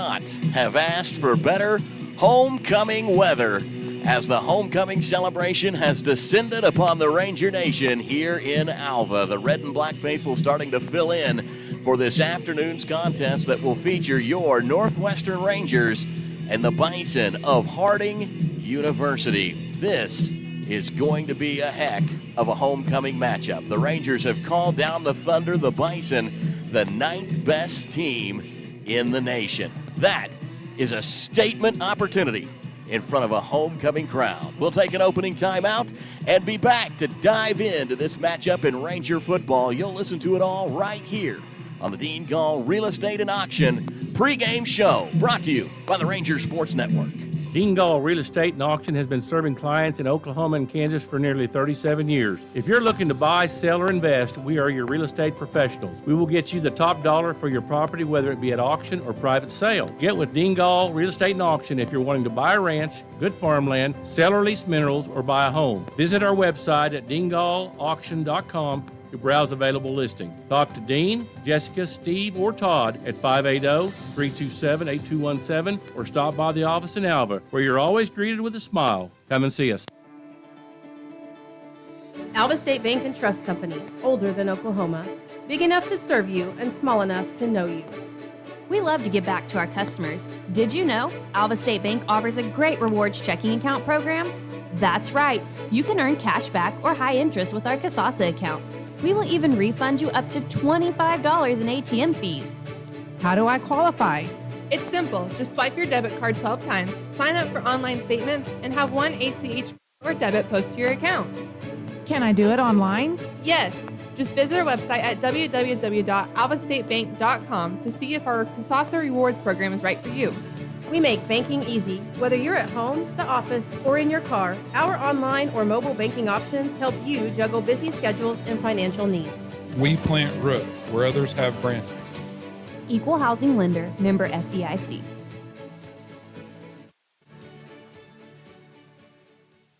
not have asked for better homecoming weather as the homecoming celebration has descended upon the Ranger Nation here in Alva. The red and black faithful starting to fill in for this afternoon's contest that will feature your Northwestern Rangers and the Bison of Harding University. This is going to be a heck of a homecoming matchup. The Rangers have called down the Thunder, the Bison, the 9th best team in the nation. That is a statement opportunity in front of a homecoming crowd. We'll take an opening timeout and be back to dive into this matchup in Ranger football. You'll listen to it all right here on the Dean Gall Real Estate and Auction pregame show, brought to you by the Ranger Sports Network. Dean Gall Real Estate and Auction has been serving clients in Oklahoma and Kansas for nearly 37 years. If you're looking to buy, sell, or invest, we are your real estate professionals. We will get you the top dollar for your property, whether it be at auction or private sale. Get with Dean Gall Real Estate and Auction if you're wanting to buy a ranch, good farmland, sell or lease minerals, or buy a home. Visit our website at deangallauction.com to browse available listings. Talk to Dean, Jessica, Steve, or Todd at 580-327-8217 or stop by the office in Alva, where you're always greeted with a smile. Come and see us. Alva State Bank and Trust Company, older than Oklahoma, big enough to serve you and small enough to know you. We love to give back to our customers. Did you know Alva State Bank offers a great rewards checking account program? That's right. You can earn cash back or high interest with our Kasasa accounts. We will even refund you up to $25 in ATM fees. How do I qualify? It's simple. Just swipe your debit card 12 times, sign up for online statements, and have one ACH or debit post to your account. Can I do it online? Yes. Just visit our website at www.alvastatebank.com to see if our Kasasa Rewards program is right for you. We make banking easy. Whether you're at home, the office, or in your car, our online or mobile banking options help you juggle busy schedules and financial needs. We plant roots where others have branches. Equal Housing Lender, member FDIC.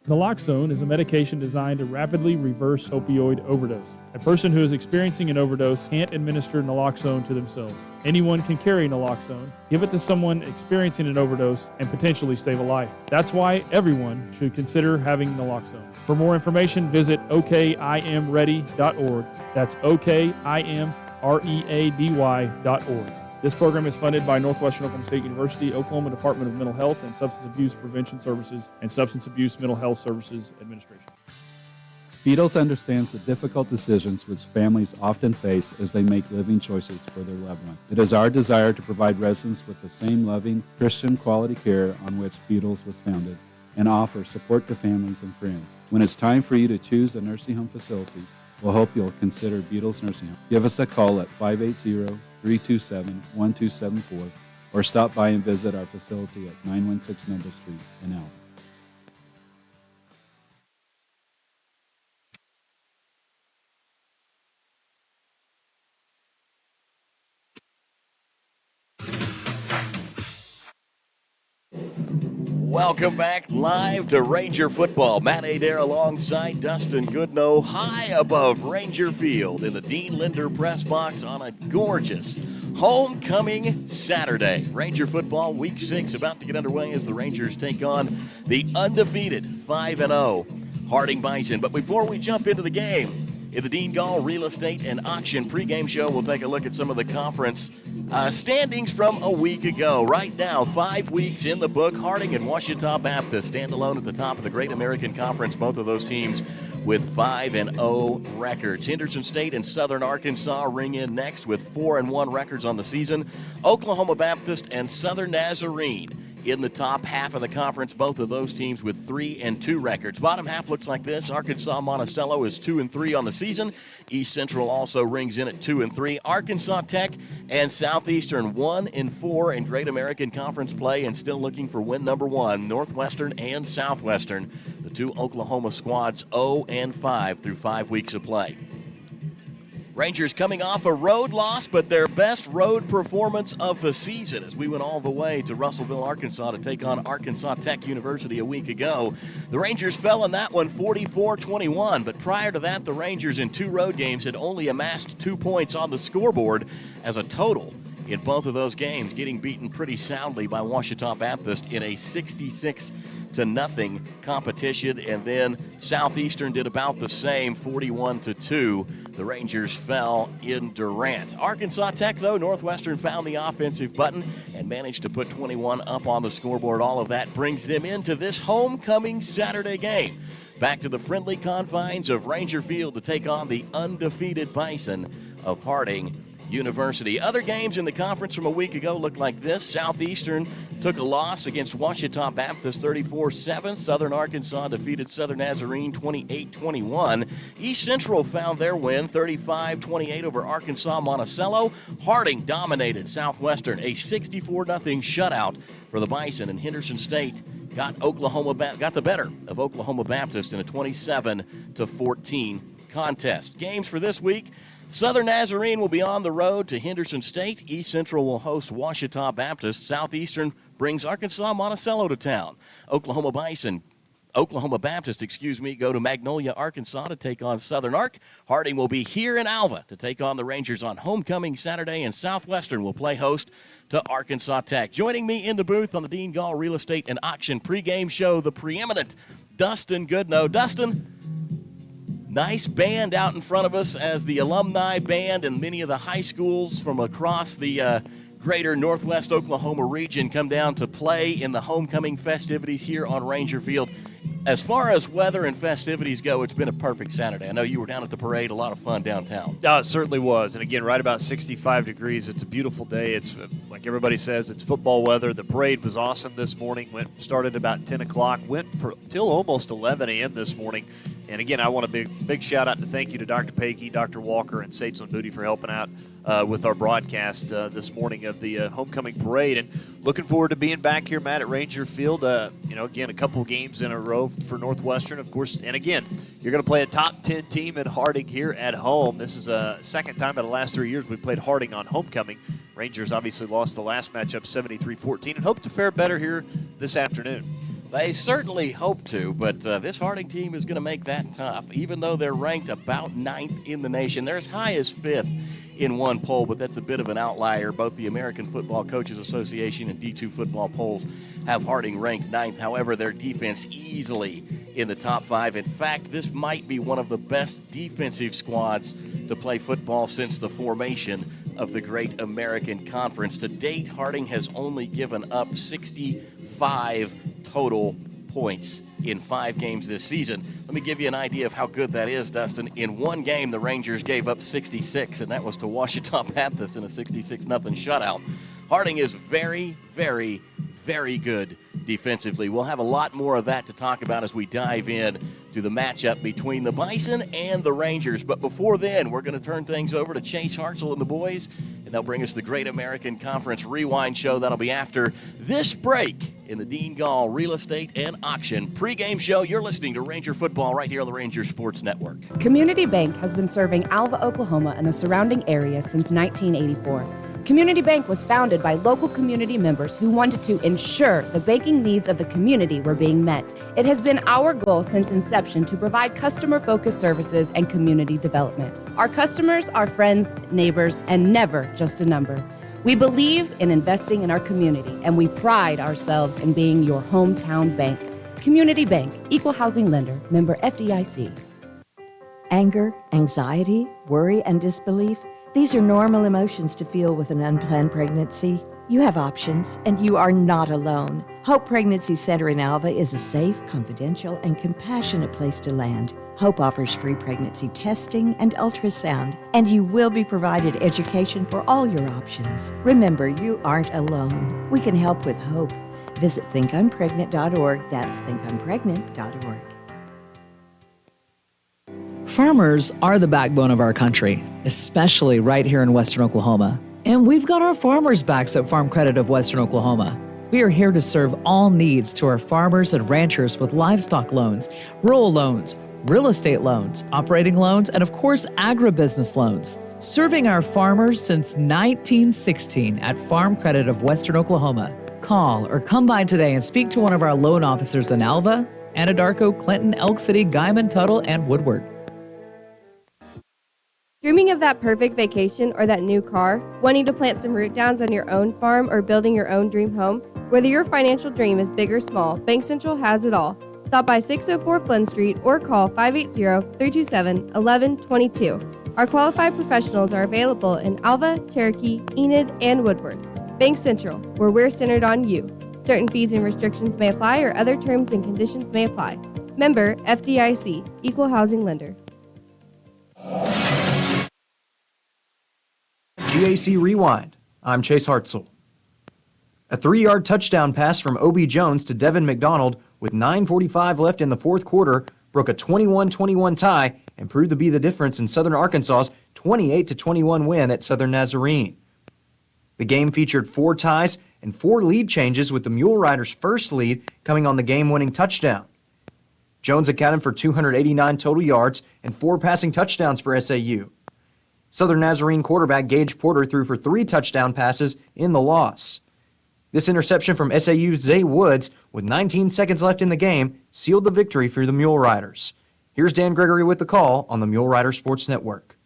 Naloxone is a medication designed to rapidly reverse opioid overdose. A person who is experiencing an overdose can't administer naloxone to themselves. Anyone can carry naloxone, give it to someone experiencing an overdose, and potentially save a life. That's why everyone should consider having naloxone. For more information, visit okimready.org. That's okimready.org. This program is funded by Northwestern Oklahoma State University, Oklahoma Department of Mental Health and Substance Abuse Prevention Services, and Substance Abuse Mental Health Services Administration. Beatles understands the difficult decisions which families often face as they make living choices for their loved one. It is our desire to provide residents with the same loving, Christian quality care on which Beatles was founded and offer support to families and friends. When it's time for you to choose a nursing home facility, we'll hope you'll consider Beatles Nursing Home. Give us a call at 580-327-1274 or stop by and visit our facility at 916 Noble Street in Alva. Welcome back live to Ranger football. Matt Adair alongside Dustin Goodnow, high above Ranger Field in the Dean Linder press box on a gorgeous homecoming Saturday. Ranger football week 6 about to get underway as the Rangers take on the undefeated 5-0 Harding Bison. But before we jump into the game, in the Dean Gall Real Estate and Auction pregame show, we'll take a look at some of the conference standings from a week ago. Right now, 5 weeks in the book, Harding and Ouachita Baptist stand alone at the top of the Great American Conference, both of those teams with 5-0 records. Henderson State and Southern Arkansas ring in next with 4-1 records on the season. Oklahoma Baptist and Southern Nazarene in the top half of the conference, both of those teams with 3-2 records. Bottom half looks like this. Arkansas Monticello is 2-3 on the season. East Central also rings in at 2-3. Arkansas Tech and Southeastern 1-4 in Great American Conference play and still looking for win number 1. Northwestern and Southwestern, the two Oklahoma squads 0-5 through 5 weeks of play. Rangers coming off a road loss, but their best road performance of the season as we went all the way to Russellville, Arkansas to take on Arkansas Tech University a week ago. The Rangers fell in that one 44-21, but prior to that, the Rangers in 2 road games had only amassed 2 points on the scoreboard as a total in both of those games, getting beaten pretty soundly by Ouachita Baptist in a 66-0 competition. And then Southeastern did about the same, 41-2. The Rangers fell in Durant. Arkansas Tech, though, Northwestern found the offensive button and managed to put 21 up on the scoreboard. All of that brings them into this homecoming Saturday game. Back to the friendly confines of Ranger Field to take on the undefeated Bison of Harding University. Other games in the conference from a week ago look like this. Southeastern took a loss against Ouachita Baptist 34-7. Southern Arkansas defeated Southern Nazarene 28-21. East Central found their win 35-28 over Arkansas Monticello. Harding dominated Southwestern, a 64-0 shutout for the Bison, and Henderson State got the better of Oklahoma Baptist in a 27-14 contest. Games for this week: Southern Nazarene will be on the road to Henderson State. East Central will host Ouachita Baptist. Southeastern brings Arkansas Monticello to town. Oklahoma Baptist, go to Magnolia, Arkansas to take on Southern Ark. Harding will be here in Alva to take on the Rangers on homecoming Saturday, and Southwestern will play host to Arkansas Tech. Joining me in the booth on the Dean Gall Real Estate and Auction pregame show, the preeminent Dustin Goodnow. Dustin, nice band out in front of us as the alumni band and many of the high schools from across the greater Northwest Oklahoma region come down to play in the homecoming festivities here on Ranger Field. As far as weather and festivities go, it's been a perfect Saturday. I know you were down at the parade, a lot of fun downtown. It certainly was. And again, right about 65 degrees. It's a beautiful day. It's like everybody says, it's football weather. The parade was awesome this morning. Started about 10 o'clock, went till almost 11 a.m. this morning. And again, I want a big shout out and thank you to Dr. Pakey, Dr. Walker, and Sates on Booty for helping out with our broadcast this morning of the homecoming parade. And looking forward to being back here, Matt, at Ranger Field. Again, a couple games in a row for Northwestern, of course. And again, you're going to play a top 10 team in Harding here at home. This is a second time in the last 3 years we played Harding on homecoming. Rangers obviously lost the last matchup 73-14 and hope to fare better here this afternoon. They certainly hope to, but this Harding team is going to make that tough. Even though they're ranked about 9th in the nation, they're as high as 5th in one poll, but that's a bit of an outlier. Both the American Football Coaches Association and D2 football polls have Harding ranked 9th. However, their defense easily in the top 5. In fact, this might be one of the best defensive squads to play football since the formation of the Great American Conference. To date, Harding has only given up 65 total points in 5 games this season. Let me give you an idea of how good that is, Dustin. In one game, the Rangers gave up 66, and that was to Ouachita Baptist in a 66-0 shutout. Harding is very, very, very good defensively. We'll have a lot more of that to talk about as we dive in to the matchup between the Bison and the Rangers. But before then, we're going to turn things over to Chase Hartzell and the boys, and they'll bring us the Great American Conference Rewind Show. That'll be after this break in the Dean Gall Real Estate and Auction pregame show. You're listening to Ranger Football right here on the Ranger Sports Network. Community Bank has been serving Alva, Oklahoma and the surrounding area since 1984. Community Bank was founded by local community members who wanted to ensure the banking needs of the community were being met. It has been our goal since inception to provide customer-focused services and community development. Our customers are friends, neighbors, and never just a number. We believe in investing in our community, and we pride ourselves in being your hometown bank. Community Bank, Equal Housing Lender, member FDIC. Anger, anxiety, worry, and disbelief. These are normal emotions to feel with an unplanned pregnancy. You have options, and you are not alone. Hope Pregnancy Center in Alva is a safe, confidential, and compassionate place to land. Hope offers free pregnancy testing and ultrasound, and you will be provided education for all your options. Remember, you aren't alone. We can help with hope. Visit thinkimpregnant.org. That's thinkimpregnant.org. Farmers are the backbone of our country, especially right here in Western Oklahoma. And we've got our farmers' backs at Farm Credit of Western Oklahoma. We are here to serve all needs to our farmers and ranchers with livestock loans, rural loans, real estate loans, operating loans, and of course, agribusiness loans. Serving our farmers since 1916 at Farm Credit of Western Oklahoma. Call or come by today and speak to one of our loan officers in Alva, Anadarko, Clinton, Elk City, Guyman, Tuttle, and Woodward. Dreaming of that perfect vacation or that new car? Wanting to plant some root downs on your own farm or building your own dream home? Whether your financial dream is big or small, Bank Central has it all. Stop by 604 Flynn Street or call 580-327-1122. Our qualified professionals are available in Alva, Cherokee, Enid, and Woodward. Bank Central, where we're centered on you. Certain fees and restrictions may apply or other terms and conditions may apply. Member FDIC, Equal Housing Lender. GAC Rewind. I'm Chase Hartzell. A 3-yard touchdown pass from O.B. Jones to Devin McDonald with 9:45 left in the fourth quarter broke a 21-21 tie and proved to be the difference in Southern Arkansas's 28-21 win at Southern Nazarene. The game featured 4 ties and 4 lead changes, with the Mule Riders' first lead coming on the game-winning touchdown. Jones accounted for 289 total yards and 4 passing touchdowns for SAU. Southern Nazarene quarterback Gage Porter threw for 3 touchdown passes in the loss. This interception from SAU's Zay Woods, with 19 seconds left in the game, sealed the victory for the Mule Riders. Here's Dan Gregory with the call on the Mule Rider Sports Network.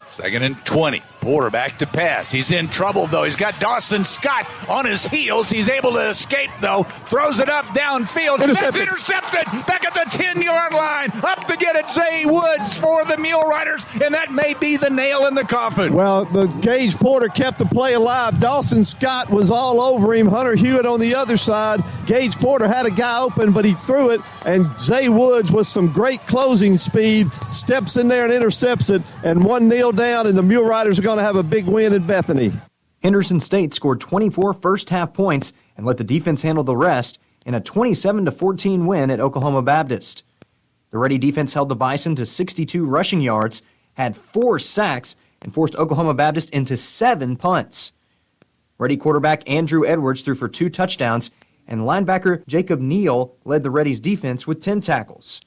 2nd and 20. Porter back to pass. He's in trouble, though. He's got Dawson Scott on his heels. He's able to escape, though. Throws it up downfield. That's intercepted. Back at the 10-yard line. Up to get it, Zay Woods for the Mule Riders, and that may be the nail in the coffin. Well, the Gage Porter kept the play alive. Dawson Scott was all over him. Hunter Hewitt on the other side. Gage Porter had a guy open, but he threw it, and Zay Woods, with some great closing speed, steps in there and intercepts it, and 1-0 down, and the Mule Riders are going to have a big win at Bethany. Henderson State scored 24 first-half points and let the defense handle the rest in a 27-14 win at Oklahoma Baptist. The Ready defense held the Bison to 62 rushing yards, had 4 sacks, and forced Oklahoma Baptist into 7 punts. Ready quarterback Andrew Edwards threw for 2 touchdowns, and linebacker Jacob Neal led the Ready's defense with 10 tackles.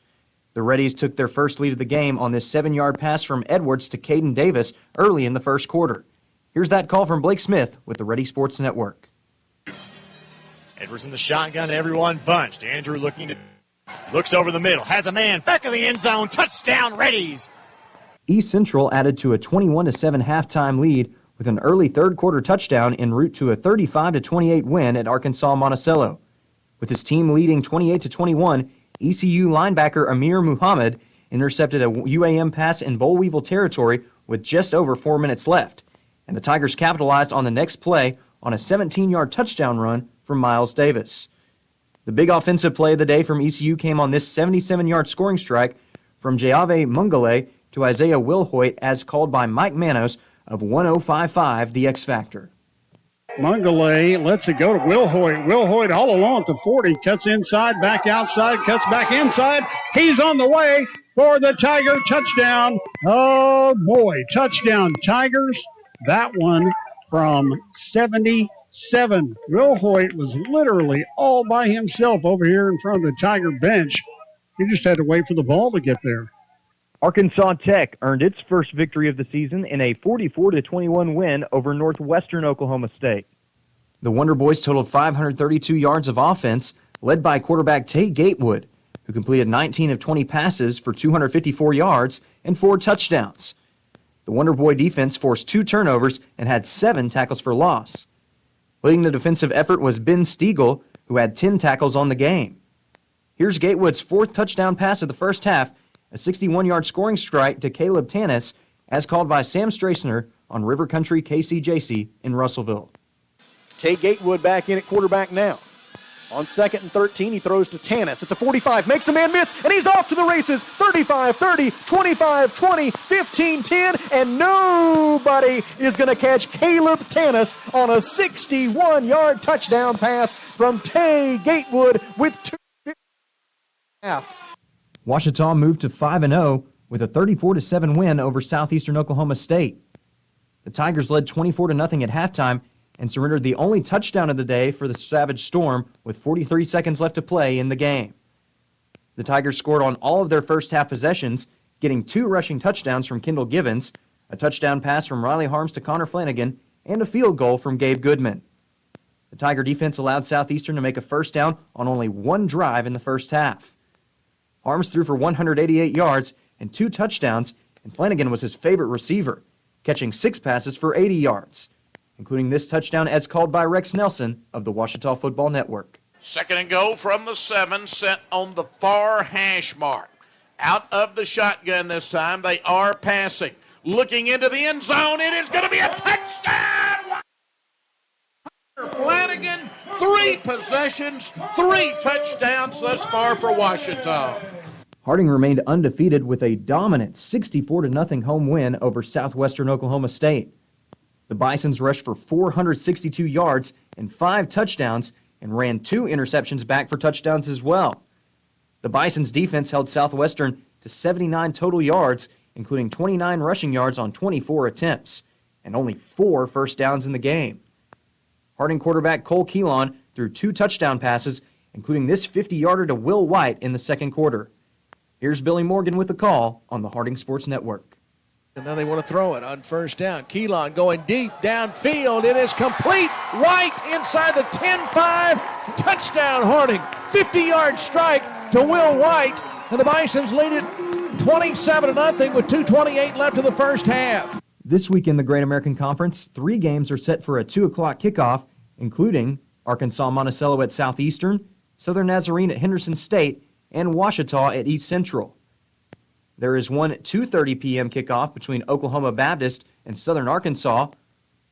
The Reddies took their first lead of the game on this 7-yard pass from Edwards to Caden Davis early in the first quarter. Here's that call from Blake Smith with the Ready Sports Network. Edwards in the shotgun, everyone bunched. Andrew looks over the middle, has a man, back of the end zone, touchdown Reddies. East Central added to a 21-7 halftime lead with an early third-quarter touchdown en route to a 35-28 win at Arkansas Monticello. With his team leading 28-21, ECU linebacker Amir Muhammad intercepted a UAM pass in boll weevil territory with just over 4 minutes left, and the Tigers capitalized on the next play on a 17-yard touchdown run from Miles Davis. The big offensive play of the day from ECU came on this 77-yard scoring strike from Jayave Mungale to Isaiah Wilhoit, as called by Mike Manos of 1055 The X Factor. Mungale lets it go to Wilhoit. Wilhoit all along at the 40, cuts inside, back outside, cuts back inside. He's on the way for the Tiger touchdown. Oh boy, touchdown Tigers. That one from 77. Wilhoit was literally all by himself over here in front of the Tiger bench. He just had to wait for the ball to get there. Arkansas Tech earned its first victory of the season in a 44-21 win over Northwestern Oklahoma State. The Wonder Boys totaled 532 yards of offense, led by quarterback Tate Gatewood, who completed 19 of 20 passes for 254 yards and 4 touchdowns. The Wonder Boy defense forced 2 turnovers and had 7 tackles for loss. Leading the defensive effort was Ben Stiegel, who had 10 tackles on the game. Here's Gatewood's 4th touchdown pass of the first half, a 61-yard scoring strike to Caleb Tannis, as called by Sam Strasner on River Country KCJC in Russellville. Tate Gatewood back in at quarterback now. On 2nd and 13, he throws to Tannis at the 45, makes a man miss, and he's off to the races. 35-30, 25-20, 15-10, and nobody is going to catch Caleb Tannis on a 61-yard touchdown pass from Tate Gatewood with 2.5. Ouachita moved to 5-0 with a 34-7 win over Southeastern Oklahoma State. The Tigers led 24-0 at halftime and surrendered the only touchdown of the day for the Savage Storm with 43 seconds left to play in the game. The Tigers scored on all of their first-half possessions, getting 2 rushing touchdowns from Kendall Givens, a touchdown pass from Riley Harms to Connor Flanagan, and a field goal from Gabe Goodman. The Tiger defense allowed Southeastern to make a first down on only 1 drive in the first half. Harms threw for 188 yards and 2 touchdowns and Flanagan was his favorite receiver, catching 6 passes for 80 yards, including this touchdown as called by Rex Nelson of the Ouachita Football Network. 2nd and goal from the 7, set on the far hash mark. Out of the shotgun this time, they are passing. Looking into the end zone, it is going to be a touchdown! Flanagan, 3 possessions, 3 touchdowns thus far for Ouachita. Harding remained undefeated with a dominant 64-0 home win over Southwestern Oklahoma State. The Bisons rushed for 462 yards and 5 touchdowns and ran 2 interceptions back for touchdowns as well. The Bison's defense held Southwestern to 79 total yards, including 29 rushing yards on 24 attempts, and only 4 first downs in the game. Harding quarterback Cole Keelan threw 2 touchdown passes, including this 50-yarder to Will White in the second quarter. Here's Billy Morgan with the call on the Harding Sports Network. And now they want to throw it on first down. Keelan going deep downfield. It is complete. White inside the 10-5. Touchdown Harding. 50-yard strike to Will White. And the Bisons lead it 27-0 with 2:28 left in the first half. This week in the Great American Conference, 3 games are set for a 2 o'clock kickoff, including Arkansas Monticello at Southeastern, Southern Nazarene at Henderson State, and Ouachita at East Central. There is one 2:30 p.m. kickoff between Oklahoma Baptist and Southern Arkansas.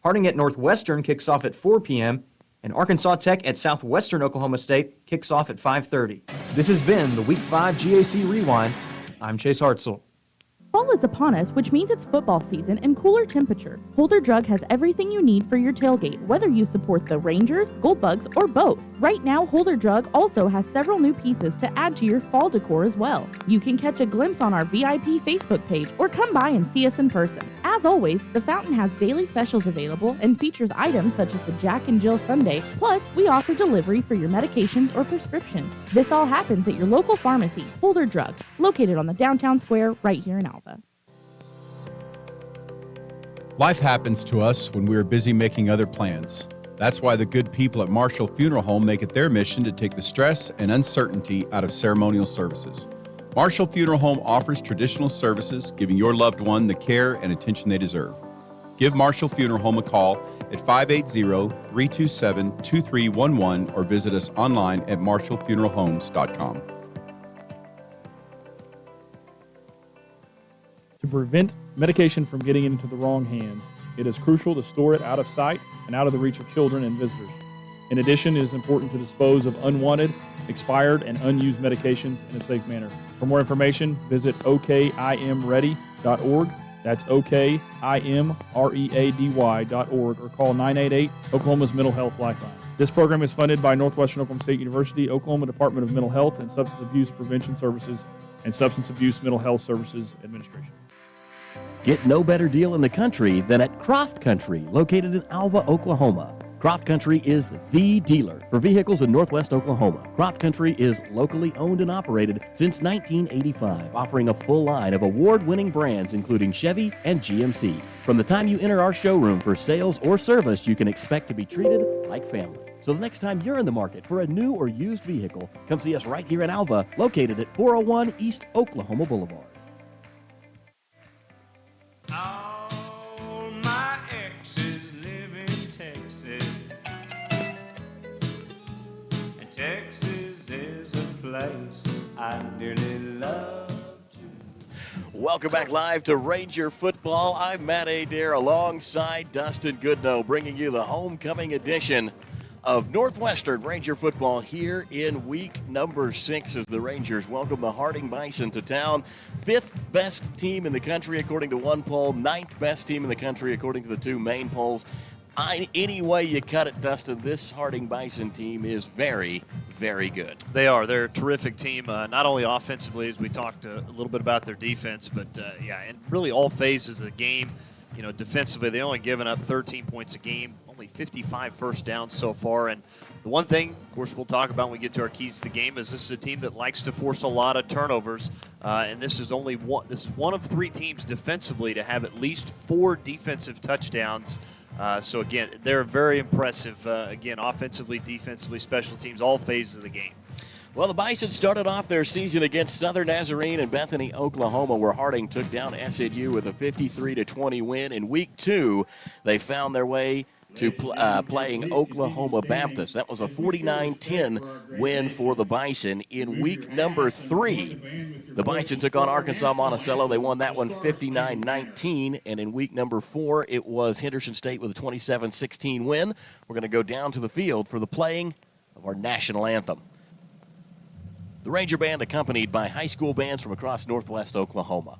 Harding at Northwestern kicks off at 4 p.m., and Arkansas Tech at Southwestern Oklahoma State kicks off at 5:30. This has been the Week 5 GAC Rewind. I'm Chase Hartzell. Fall is upon us, which means it's football season and cooler temperature. Holder Drug has everything you need for your tailgate, whether you support the Rangers, Goldbugs, or both. Right now, Holder Drug also has several new pieces to add to your fall decor as well. You can catch a glimpse on our VIP Facebook page or come by and see us in person. As always, the Fountain has daily specials available and features items such as the Jack and Jill Sundae. Plus, we offer delivery for your medications or prescriptions. This all happens at your local pharmacy, Holder Drug, located on the downtown square right here in Alva. Life happens to us when we are busy making other plans. That's why the good people at Marshall Funeral Home make it their mission to take the stress and uncertainty out of ceremonial services. Marshall Funeral Home offers traditional services, giving your loved one the care and attention they deserve. Give Marshall Funeral Home a call at 580-327-2311 or visit us online at marshallfuneralhomes.com. To prevent medication from getting into the wrong hands, it is crucial to store it out of sight and out of the reach of children and visitors. In addition, it is important to dispose of unwanted, expired, and unused medications in a safe manner. For more information, visit okimready.org. That's okimready.org or call 988 Oklahoma's Mental Health Lifeline. This program is funded by Northwestern Oklahoma State University, Oklahoma Department of Mental Health and Substance Abuse Prevention Services, and Substance Abuse Mental Health Services Administration. Get no better deal in the country than at Croft Country, located in Alva, Oklahoma. Croft Country is the dealer for vehicles in Northwest Oklahoma. Croft Country is locally owned and operated since 1985, offering a full line of award-winning brands including Chevy and GMC. From the time you enter our showroom for sales or service, you can expect to be treated like family. So the next time you're in the market for a new or used vehicle, come see us right here in Alva, located at 401 East Oklahoma Boulevard. All my exes live in Texas, and Texas is a place I dearly love. Welcome back live to Ranger Football. I'm Matt Adair alongside Dustin Goodnow, bringing you the homecoming edition of Northwestern Ranger Football here in week number 6 as the Rangers welcome the Harding Bison to town. 5th best team in the country according to one poll, 9th best team in the country according to the 2 main polls. Any way you cut it, Dustin, this Harding Bison team is very, very good. They are. They're a terrific team, not only offensively, as we talked a little bit about their defense, but, and really all phases of the game. You know, defensively, they only given up 13 points a game, only 55 first downs so far. And the one thing, of course, we'll talk about when we get to our keys to the game is this is a team that likes to force a lot of turnovers. And this is one of 3 teams defensively to have at least 4 defensive touchdowns. So, again, they're very impressive, again, offensively, defensively, special teams, all phases of the game. Well, the Bison started off their season against Southern Nazarene in Bethany, Oklahoma, where Harding took down SNU with a 53-20 win. In week 2, they found their way to playing Oklahoma Baptist. That was a 49-10 win for the Bison. In week number 3, the Bison took on Arkansas Monticello. They won that one 59-19. And in week number 4, it was Henderson State with a 27-16 win. We're going to go down to the field for the playing of our national anthem. The Ranger Band accompanied by high school bands from across Northwest Oklahoma.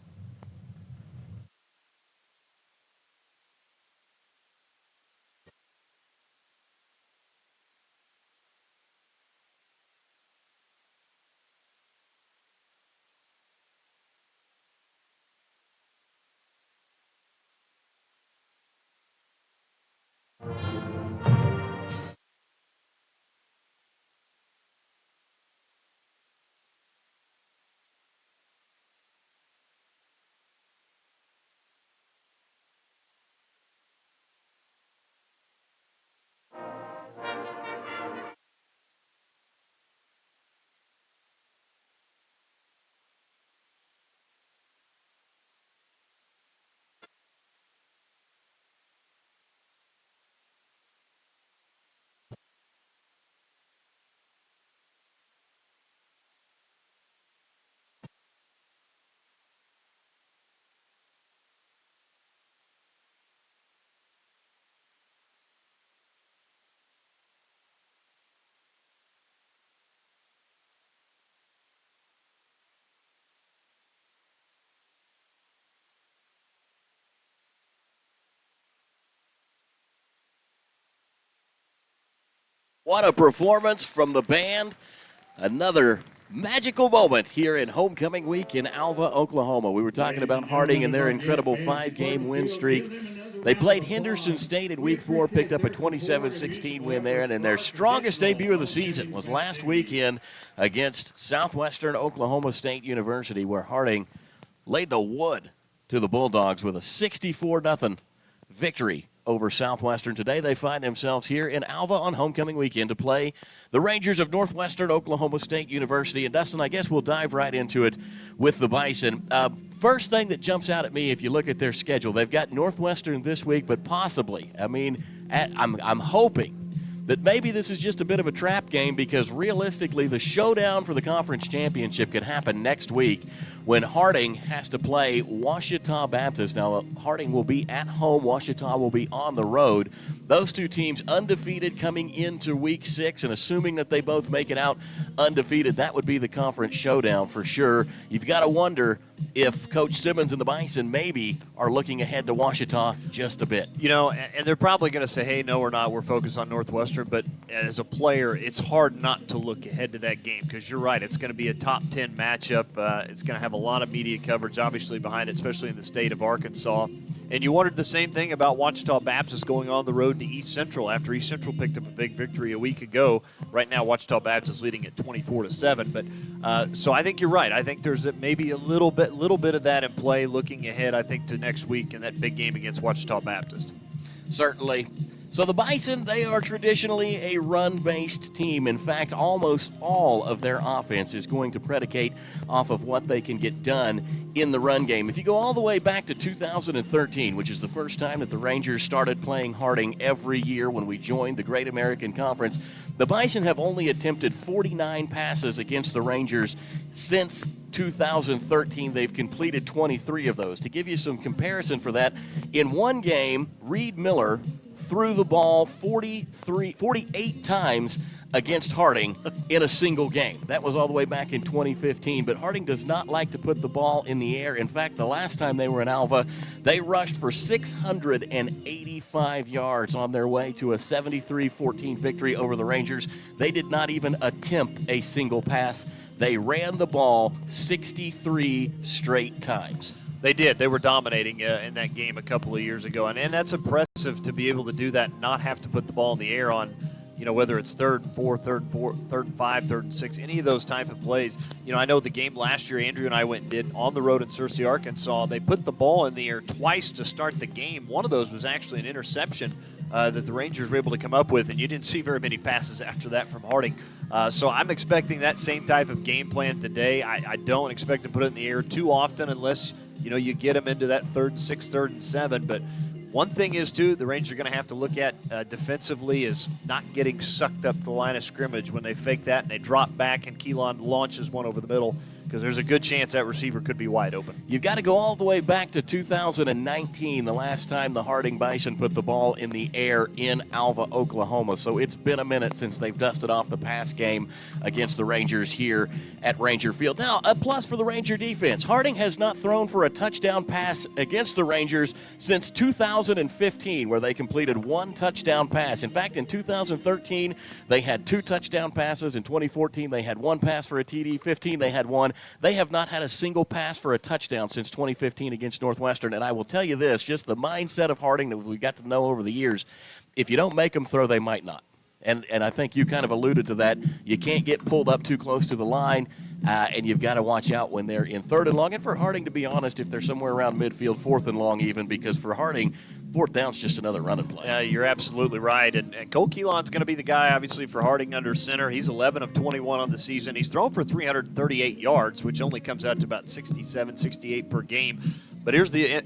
What a performance from the band. Another magical moment here in homecoming week in Alva, Oklahoma. We were talking about Harding and their incredible 5-game win streak. They played Henderson State in week 4, picked up a 27-16 win there, and then their strongest debut of the season was last weekend against Southwestern Oklahoma State University, where Harding laid the wood to the Bulldogs with a 64-0 victory over Southwestern. Today they find themselves here in Alva on homecoming weekend to play the Rangers of Northwestern Oklahoma State University. And Dustin, I guess we'll dive right into it with the Bison. First thing that jumps out at me, if you look at their schedule, they've got Northwestern this week, but possibly, I'm hoping that maybe this is just a bit of a trap game, because realistically the showdown for the conference championship could happen next week when Harding has to play Ouachita Baptist. Now, Harding will be at home. Ouachita will be on the road. Those two teams undefeated coming into week 6, and assuming that they both make it out undefeated, that would be the conference showdown for sure. You've got to wonder if Coach Simmons and the Bison maybe are looking ahead to Ouachita just a bit. You know, and they're probably going to say, hey, no, we're not. We're focused on Northwestern. But as a player, it's hard not to look ahead to that game, because you're right. It's going to be a top 10 matchup. It's going to have a lot of media coverage, obviously, behind it, especially in the state of Arkansas. And you wondered the same thing about Ouachita Baptist going on the road to East Central after East Central picked up a big victory a week ago. Right now, Ouachita Baptist leading at 24-7. But so I think you're right. I think there's maybe a little bit of that in play looking ahead, I think, to next week in that big game against Ouachita Baptist. Certainly. So the Bison, they are traditionally a run-based team. In fact, almost all of their offense is going to predicate off of what they can get done in the run game. If you go all the way back to 2013, which is the first time that the Rangers started playing Harding every year when we joined the Great American Conference, the Bison have only attempted 49 passes against the Rangers since 2013. They've completed 23 of those. To give you some comparison for that, in one game, Reed Miller threw the ball 48 times against Harding in a single game. That was all the way back in 2015, but Harding does not like to put the ball in the air. In fact, the last time they were in Alva, they rushed for 685 yards on their way to a 73-14 victory over the Rangers. They did not even attempt a single pass. They ran the ball 63 straight times. They did. They were dominating in that game a couple of years ago. And that's impressive to be able to do that and not have to put the ball in the air on, whether it's 3rd and 4, 3rd and 5, 3rd and 6, any of those type of plays. I know the game last year, Andrew and I went and did on the road in Searcy, Arkansas. They put the ball in the air twice to start the game. One of those was actually an interception that the Rangers were able to come up with, and you didn't see very many passes after that from Harding. So I'm expecting that same type of game plan today. I don't expect to put it in the air too often unless you get them into that 3rd and 6, 3rd and 7. But one thing is, too, the Rangers are going to have to look at defensively is not getting sucked up the line of scrimmage when they fake that and they drop back and Keelan launches one over the middle, because there's a good chance that receiver could be wide open. You've got to go all the way back to 2019, the last time the Harding Bison put the ball in the air in Alva, Oklahoma. So it's been a minute since they've dusted off the pass game against the Rangers here at Ranger Field. Now, a plus for the Ranger defense. Harding has not thrown for a touchdown pass against the Rangers since 2015, where they completed 1 touchdown pass. In fact, in 2013, they had 2 touchdown passes. In 2014, they had 1 pass for a TD. 15, they had 1. They have not had a single pass for a touchdown since 2015 against Northwestern. And I will tell you this, just the mindset of Harding that we've got to know over the years, if you don't make them throw, they might not. And I think you kind of alluded to that. You can't get pulled up too close to the line, and you've got to watch out when they're in 3rd and long. And for Harding, to be honest, if they're somewhere around midfield, 4th and long even, because for Harding, 4th down's just another running play. Yeah, you're absolutely right. And Cole Keelan's going to be the guy, obviously, for Harding under center. He's 11 of 21 on the season. He's thrown for 338 yards, which only comes out to about 67, 68 per game. But here's the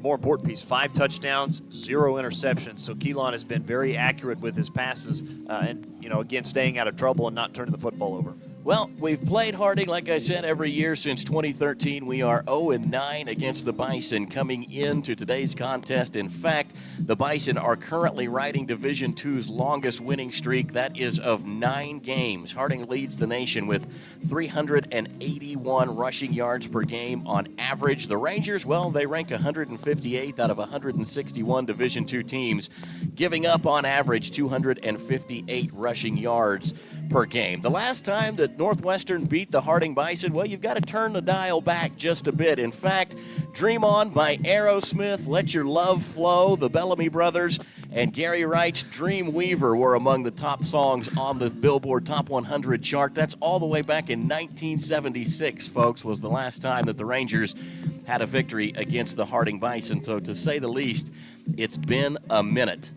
more important piece: 5 touchdowns, 0 interceptions. So Keelan has been very accurate with his passes, and again, staying out of trouble and not turning the football over. Well, we've played Harding, like I said, every year since 2013. We are 0-9 against the Bison coming into today's contest. In fact, the Bison are currently riding Division II's longest winning streak. That is of 9 games. Harding leads the nation with 381 rushing yards per game on average. The Rangers, well, they rank 158th out of 161 Division II teams, giving up on average 258 rushing yards per game. The last time that Northwestern beat the Harding Bison, well, you've got to turn the dial back just a bit. In fact, Dream On by Aerosmith, Let Your Love Flow, the Bellamy Brothers, and Gary Wright's Dream Weaver were among the top songs on the Billboard Top 100 chart. That's all the way back in 1976, folks, was the last time that the Rangers had a victory against the Harding Bison. So to say the least, it's been a minute.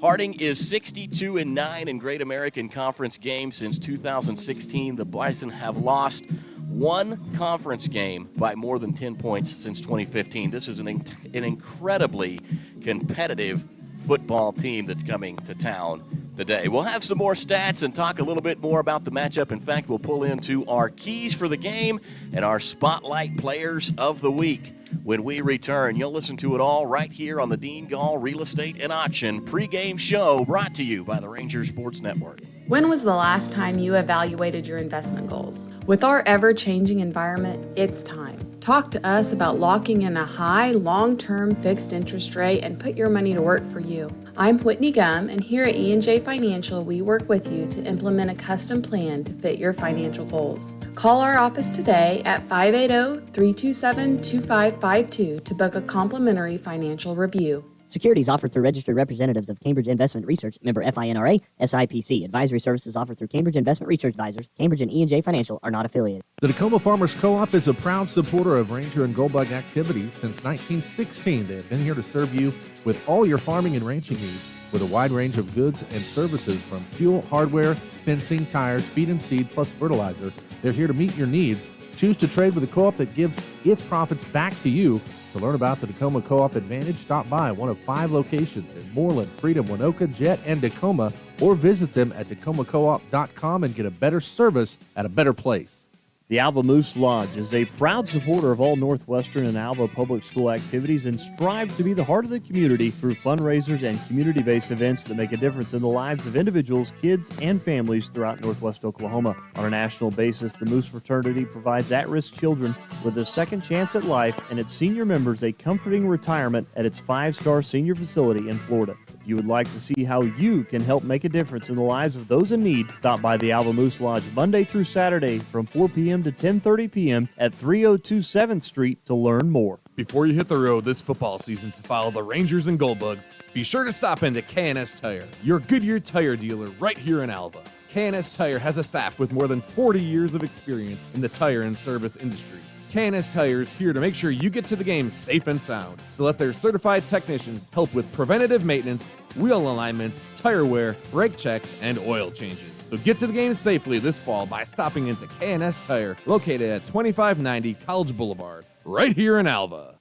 Harding is 62-9 in Great American Conference games since 2016. The Bison have lost 1 conference game by more than 10 points since 2015. This is an incredibly competitive football team that's coming to town today. We'll have some more stats and talk a little bit more about the matchup. In fact, we'll pull into our keys for the game and our spotlight players of the week when we return. You'll listen to it all right here on the Dean Gall Real Estate and Auction pregame show, brought to you by the Ranger Sports Network. When was the last time you evaluated your investment goals? With our ever-changing environment, it's time. Talk to us about locking in a high, long-term fixed interest rate and put your money to work for you. I'm Whitney Gum, and here at E&J Financial, we work with you to implement a custom plan to fit your financial goals. Call our office today at 580-327-2552 to book a complimentary financial review. Securities offered through registered representatives of Cambridge Investment Research, member FINRA, SIPC. Advisory services offered through Cambridge Investment Research Advisors. Cambridge and E&J Financial are not affiliated. The Tacoma Farmers Co-op is a proud supporter of Ranger and Goldbug activities since 1916. They have been here to serve you with all your farming and ranching needs with a wide range of goods and services from fuel, hardware, fencing, tires, feed and seed, plus fertilizer. They're here to meet your needs. Choose to trade with a co-op that gives its profits back to you. To learn about the Tacoma Co-op Advantage, stop by one of 5 locations in Moreland, Freedom, Winoka, Jet, and Tacoma, or visit them at tacomacoop.com and get a better service at a better place. The Alva Moose Lodge is a proud supporter of all Northwestern and Alva public school activities and strives to be the heart of the community through fundraisers and community-based events that make a difference in the lives of individuals, kids, and families throughout Northwest Oklahoma. On a national basis, the Moose Fraternity provides at-risk children with a second chance at life and its senior members a comforting retirement at its 5-star senior facility in Florida. If you would like to see how you can help make a difference in the lives of those in need, stop by the Alva Moose Lodge Monday through Saturday from 4 p.m. to 10:30 p.m. at 302 7th Street to learn more. Before you hit the road this football season to follow the Rangers and Goldbugs, be sure to stop into K&S Tire, your Goodyear tire dealer right here in Alva. K&S Tire has a staff with more than 40 years of experience in the tire and service industry. K&S Tires here to make sure you get to the game safe and sound. So let their certified technicians help with preventative maintenance, wheel alignments, tire wear, brake checks, and oil changes. So get to the game safely this fall by stopping into K&S Tire, located at 2590 College Boulevard, right here in Alva.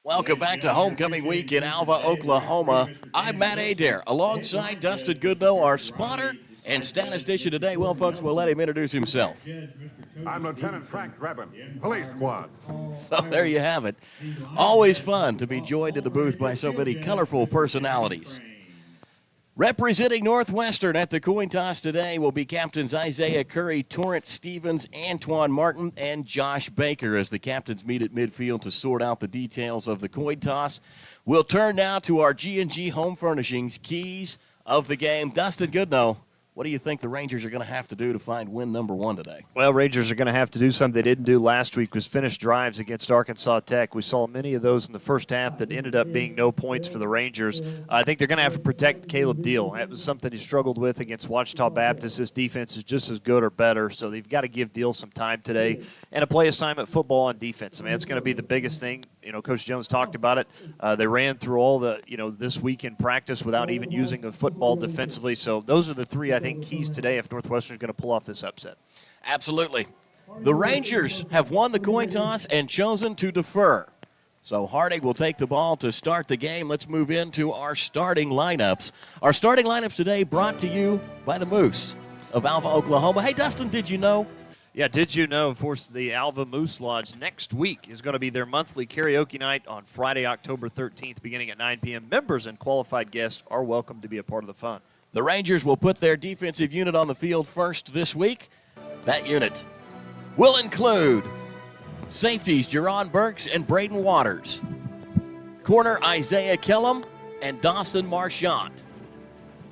Welcome back to Homecoming Week in Alva, Oklahoma. I'm Matt Adair, alongside Dustin Goodnow, our spotter and statistician today. Well, folks, we'll let him introduce himself. I'm Lieutenant Frank Drebin, Police Squad. So there you have it. Always fun to be joined in the booth by so many colorful personalities. Representing Northwestern at the coin toss today will be captains Isaiah Curry, Torrance Stevens, Antoine Martin, and Josh Baker as the captains meet at midfield to sort out the details of the coin toss. We'll turn now to our G&G Home Furnishings keys of the game. Dustin Goodnow, what do you think the Rangers are going to have to do to find win number one today? Well, Rangers are going to have to do something they didn't do last week, was finish drives against Arkansas Tech. We saw many of those in the first half that ended up being no points for the Rangers. I think they're going to have to protect Caleb Deal. That was something he struggled with against Ouachita Baptist. This defense is just as good or better, so they've got to give Deal some time today. And a play assignment football on defense. I mean, it's going to be the biggest thing. You know, Coach Jones talked about it. They ran through all the, this week in practice without even using a football defensively. So those are the three, I think, keys today if Northwestern is going to pull off this upset. Absolutely. The Rangers have won the coin toss and chosen to defer. So Harding will take the ball to start the game. Let's move into our starting lineups. Our starting lineups today brought to you by the Moose of Alva, Oklahoma. Hey, Dustin, did you know? Yeah, did you know, of course, the Alva Moose Lodge next week is going to be their monthly karaoke night on Friday, October 13th, beginning at 9 p.m. Members and qualified guests are welcome to be a part of the fun. The Rangers will put their defensive unit on the field first this week. That unit will include safeties Jerron Burks and Braden Waters, corner Isaiah Kellum and Dawson Marchant,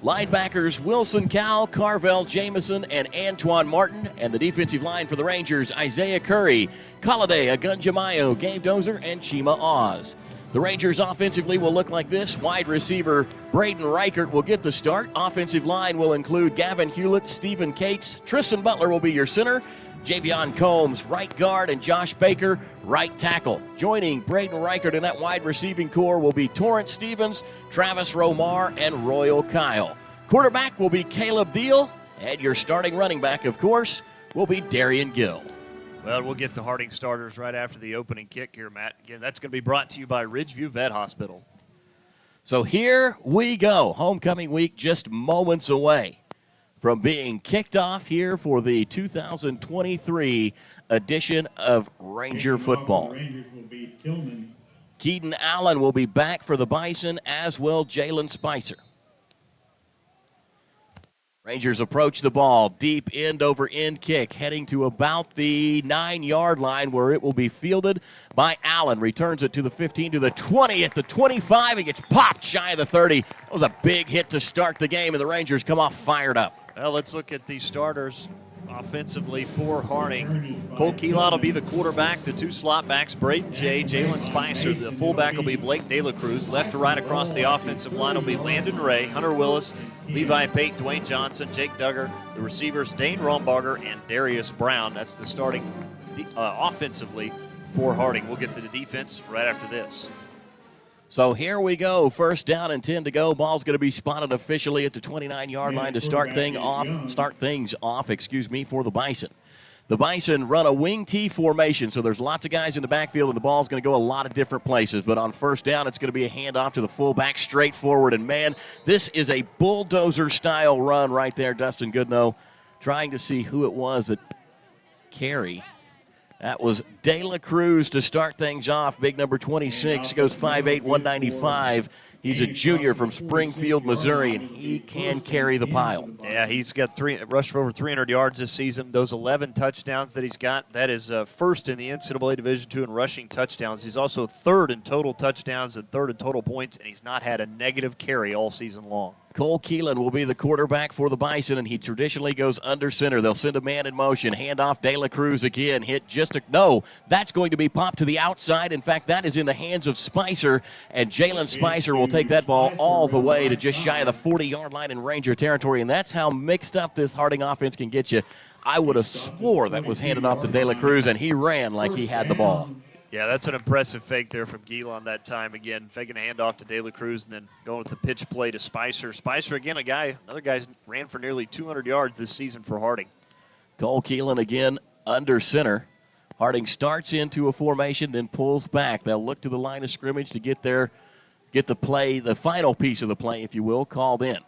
linebackers Wilson Cowell, Carvel Jameson, and Antoine Martin. And the defensive line for the Rangers, Isaiah Curry, Colliday Agunjamayo, Gabe Dozer, and Chima Oz. The Rangers offensively will look like this. Wide receiver Braden Reichert will get the start. Offensive line will include Gavin Hewlett, Stephen Cates. Tristan Butler will be your center. Javion Combs, right guard, and Josh Baker, right tackle. Joining Braden Reichert in that wide receiving core will be Torrance Stevens, Travis Romar, and Royal Kyle. Quarterback will be Caleb Deal, and your starting running back, of course, will be Darian Gill. Well, we'll get the Harding starters right after the opening kick here, Matt. Again, that's going to be brought to you by Ridgeview Vet Hospital. So here we go. Homecoming week just moments away from being kicked off here for the 2023 edition of Ranger football. Keaton Allen will be back for the Bison, as will Jalen Spicer. Rangers approach the ball, deep end-over-end kick, heading to about the 9-yard line where it will be fielded by Allen. Returns it to the 15, to the 20, at the 25. He gets popped shy of the 30. That was a big hit to start the game, and the Rangers come off fired up. Well, let's look at the starters offensively for Harding. Cole Keelan will be the quarterback. The two slot backs, Braden Jay, Jalen Spicer. The fullback will be Blake De La Cruz. Left to right across the offensive line will be Landon Ray, Hunter Willis, Levi Pate, Dwayne Johnson, Jake Duggar. The receivers, Dane Rombarger and Darius Brown. That's the starting offensively for Harding. We'll get to the defense right after this. So here we go. First down and 10 to go. Ball's going to be spotted officially at the 29-yard line to start things off for the Bison. The Bison run a wing T formation, so there's lots of guys in the backfield, and the ball's going to go a lot of different places. But on first down, it's going to be a handoff to the fullback straight forward. And, man, this is a bulldozer-style run right there, Dustin Goodnow, trying to see who it was that carried. That was De La Cruz to start things off. Big number 26, goes 5'8", 195. He's a junior from Springfield, Missouri, and he can carry the pile. Yeah, he's got rushed for over 300 yards this season. Those 11 touchdowns that he's got, that is first in the NCAA Division II in rushing touchdowns. He's also third in total touchdowns and third in total points, and he's not had a negative carry all season long. Cole Keelan will be the quarterback for the Bison, and he traditionally goes under center. They'll send a man in motion. Handoff, De La Cruz again. Hit just a – no, that's going to be popped to the outside. In fact, that is in the hands of Spicer, and Jalen Spicer will take that ball all the way to just shy of the 40-yard line in Ranger territory, and that's how mixed up this Harding offense can get you. I would have swore that was handed off to De La Cruz, and he ran like he had the ball. Yeah, that's an impressive fake there from Gilon that time. Again, faking a handoff to De La Cruz and then going with the pitch play to Spicer. Spicer, again, another guy ran for nearly 200 yards this season for Harding. Cole Keelan again under center. Harding starts into a formation, then pulls back. They'll look to the line of scrimmage to get the play, the final piece of the play, if you will, called in.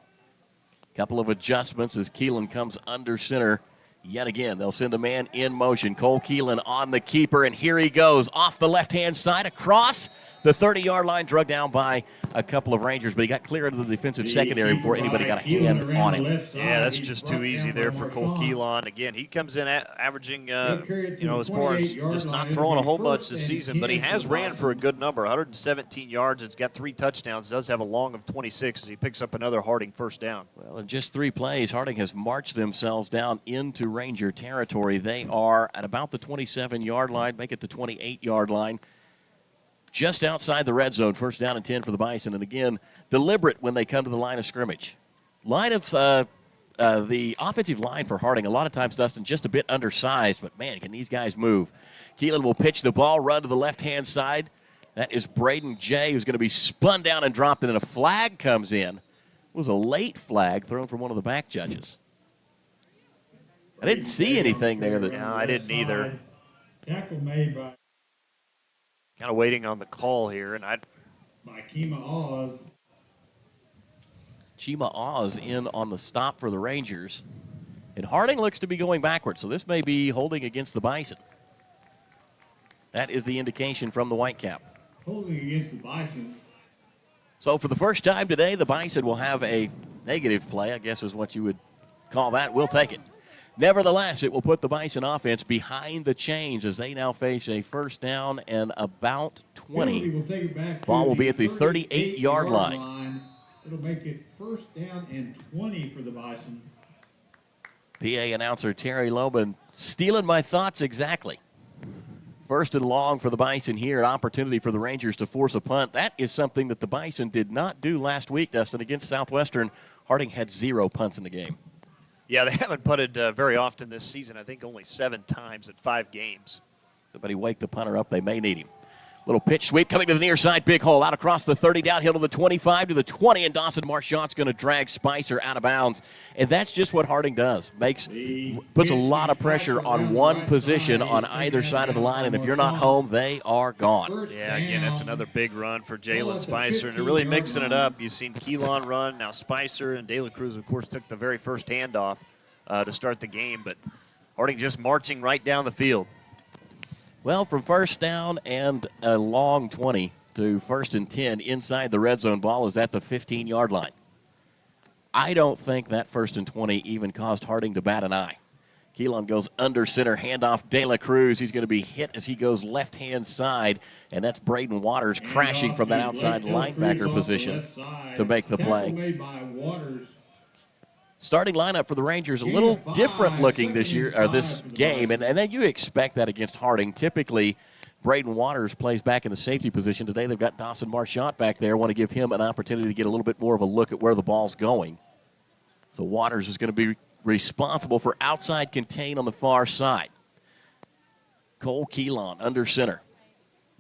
Couple of adjustments as Keelan comes under center. Yet again, they'll send a man in motion. Cole Keelan on the keeper, and here he goes off the left-hand side across the 30-yard line, drug down by a couple of Rangers, but he got clear into the defensive secondary before anybody got a hand on him. Yeah, that's just too easy there for Cole Keelan. Again, he comes in averaging, as far as just not throwing a whole much this season, but he has ran for a good number, 117 yards. It's got 3 touchdowns. Does have a long of 26 as he picks up another Harding first down. Well, in just 3 plays, Harding has marched themselves down into Ranger territory. They are at about the 27-yard line, make it the 28-yard line. Just outside the red zone, first down and 10 for the Bison. And again, deliberate when they come to the line of scrimmage. The offensive line for Harding, a lot of times, Dustin, just a bit undersized, but man, can these guys move. Keelan will pitch the ball, run to the left-hand side. That is Braden Jay, who's going to be spun down and dropped, and then a flag comes in. It was a late flag thrown from one of the back judges. I didn't see anything there. No, I didn't either. Tackle made by kind of waiting on the call here, and by Kima Oz. Chima Oz in on the stop for the Rangers. And Harding looks to be going backwards, so this may be holding against the Bison. That is the indication from the Whitecap. Holding against the Bison. So for the first time today, the Bison will have a negative play, I guess is what you would call that. We'll take it. Nevertheless, it will put the Bison offense behind the chains as they now face a first down and about 20. Ball will be at the 38-yard line. It'll make it first down and 20 for the Bison. PA announcer Terry Loban stealing my thoughts exactly. First and long for the Bison here, an opportunity for the Rangers to force a punt. That is something that the Bison did not do last week, Dustin, against Southwestern. Harding had 0 punts in the game. Yeah, they haven't punted very often this season. I think only 7 times at 5 games. Somebody wake the punter up. They may need him. Little pitch sweep coming to the near side. Big hole out across the 30, downhill to the 25, to the 20, and Dawson Marchand's going to drag Spicer out of bounds. And that's just what Harding does. Puts a lot of pressure on one position on either side of the line, and if you're not home, they are gone. Yeah, again, that's another big run for Jalen Spicer, and they're really mixing it up. You've seen Keelan run, now Spicer, and De La Cruz, of course, took the very first handoff to start the game, but Harding just marching right down the field. Well, from first down and a long 20 to first and 10 inside the red zone, ball is at the 15-yard line. I don't think that first and 20 even caused Harding to bat an eye. Keelan goes under center, handoff De La Cruz. He's going to be hit as he goes left-hand side, and that's Braden Waters crashing from that outside linebacker position to make the play. Starting lineup for the Rangers a little different looking this year, or this game, and then you expect that against Harding. Typically, Braden Waters plays back in the safety position. Today they've got Dawson Marchand back there. Want to give him an opportunity to get a little bit more of a look at where the ball's going. So Waters is going to be responsible for outside contain on the far side. Cole Keelan under center.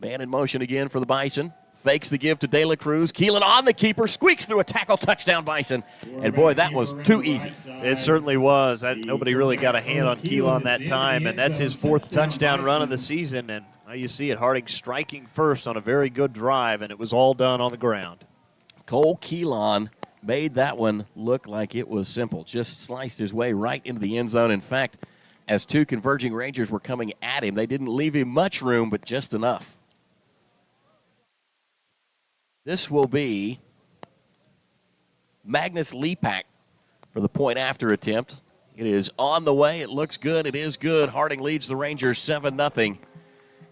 Man in motion again for the Bison. Fakes the give to De La Cruz. Keelan on the keeper, squeaks through a tackle, touchdown Bison. And boy, that was too easy. It certainly was. Nobody really got a hand on Keelan that time, and that's his 4th touchdown run of the season. And now you see it, Harding striking first on a very good drive, and it was all done on the ground. Cole Keelan made that one look like it was simple. Just sliced his way right into the end zone. In fact, as 2 converging Rangers were coming at him, they didn't leave him much room, but just enough. This will be Magnus Lepak for the point after attempt. It is on the way. It looks good. It is good. Harding leads the Rangers 7-0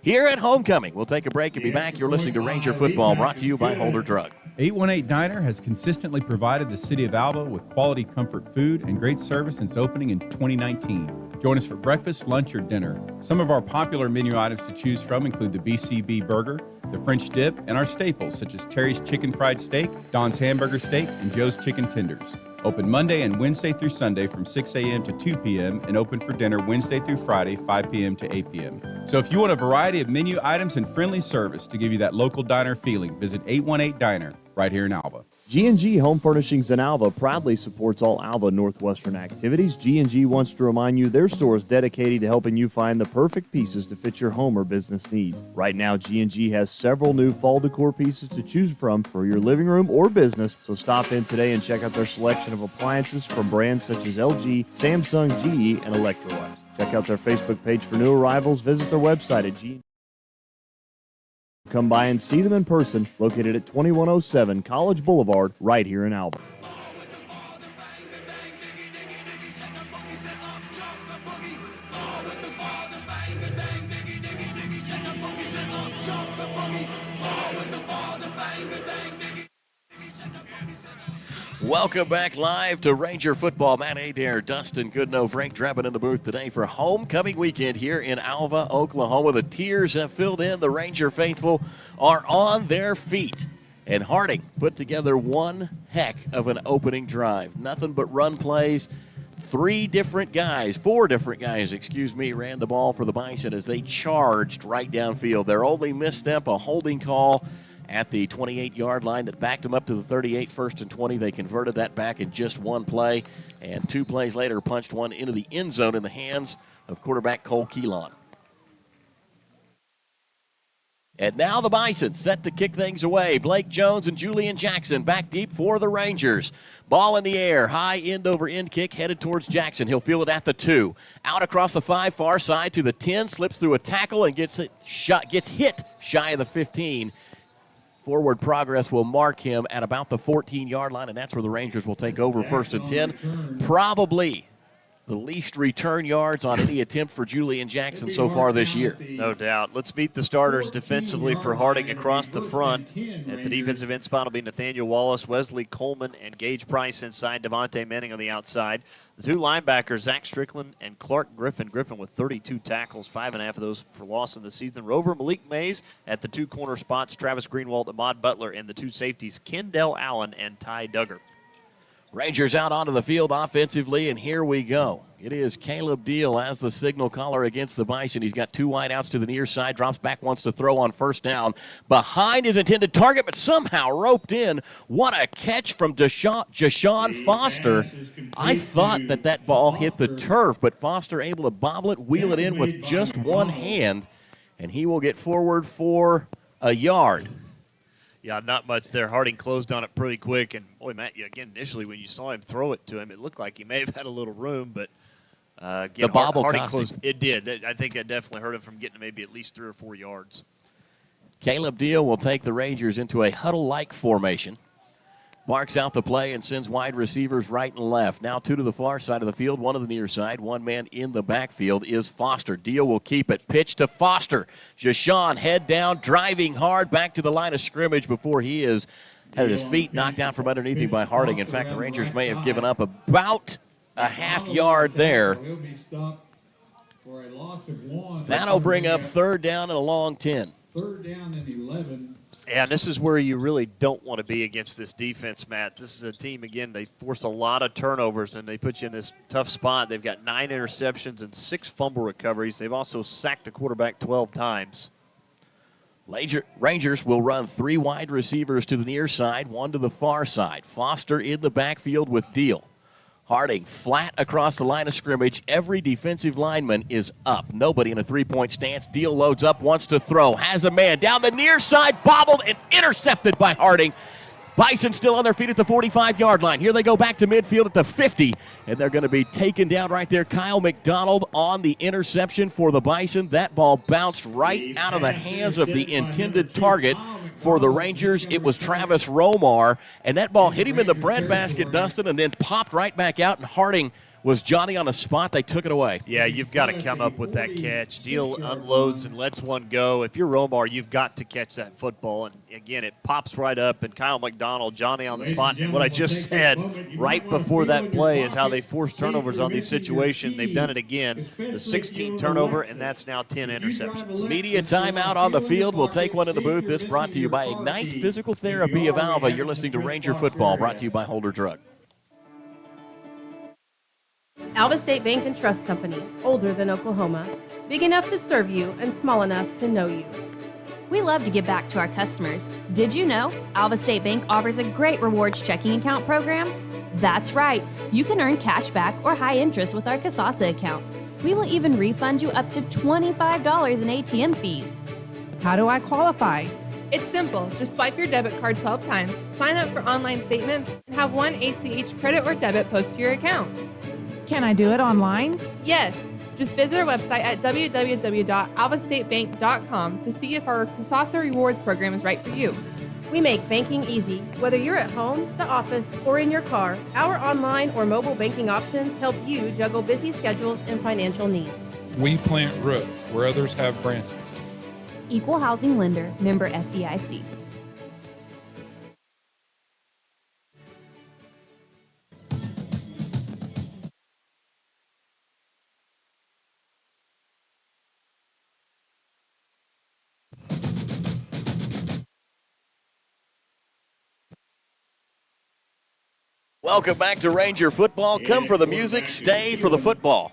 here at homecoming. We'll take a break and be back. You're listening to Ranger Football, brought to you by Holder Drug. 818 Diner has consistently provided the city of Alva with quality comfort food and great service since opening in 2019. Join us for breakfast, lunch, or dinner. Some of our popular menu items to choose from include the BCB burger, the French dip, and our staples such as Terry's Chicken Fried Steak, Don's Hamburger Steak, and Joe's Chicken Tenders. Open Monday and Wednesday through Sunday from 6 a.m. to 2 p.m. and open for dinner Wednesday through Friday, 5 p.m. to 8 p.m. So if you want a variety of menu items and friendly service to give you that local diner feeling, visit 818 Diner right here in Alva. G&G Home Furnishings in Alva proudly supports all Alva Northwestern activities. G&G wants to remind you their store is dedicated to helping you find the perfect pieces to fit your home or business needs. Right now, G&G has several new fall decor pieces to choose from for your living room or business, so stop in today and check out their selection of appliances from brands such as LG, Samsung, GE, and Electrolux. Check out their Facebook page for new arrivals. Visit their website at G&G. Come by and see them in person, located at 2107 College Boulevard, right here in Alva. Welcome back live to Ranger Football. Matt Adair, Dustin Goodnow, Frank Drebin in the booth today for homecoming weekend here in Alva, Oklahoma. The tears have filled in. The Ranger faithful are on their feet. And Harding put together one heck of an opening drive. Nothing but run plays. Four different guys, ran the ball for the Bison as they charged right downfield. Their only misstep, a holding call at the 28-yard line that backed them up to the 38, 1st and 20. They converted that back in just one play, and 2 plays later punched one into the end zone in the hands of quarterback Cole Keelan. And now the Bison set to kick things away. Blake Jones and Julian Jackson back deep for the Rangers. Ball in the air, high end-over-end kick headed towards Jackson. He'll field it at the 2. Out across the 5, far side to the 10, slips through a tackle and gets hit shy of the 15. Forward progress will mark him at about the 14-yard line, and that's where the Rangers will take over 1st and 10. Probably the least return yards on any attempt for Julian Jackson so far this year. No doubt. Let's meet the starters defensively for Harding across the front. At the defensive end spot will be Nathaniel Wallace, Wesley Coleman, and Gage Price inside, Devontae Manning on the outside. The 2 linebackers, Zach Strickland and Clark Griffin. Griffin with 32 tackles, 5.5 of those for loss in the season. Rover Malik Mays at the 2 corner spots, Travis Greenwald, Ahmad Butler, and the 2 safeties, Kendall Allen and Ty Duggar. Rangers out onto the field offensively, and here we go. It is Caleb Deal as the signal caller against the Bison. He's got 2 wideouts to the near side, drops back, wants to throw on 1st down. Behind his intended target, but somehow roped in. What a catch from Jashawn Foster. I thought that ball hit the turf, but Foster able to bobble it, wheel it in with just one hand, and he will get forward for a yard. Yeah, not much there. Harding closed on it pretty quick. And, boy, Matt, again, initially when you saw him throw it to him, it looked like he may have had a little room. But, again, the bobble Harding cost closed. him. It did. I think that definitely hurt him from getting maybe at least 3 or 4 yards. Caleb Deal will take the Rangers into a huddle-like formation. Marks out the play and sends wide receivers right and left. Now 2 to the far side of the field, 1 to the near side. 1 man in the backfield is Foster. Deal will keep it. Pitch to Foster. Jashawn head down, driving hard back to the line of scrimmage before he had his feet knocked out from underneath him by Harding. In fact, the Rangers may have given up about a half yard there. That'll bring up 3rd down and a long 10. 3rd down and 11. Yeah, and this is where you really don't want to be against this defense, Matt. This is a team, again, they force a lot of turnovers, and they put you in this tough spot. They've got 9 interceptions and 6 fumble recoveries. They've also sacked the quarterback 12 times. Rangers will run 3 wide receivers to the near side, 1 to the far side. Foster in the backfield with Deal. Harding flat across the line of scrimmage. Every defensive lineman is up. Nobody in a 3-point stance. Deal loads up, wants to throw. Has a man down the near side, bobbled and intercepted by Harding. Bison still on their feet at the 45-yard line. Here they go back to midfield at the 50, and they're going to be taken down right there. Kyle McDonald on the interception for the Bison. That ball bounced right out of the hands of the intended target for the Rangers. It was Travis Romar, and that ball hit him in the breadbasket, Dustin, and then popped right back out, and Harding Was Johnny on the spot? They took it away. Yeah, you've got to come up with that catch. Deal unloads and lets one go. If you're Romar, you've got to catch that football. And, again, it pops right up, and Kyle McDonald, Johnny on the spot. And what I just said right before that play is how they force turnovers on these situations. They've done it again. The 16th turnover, and that's now 10 interceptions. Media timeout on the field. We'll take one in the booth. It's brought to you by Ignite Physical Therapy of Alva. You're listening to Ranger Football, brought to you by Holder Drug. Alva State Bank and Trust Company, older than Oklahoma, big enough to serve you and small enough to know you. We love to give back to our customers. Did you know Alva State Bank offers a great rewards checking account program? That's right. You can earn cash back or high interest with our Kasasa accounts. We will even refund you up to $25 in ATM fees. How do I qualify? It's simple. Just swipe your debit card 12 times, sign up for online statements, and have one ACH credit or debit post to your account. Can I do it online? Yes. Just visit our website at www.alvastatebank.com to see if our Kasasa Rewards program is right for you. We make banking easy. Whether you're at home, the office, or in your car, our online or mobile banking options help you juggle busy schedules and financial needs. We plant roots where others have branches. Equal housing lender, member FDIC. Welcome back to Ranger Football. Come for the music, stay for the football.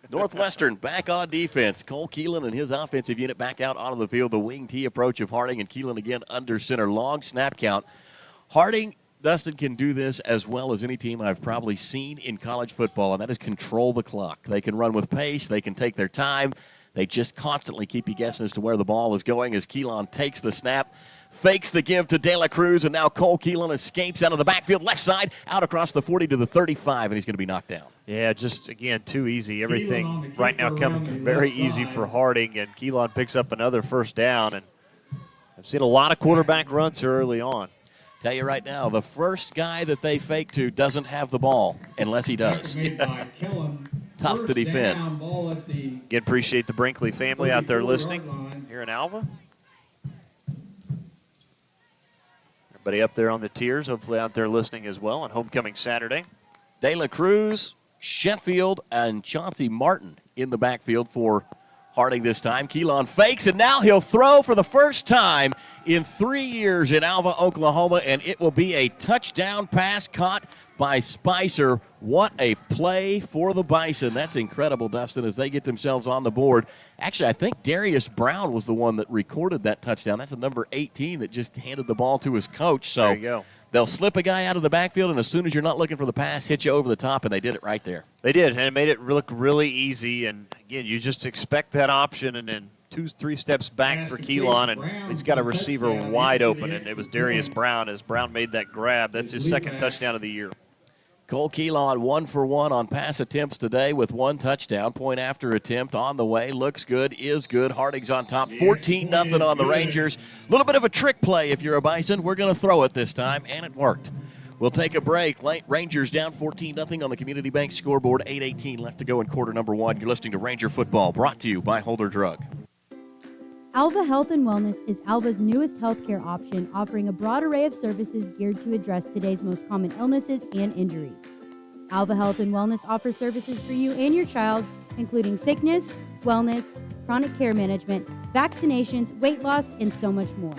Northwestern back on defense. Cole Keelan and his offensive unit back out onto the field. The wing T approach of Harding, and Keelan again under center. Long snap count. Harding, Dustin, can do this as well as any team I've probably seen in college football, and that is control the clock. They can run with pace. They can take their time. They just constantly keep you guessing as to where the ball is going as Keelan takes the snap, fakes the give to De La Cruz, and now Cole Keelan escapes out of the backfield, left side, out across the 40 to the 35, and he's going to be knocked down. Yeah, just, again, too easy. Everything right now coming very easy for Harding, and Keelan picks up another first down. And I've seen a lot of quarterback runs early on. Tell you right now, the first guy that they fake to doesn't have the ball unless he does. Tough to defend. Again, appreciate the Brinkley family out there listening here in Alva. Everybody up there on the tiers, hopefully out there listening as well on Homecoming Saturday. De La Cruz, Sheffield, and Chauncey Martin in the backfield for Harding this time. Keelan fakes, and now he'll throw for the first time in 3 years in Alva, Oklahoma, and it will be a touchdown pass caught by Spicer. What a play for the Bison. That's incredible, Dustin, as they get themselves on the board. Actually, I think Darius Brown was the one that recorded that touchdown. That's a number 18 that just handed the ball to his coach. So there you go. They'll slip a guy out of the backfield, and as soon as you're not looking for the pass, hit you over the top, and they did it right there. They did, and it made it look really easy. And, again, you just expect that option, and then 2-3 steps back for Keelan, and he's got a receiver wide open, and it was Darius Brown. As Brown made that grab, that's his second touchdown of the year. Cole Keelan 1 for 1 on pass attempts today with 1 touchdown. Point after attempt on the way. Looks good, is good. Harding's on top, 14-0 on the Rangers. A little bit of a trick play if you're a Bison. We're going to throw it this time, and it worked. We'll take a break. Rangers down 14-0 on the Community Bank scoreboard. 8:18 left to go in quarter number 1. You're listening to Ranger Football, brought to you by Holder Drug. Alva Health and Wellness is Alva's newest healthcare option, offering a broad array of services geared to address today's most common illnesses and injuries. Alva Health and Wellness offers services for you and your child, including sickness, wellness, chronic care management, vaccinations, weight loss, and so much more.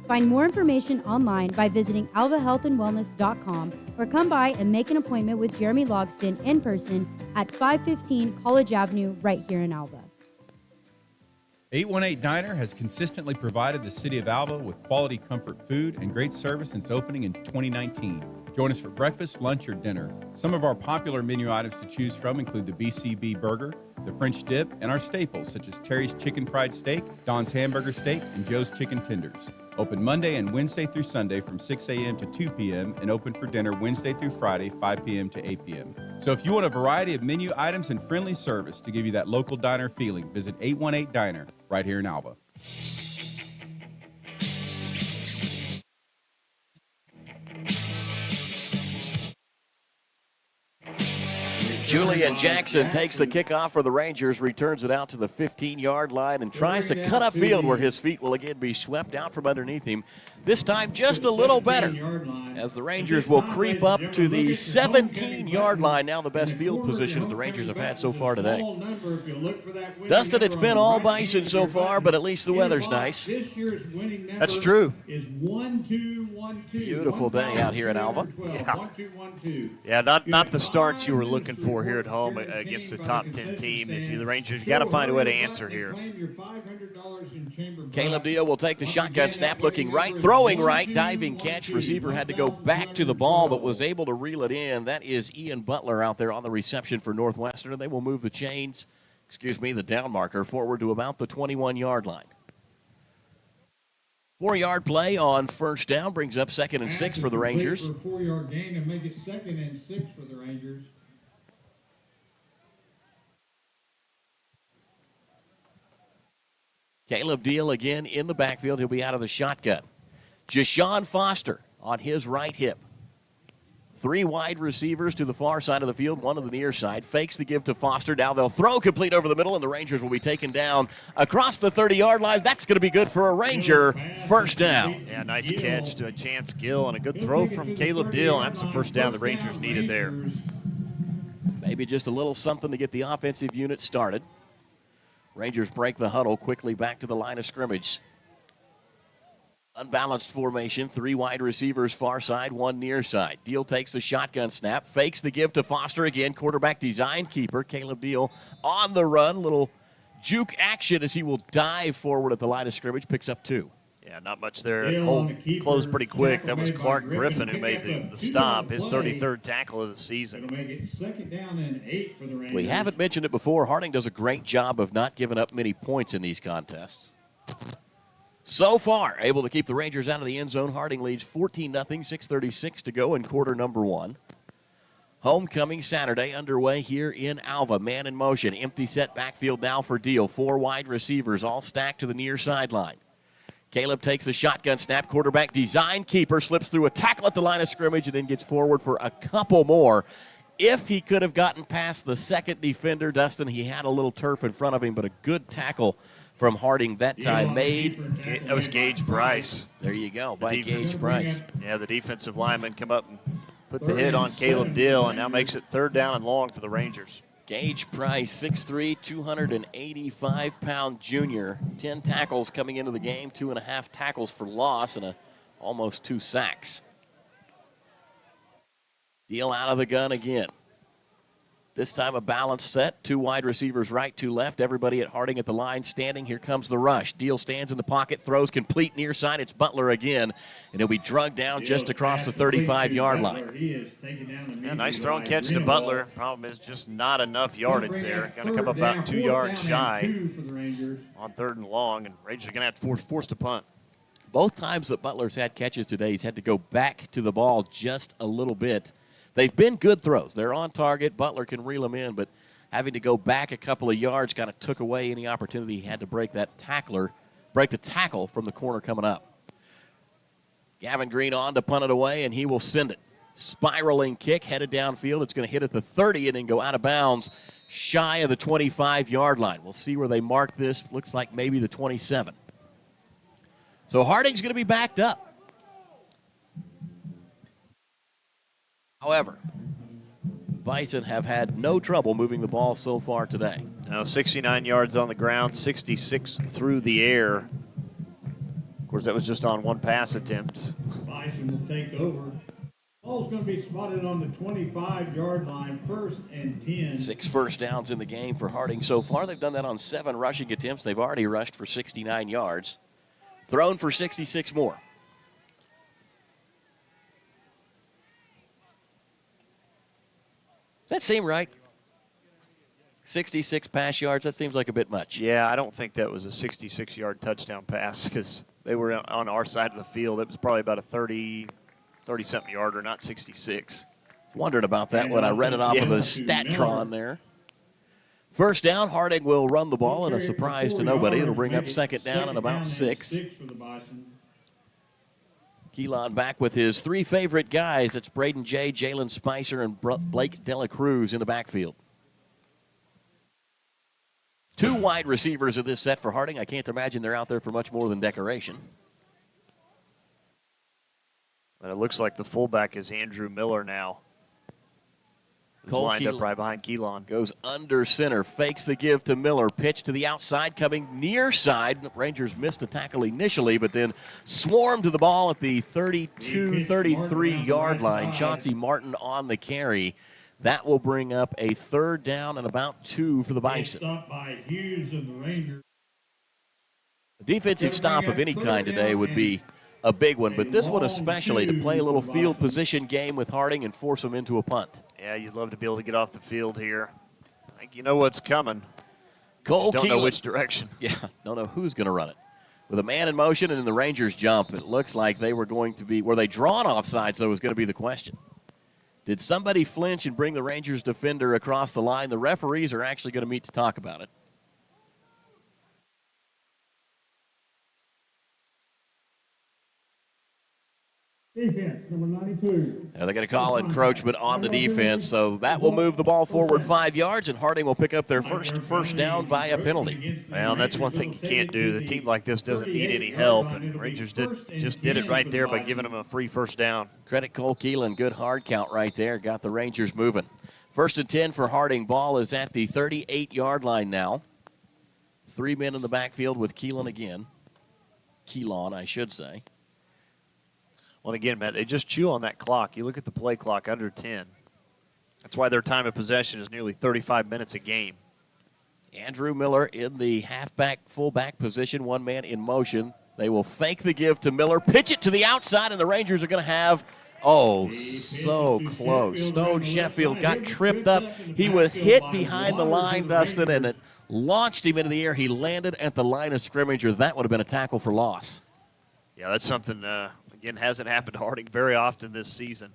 Find more information online by visiting alvahealthandwellness.com or come by and make an appointment with Jeremy Logston in person at 515 College Avenue right here in Alva. 818 Diner has consistently provided the city of Alva with quality comfort food and great service since opening in 2019. Join us for breakfast, lunch, or dinner. Some of our popular menu items to choose from include the BCB burger, the French dip, and our staples such as Terry's Chicken Fried Steak, Don's Hamburger Steak, and Joe's Chicken Tenders. Open Monday and Wednesday through Sunday from 6 a.m. to 2 p.m. and open for dinner Wednesday through Friday, 5 p.m. to 8 p.m. So if you want a variety of menu items and friendly service to give you that local diner feeling, visit 818 Diner right here in Alva. Julian Jackson takes the kickoff for the Rangers, returns it out to the 15-yard line, and tries to cut upfield where his feet will again be swept out from underneath him. This time just a little better, as the Rangers will creep up to the 17-yard line, now the best field position that the Rangers have had so far today. Dustin, it's been all Bison so far, but at least the weather's nice. That's true. Beautiful day out here in Alva. Yeah, not the starts you were looking for here at home against the top 10 team. If you're the Rangers, you got to find a way to answer here. Caleb Deal will take the shotgun snap, looking right, throwing right, diving catch. Receiver had to go back to the ball, but was able to reel it in. That is Ian Butler out there on the reception for Northwestern, and they will move the the down marker forward to about the 21-yard line. 4-yard play on first down brings up 2nd and 6 for the Rangers. For a 4-yard gain and make it 2nd and 6 for the Rangers. Caleb Deal again in the backfield. He'll be out of the shotgun. Jashawn Foster on his right hip. 3 wide receivers to the far side of the field, 1 to the near side. Fakes the give to Foster. Now they'll throw complete over the middle, and the Rangers will be taken down across the 30-yard line. That's going to be good for a Ranger. First down. Yeah, nice catch to a Chance Gill and a good throw from Caleb Deal. That's the first down the Rangers needed there. Maybe just a little something to get the offensive unit started. Rangers break the huddle quickly back to the line of scrimmage. Unbalanced formation, 3 wide receivers far side, 1 near side. Deal takes the shotgun snap, fakes the give to Foster again. Quarterback design keeper, Caleb Deal on the run. Little juke action as he will dive forward at the line of scrimmage, picks up 2. Yeah, not much there. Hole closed pretty quick. That was Clark Griffin who made the stop, his 33rd tackle of the season. We haven't mentioned it before. Harding does a great job of not giving up many points in these contests. So far, able to keep the Rangers out of the end zone. Harding leads 14-0, 6:36 to go in quarter number 1. Homecoming Saturday underway here in Alva. Man in motion. Empty set backfield now for Deal. 4 wide receivers all stacked to the near sideline. Caleb takes the shotgun snap. Quarterback design keeper slips through a tackle at the line of scrimmage and then gets forward for a couple more. If he could have gotten past the second defender, Dustin, he had a little turf in front of him, but a good tackle from Harding that time made. That was Gage Bryce. There you go, by Gage Bryce. Yeah, the defensive lineman come up and put the hit on Caleb Deal, and now makes it 3rd down and long for the Rangers. Gage Price, 6'3", 285-pound junior. 10 tackles coming into the game, 2.5 tackles for loss, and almost 2 sacks. Deal out of the gun again. This time a balanced set. 2 wide receivers right, 2 left. Everybody at Harding at the line standing. Here comes the rush. Deal stands in the pocket, throws complete near side. It's Butler again, and he'll be drugged down just across the 35-yard line. Yeah, nice throw and catch to Butler. Problem is just not enough yardage there. Going to come about 2 yards shy on 3rd and long, and Rangers are going to have to force to punt. Both times that Butler's had catches today, he's had to go back to the ball just a little bit. They've been good throws. They're on target. Butler can reel them in, but having to go back a couple of yards kind of took away any opportunity he had to break the tackle from the corner coming up. Gavin Green on to punt it away, and he will send it. Spiraling kick headed downfield. It's going to hit at the 30 and then go out of bounds shy of the 25-yard line. We'll see where they mark this. Looks like maybe the 27. So Harding's going to be backed up. However, Bison have had no trouble moving the ball so far today. Now 69 yards on the ground, 66 through the air. Of course, that was just on 1 pass attempt. Bison will take over. Ball's going to be spotted on the 25-yard line, 1st and 10. 6 first downs in the game for Harding so far. They've done that on 7 rushing attempts. They've already rushed for 69 yards. Thrown for 66 more. Does that seem right? 66 pass yards, that seems like a bit much. Yeah, I don't think that was a 66-yard touchdown pass because they were on our side of the field. It was probably about a 30-something yarder, not 66. Wondered about that when I read it off of the Statron there. First down, Harding will run the ball, and a surprise to nobody. It'll bring up 2nd down and about 6. Keelan back with his 3 favorite guys. It's Braden Jay, Jalen Spicer, and Blake Dela Cruz in the backfield. 2 wide receivers in this set for Harding. I can't imagine they're out there for much more than decoration. And it looks like the fullback is Andrew Miller now. Cole lined up right behind Keelan. Goes under center, fakes the give to Miller. Pitch to the outside, coming near side. The Rangers missed a tackle initially, but then swarmed to the ball at the 32, 33-yard line. Chauncey Martin on the carry. That will bring up a 3rd down and about 2 for the Bison. Stopped by Hughes and the Rangers. A defensive stop of any kind today would be a big one, but this one especially to play a little field position game with Harding and force them into a punt. Yeah, you'd love to be able to get off the field here. I think you know what's coming. Cole Just don't know Keelan. which direction. Yeah, don't know who's going to run it. With a man in motion and in the Rangers jump, it looks like they were going to be, were they drawn offsides, though, was going to be the question. Did somebody flinch and bring the Rangers defender across the line? The referees are actually going to meet to talk about it. Defense, number 92. Now they're going to call encroachment on the defense, so that will move the ball forward 5 yards, and Harding will pick up their first down via penalty. Well, that's one thing you can't do. The team like this doesn't need any help, and Rangers just did it right there by giving them a free first down. Credit Cole Keelan, good hard count right there, got the Rangers moving. 1st and 10 for Harding. Ball is at the 38-yard line now. 3 men in the backfield with Keelan again. Keelan, I should say. Well, again, Matt, they just chew on that clock. You look at the play clock, under 10. That's why their time of possession is nearly 35 minutes a game. Andrew Miller in the halfback, fullback position, 1 man in motion. They will fake the give to Miller, pitch it to the outside, and the Rangers are going to have, so close. Stone Sheffield got tripped up. He was hit behind the line, Dustin, and it launched him into the air. He landed at the line of scrimmage, or that would have been a tackle for loss. Yeah, that's something, again, hasn't happened to Harding very often this season.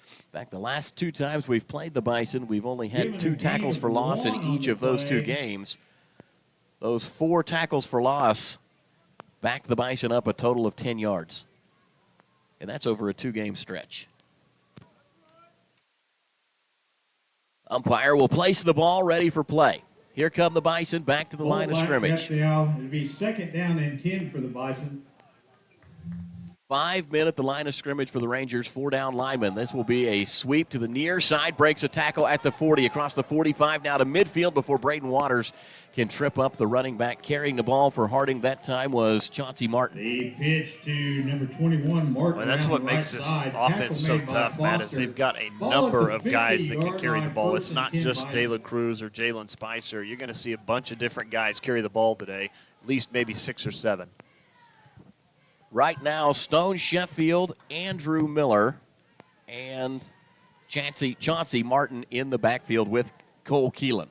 In fact, the last 2 times we've played the Bison, we've only had 2 tackles for loss in each of those 2 games. Those 4 tackles for loss backed the Bison up a total of 10 yards. And that's over a 2-game stretch. Umpire will place the ball ready for play. Here come the Bison back to the line of scrimmage. It'll be 2nd down and 10 for the Bison. 5 men at the line of scrimmage for the Rangers, 4 down linemen. This will be a sweep to the near side, breaks a tackle at the 40, across the 45, now to midfield before Braden Waters can trip up the running back. Carrying the ball for Harding that time was Chauncey Martin. The pitch to number 21, Martin. Well, that's what makes this offense so tough, Matt, is they've got a number of guys that can carry the ball. It's not just De La Cruz or Jalen Spicer. You're going to see a bunch of different guys carry the ball today, at least maybe 6 or 7. Right now, Stone Sheffield, Andrew Miller, and Chauncey Martin in the backfield with Cole Keelan.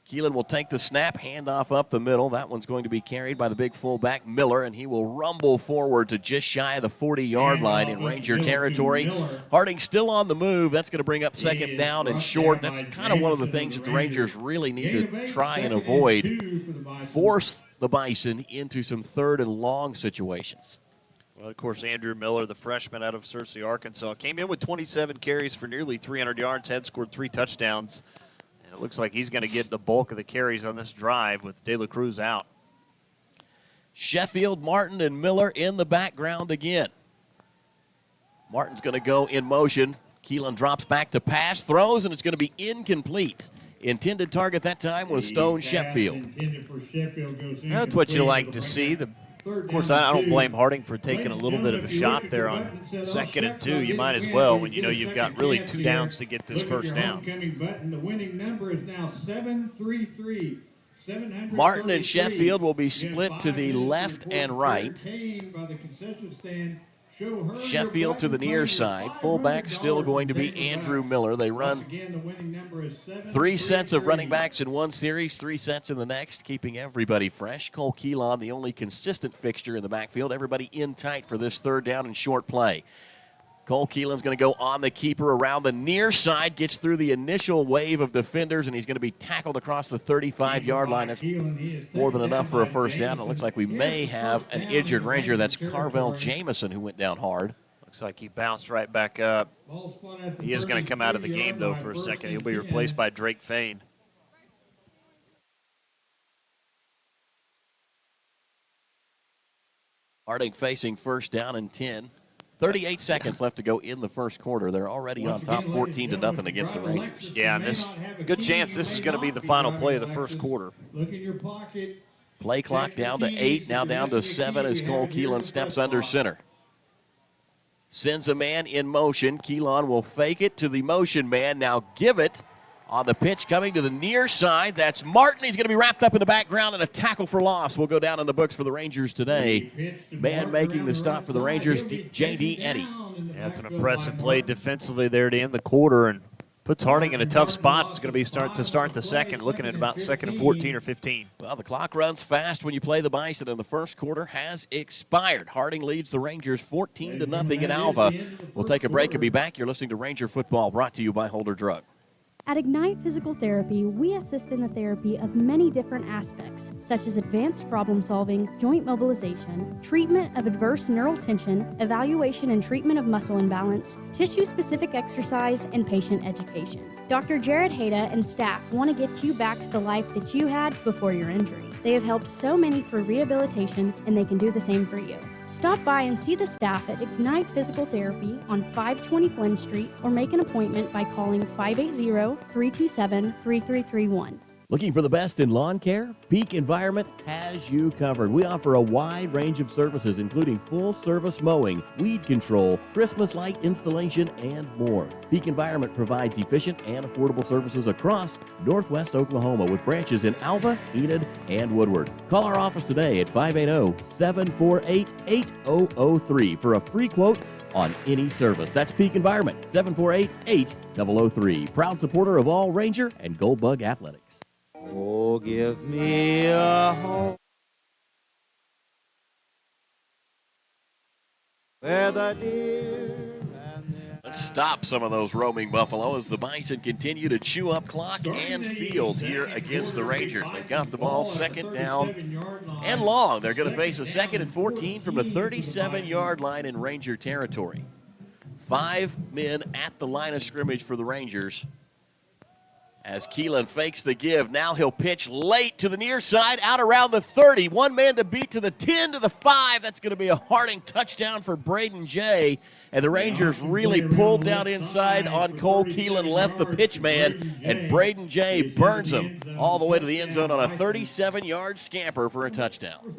Keelan will take the snap, handoff up the middle. That one's going to be carried by the big fullback, Miller, and he will rumble forward to just shy of the 40-yard line in Ranger territory. Harding still on the move. That's going to bring up 2nd down and short. That's kind of one of the things that the Rangers really need to try and avoid. Force the Bison into some 3rd and long situations. Well, of course, Andrew Miller, the freshman out of Searcy, Arkansas, came in with 27 carries for nearly 300 yards, had scored 3 touchdowns. And it looks like he's going to get the bulk of the carries on this drive with De La Cruz out. Sheffield, Martin, and Miller in the background again. Martin's going to go in motion. Keelan drops back to pass, throws, and it's going to be incomplete. Intended target that time was Stone Sheffield. That's what you like to see. Of course, I don't blame Harding for taking a little bit of a shot there on 2nd and 2. You might as well when you know you've got really 2 downs to get this first down. The winning number is now 733. Martin and Sheffield will be split to the left and right. Sheffield to the near side. Fullback still going to be Andrew Miller. They run 3 sets of running backs in one series, 3 sets in the next, keeping everybody fresh. Cole Keelan, the only consistent fixture in the backfield. Everybody in tight for this 3rd down and short play. Cole Keelan's going to go on the keeper around the near side, gets through the initial wave of defenders, and he's going to be tackled across the 35-yard line. That's more than enough for a first down. It looks like we may have an injured Ranger. That's Carvel Jamison who went down hard. Looks like he bounced right back up. He is going to come out of the game, though, for a second. He'll be replaced by Drake Fain. Harding facing first down and 10. 38 seconds left to go in the first quarter. They're already on top 14-0 against the Rangers. Yeah, and this good chance this is going to be the final play of the first quarter. Look in your pocket. Play clock down to 8, now down to 7 as Cole Keelan steps under center. Sends a man in motion. Keelan will fake it to the motion man. Now give it on the pitch coming to the near side. That's Martin. He's going to be wrapped up in the background, and a tackle for loss will go down in the books for the Rangers today. Man making the stop for the Rangers, J.D. Eddy. Yeah, it's an impressive play defensively there to end the quarter and puts Harding in a tough spot. It's going to be start the second, looking at about 2nd and 14 or 15. Well, the clock runs fast when you play the Bison, and the first quarter has expired. Harding leads the Rangers 14-0 in Alva. We'll take a break and be back. You're listening to Ranger Football, brought to you by Holder Drug. At Ignite Physical Therapy, we assist in the therapy of many different aspects, such as advanced problem solving, joint mobilization, treatment of adverse neural tension, evaluation and treatment of muscle imbalance, tissue-specific exercise, and patient education. Dr. Jared Hayda and staff want to get you back to the life that you had before your injury. They have helped so many through rehabilitation, and they can do the same for you. Stop by and see the staff at Ignite Physical Therapy on 520 Flynn Street, or make an appointment by calling 580-327-3331. Looking for the best in lawn care? Peak Environment has you covered. We offer a wide range of services, including full-service mowing, weed control, Christmas light installation, and more. Peak Environment provides efficient and affordable services across Northwest Oklahoma with branches in Alva, Enid, and Woodward. Call our office today at 580-748-8003 for a free quote on any service. That's Peak Environment, 748-8003. Proud supporter of all Ranger and Goldbug Athletics. Oh, give me a home where the deer and Let's stop some of those roaming buffalo as the Bison continue to chew up clock and field here against the Rangers. They've got the ball second down and long. They're going to face a 2nd and 14 from the 37-yard line in Ranger territory. 5 men at the line of scrimmage for the Rangers. As Keelan fakes the give, now he'll pitch late to the near side, out around the 30. One man to beat to the 10 to the 5. That's going to be a Harding touchdown for Braden Jay. And the Rangers really pulled down inside on Cole Keelan, left the pitch man, and Braden Jay burns him all the way to the end zone on a 37-yard scamper for a touchdown.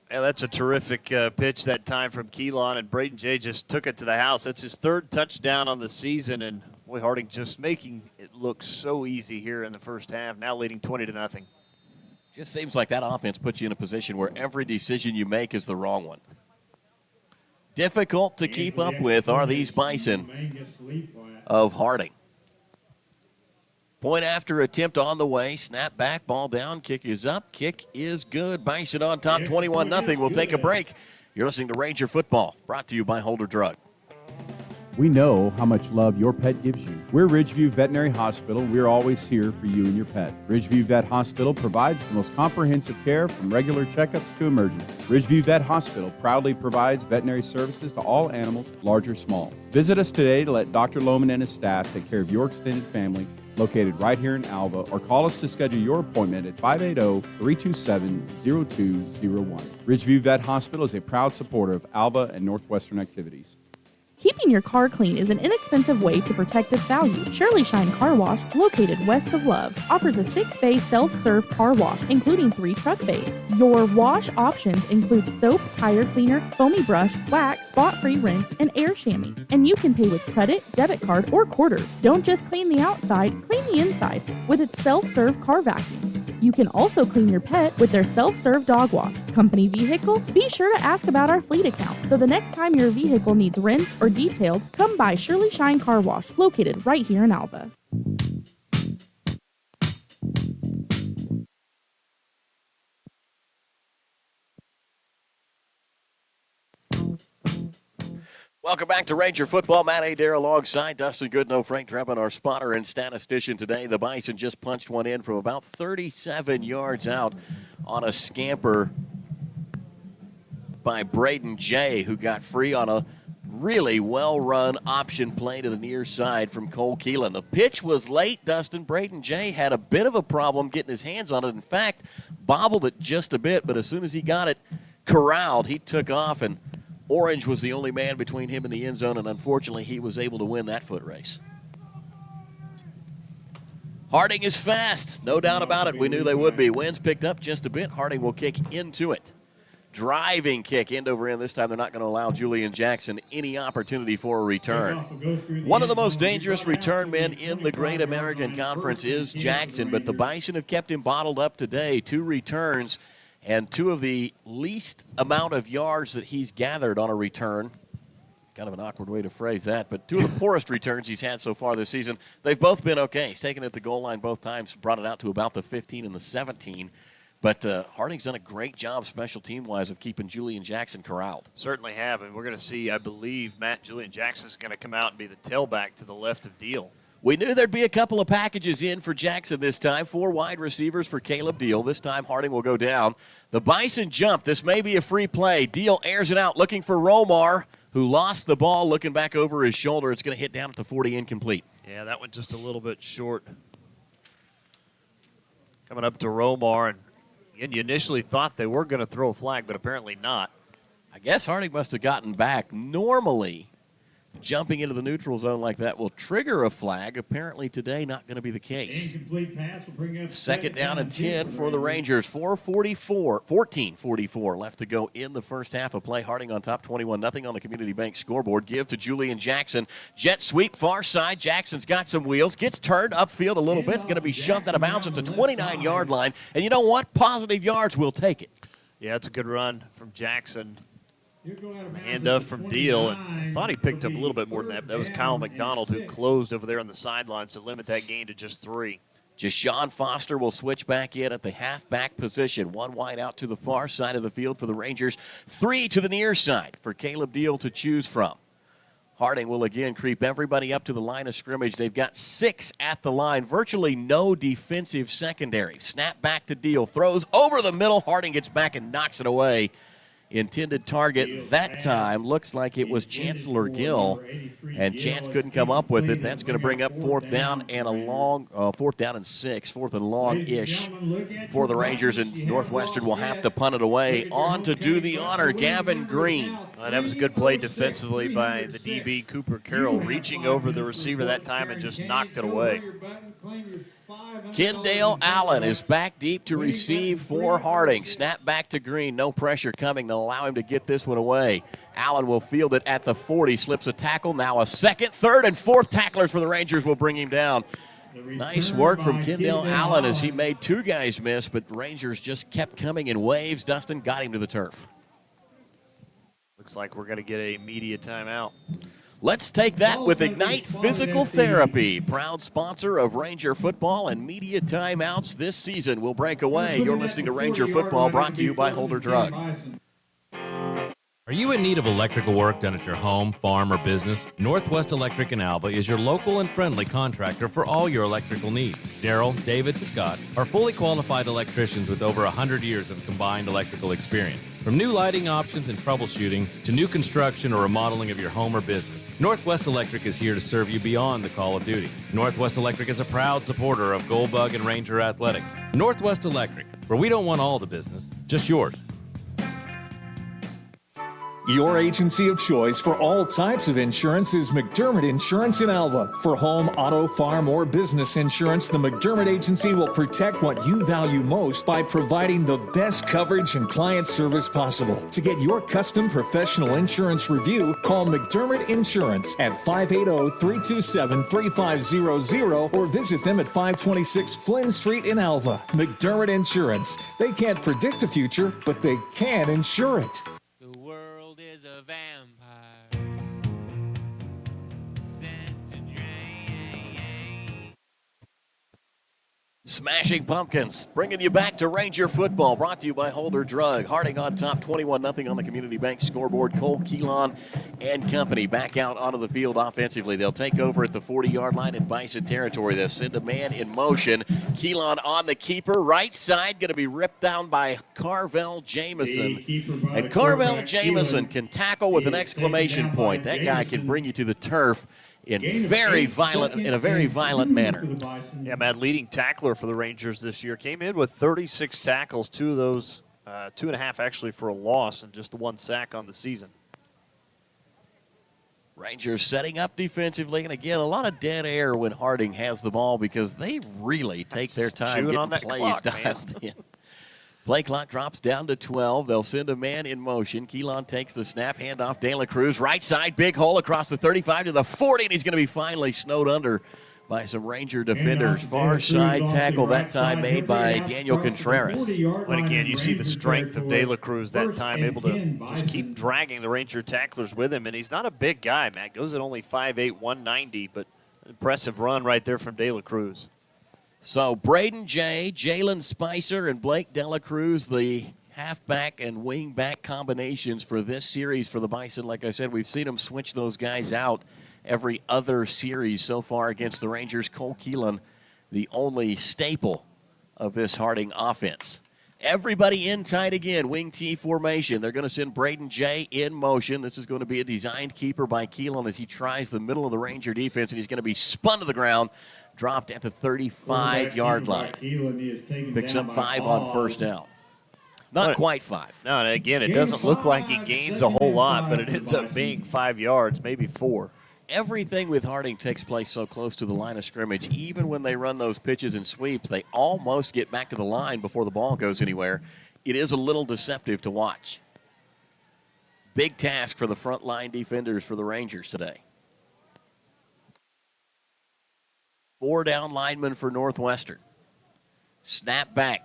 Yeah, that's a terrific pitch that time from Keelan, and Braden Jay just took it to the house. That's his 3rd touchdown on the season, and boy, Harding just making it look so easy here in the first half, now leading 20-0. Just seems like that offense puts you in a position where every decision you make is the wrong one. Difficult to keep up with are these Bison of Harding. Point after attempt on the way. Snap back, ball down, kick is up, kick is good. Bison on top, 21-0. We'll take a break. You're listening to Ranger Football, brought to you by Holder Drug. We know how much love your pet gives you. We're Ridgeview Veterinary Hospital. We're always here for you and your pet. Ridgeview Vet Hospital provides the most comprehensive care from regular checkups to emergency. Ridgeview Vet Hospital proudly provides veterinary services to all animals, large or small. Visit us today to let Dr. Lohman and his staff take care of your extended family, located right here in Alva, or call us to schedule your appointment at 580-327-0201. Ridgeview Vet Hospital is a proud supporter of Alva and Northwestern activities. Keeping your car clean is an inexpensive way to protect its value. Shirley Shine Car Wash, located west of Love, offers a 6-bay self-serve car wash, including 3 truck bays. Your wash options include soap, tire cleaner, foamy brush, wax, spot-free rinse, and air chamois. And you can pay with credit, debit card, or quarters. Don't just clean the outside, clean the inside with its self-serve car vacuum. You can also clean your pet with their self-serve dog wash. Company vehicle? Be sure to ask about our fleet account, so the next time your vehicle needs rinsed or detailed, come by Shirley Shine Car Wash, located right here in Alva. Welcome back to Ranger Football. Matt Adair alongside Dustin Goodnow, Frank Drebin, our spotter and statistician today. The Bison just punched one in from about 37 yards out on a scamper by Braden Jay, who got free on a really well-run option play to the near side from Cole Keelan. The pitch was late, Dustin. Braden Jay had a bit of a problem getting his hands on it. In fact, bobbled it just a bit, but as soon as he got it corralled, he took off, and Orange was the only man between him and the end zone, and unfortunately he was able to win that foot race. Harding is fast, no doubt about it. We knew they would be. Winds picked up just a bit. Harding will kick into it. Driving kick end over end. This time they're not going to allow Julian Jackson any opportunity for a return. One of the most dangerous return men in the Great American Conference is Jackson, but the Bison have kept him bottled up today. 2 returns and 2 of the least amount of yards that he's gathered on a return. Kind of an awkward way to phrase that, but 2 of the poorest returns he's had so far this season. They've both been okay. He's taken it at the goal line both times, brought it out to about the 15 and the 17. But Harding's done a great job special team-wise of keeping Julian Jackson corralled. Certainly have, and we're going to see, I believe, Julian Jackson's going to come out and be the tailback to the left of Deal. We knew there'd be a couple of packages in for Jackson this time. 4 wide receivers for Caleb Deal. This time Harding will go down. The Bison jump. This may be a free play. Deal airs it out, looking for Romar, who lost the ball, looking back over his shoulder. It's going to hit down at the 40, incomplete. Yeah, that one just a little bit short. Coming up to Romar, and you initially thought they were going to throw a flag, but apparently not. I guess Harding must have gotten back. Normally, jumping into the neutral zone like that will trigger a flag. Apparently today not going to be the case. Second down and 10 for the Rangers. 14:44 left to go in the first half of play. Harding on top 21-0 on the Community Bank scoreboard. Give to Julian Jackson. Jet sweep far side. Jackson's got some wheels. Gets turned upfield a little bit. Going to be shoved out of bounds at the 29-yard line. And you know what? Positive yards will take it. Yeah, it's a good run from Jackson. Handoff from Deal, and I thought he picked up a little bit more than that. But that was Kyle McDonald who closed over there on the sidelines to limit that gain to just 3. Jashawn Foster will switch back in at the halfback position. 1 wide out to the far side of the field for the Rangers. 3 to the near side for Caleb Deal to choose from. Harding will again creep everybody up to the line of scrimmage. They've got 6 at the line. Virtually no defensive secondary. Snap back to Deal. Throws over the middle. Harding gets back and knocks it away. Intended target that time looks like it was Chancellor Gill, and Chance couldn't come up with it. That's going to bring up 4th down and 6, 4th and long-ish for the Rangers, and Northwestern will have to punt it away. On to do the honor, Gavin Green. That was a good play defensively by the DB, Cooper Carroll, reaching over the receiver that time and just knocked it away. Kendale Allen is back deep to receive for Harding. Snap back to Green. No pressure coming. They'll allow him to get this one away. Allen will field it at the 40. Slips a tackle. Now a second, third, and fourth tacklers for the Rangers will bring him down. Nice work from Kendale Allen as he made 2 guys miss, but Rangers just kept coming in waves. Dustin got him to the turf. Looks like we're going to get a media timeout. Let's take that with Ignite Physical Therapy, proud sponsor of Ranger football and media timeouts this season. We'll break away. You're listening to Ranger Football, brought to you by Holder Drug. Are you in need of electrical work done at your home, farm, or business? Northwest Electric in Alva is your local and friendly contractor for all your electrical needs. Daryl, David, and Scott are fully qualified electricians with over 100 years of combined electrical experience. From new lighting options and troubleshooting to new construction or remodeling of your home or business, Northwest Electric is here to serve you beyond the call of duty. Northwest Electric is a proud supporter of Goldbug and Ranger Athletics. Northwest Electric, where we don't want all the business, just yours. Your agency of choice for all types of insurance is McDermott Insurance in Alva. For home, auto, farm, or business insurance, the McDermott Agency will protect what you value most by providing the best coverage and client service possible. To get your custom professional insurance review, call McDermott Insurance at 580-327-3500 or visit them at 526 Flynn Street in Alva. McDermott Insurance. They can't predict the future, but they can insure it. Smashing Pumpkins, bringing you back to Ranger football, brought to you by Holder Drug. Harding on top, 21-0 on the Community Bank scoreboard. Cole Keelan and company back out onto the field offensively. They'll take over at the 40-yard line in Bison territory. They'll send a man in motion. Keelan on the keeper, right side, going to be ripped down by Carvel Jamison. And Carvel Jamison can tackle with an exclamation point. That guy can bring you to the turf in a very violent manner. Yeah, Matt, leading tackler for the Rangers this year. Came in with 36 tackles, 2 of those, 2.5 actually for a loss, and just the 1 sack on the season. Rangers setting up defensively, and again, a lot of dead air when Harding has the ball because they really take their time Chewing on getting that plays clock, dialed in. Play clock drops down to 12. They'll send a man in motion. Keelan takes the snap, handoff De La Cruz. Right side, big hole across the 35 to the 40, and he's going to be finally snowed under by some Ranger defenders. Far side tackle that time made by Daniel Contreras. But again, you see the strength of De La Cruz that time, able to just keep dragging the Ranger tacklers with him. And he's not a big guy, Matt. Goes at only 5'8", 190, but impressive run right there from De La Cruz. So Braden Jay, Jalen Spicer, and Blake De La Cruz, the halfback and wingback combinations for this series for the Bison. Like I said, we've seen them switch those guys out every other series so far against the Rangers. Cole Keelan, the only staple of this Harding offense. Everybody in tight again, wing T formation. They're going to send Braden Jay in motion. This is going to be a designed keeper by Keelan as he tries the middle of the Ranger defense, and he's going to be spun to the ground, dropped at the 35-yard line. Picks up 5 on first down. Not quite 5. No, and again, it doesn't look like he gains a whole lot, but it ends up being 5 yards, maybe 4. Everything with Harding takes place so close to the line of scrimmage. Even when they run those pitches and sweeps, they almost get back to the line before the ball goes anywhere. It is a little deceptive to watch. Big task for the front line defenders for the Rangers today. 4 down linemen for Northwestern. Snap back.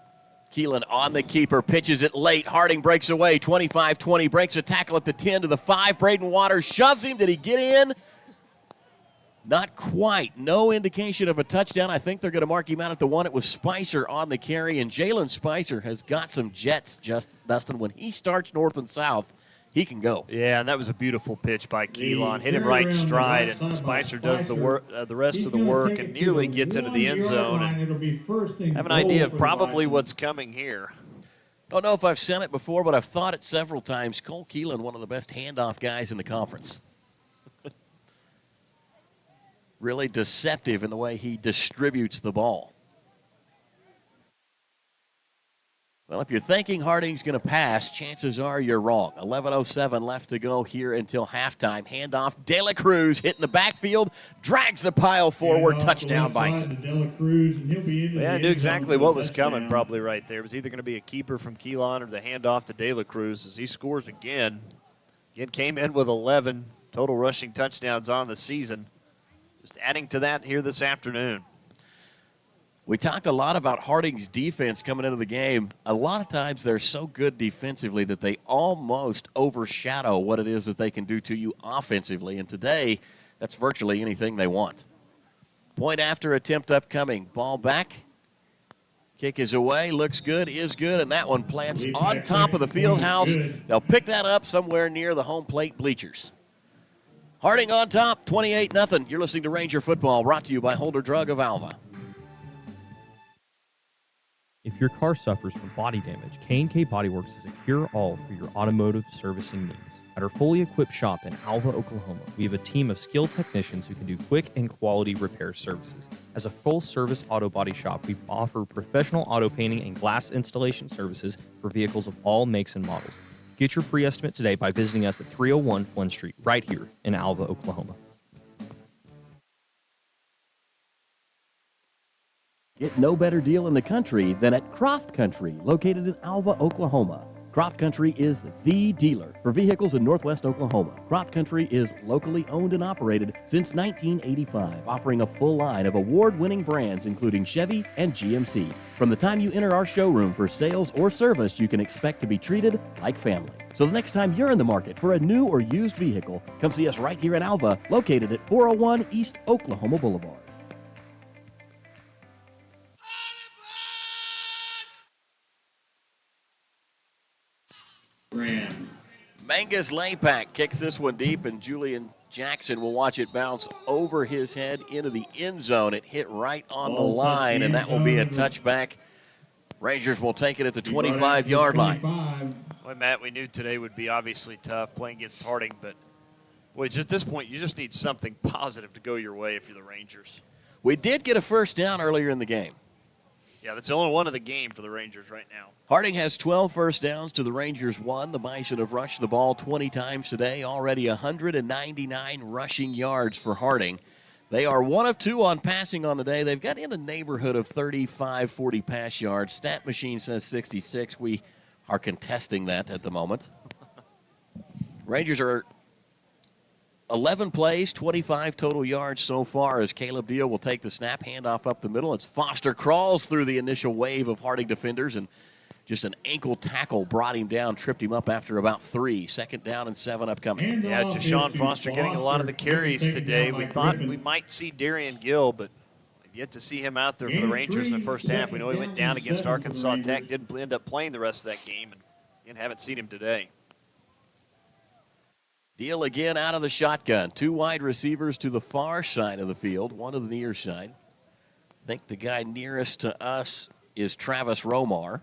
Keelan on the keeper, pitches it late. Harding breaks away, 25-20, breaks a tackle at the 10 to the 5. Braden Waters shoves him. Did he get in? Not quite. No indication of a touchdown. I think they're going to mark him out at the 1. It was Spicer on the carry, and Jalen Spicer has got some jets, Dustin. When he starts north and south, he can go. Yeah, and that was a beautiful pitch by Keelan. Hit him right stride, and Spicer does the work, the rest of the work, and nearly gets into the end zone. And have an idea of probably what's coming here. Don't know if I've said it before, but I've thought it several times. Cole Keelan, one of the best handoff guys in the conference. Really deceptive in the way he distributes the ball. Well, if you're thinking Harding's going to pass, chances are you're wrong. 11:07 left to go here until halftime. Handoff, De La Cruz hitting the backfield, drags the pile forward, touchdown Bison. Yeah, I knew exactly what was coming probably right there. It was either going to be a keeper from Keelan or the handoff to De La Cruz as he scores again. Again, came in with 11 total rushing touchdowns on the season. Just adding to that here this afternoon. We talked a lot about Harding's defense coming into the game. A lot of times they're so good defensively that they almost overshadow what it is that they can do to you offensively. And today, that's virtually anything they want. Point after attempt upcoming. Ball back. Kick is away. Looks good. Is good. And that one plants on top of the field house. They'll pick that up somewhere near the home plate bleachers. Harding on top, 28-0. You're listening to Ranger Football, brought to you by Holder Drug of Alva. If your car suffers from body damage, K&K Body Works is a cure-all for your automotive servicing needs. At our fully equipped shop in Alva, Oklahoma, we have a team of skilled technicians who can do quick and quality repair services. As a full-service auto body shop, we offer professional auto painting and glass installation services for vehicles of all makes and models. Get your free estimate today by visiting us at 301 Flynn Street, right here in Alva, Oklahoma. Get no better deal in the country than at Croft Country, located in Alva, Oklahoma. Croft Country is the dealer for vehicles in Northwest Oklahoma. Croft Country is locally owned and operated since 1985, offering a full line of award-winning brands including Chevy and GMC. From the time you enter our showroom for sales or service, you can expect to be treated like family. So the next time you're in the market for a new or used vehicle, come see us right here in Alva, located at 401 East Oklahoma Boulevard. Mangus Laypack kicks this one deep, and Julian Jackson will watch it bounce over his head into the end zone. It hit right on the line, and that will be a touchback. Rangers will take it at the 25-yard line. Well, Matt, we knew today would be obviously tough playing against Harding, but Which at this point, you just need something positive to go your way if you're the Rangers. We did get a first down earlier in the game. Yeah, that's the only one of the game for the Rangers right now. Harding has 12 first downs to the Rangers 1. The Bison have rushed the ball 20 times today, already 199 rushing yards for Harding. They are 1 of 2 on passing on the day. They've got in the neighborhood of 35, 40 pass yards. Stat machine says 66. We are contesting that at the moment. Rangers are 11 plays, 25 total yards so far as Caleb Deal will take the snap, handoff up the middle. It's Foster crawls through the initial wave of Harding defenders, and just an ankle tackle brought him down, tripped him up after about 3. Second down and 7 upcoming. Yeah, Jashawn Foster getting a lot of the carries today. We thought we might see Darian Gill, but we've yet to see him out there for the Rangers in the first half. We know he went down against Arkansas Tech, didn't end up playing the rest of that game, and haven't seen him today. Deal again out of the shotgun. 2 wide receivers to the far side of the field, 1 to the near side. I think the guy nearest to us is Travis Romar.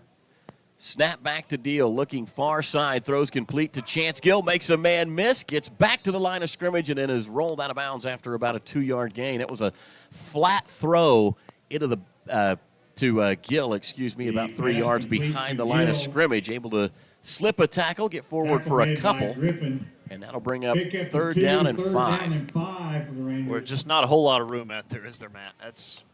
Snap back to Deal, looking far side, throws complete to Chance Gill, makes a man miss, gets back to the line of scrimmage, and then is rolled out of bounds after about a 2-yard gain. It was a flat throw into the to Gill, about 3 yards behind the line of scrimmage, able to slip a tackle, get forward for a couple. And that'll bring up third down and 5. We're just not a whole lot of room out there, is there, Matt?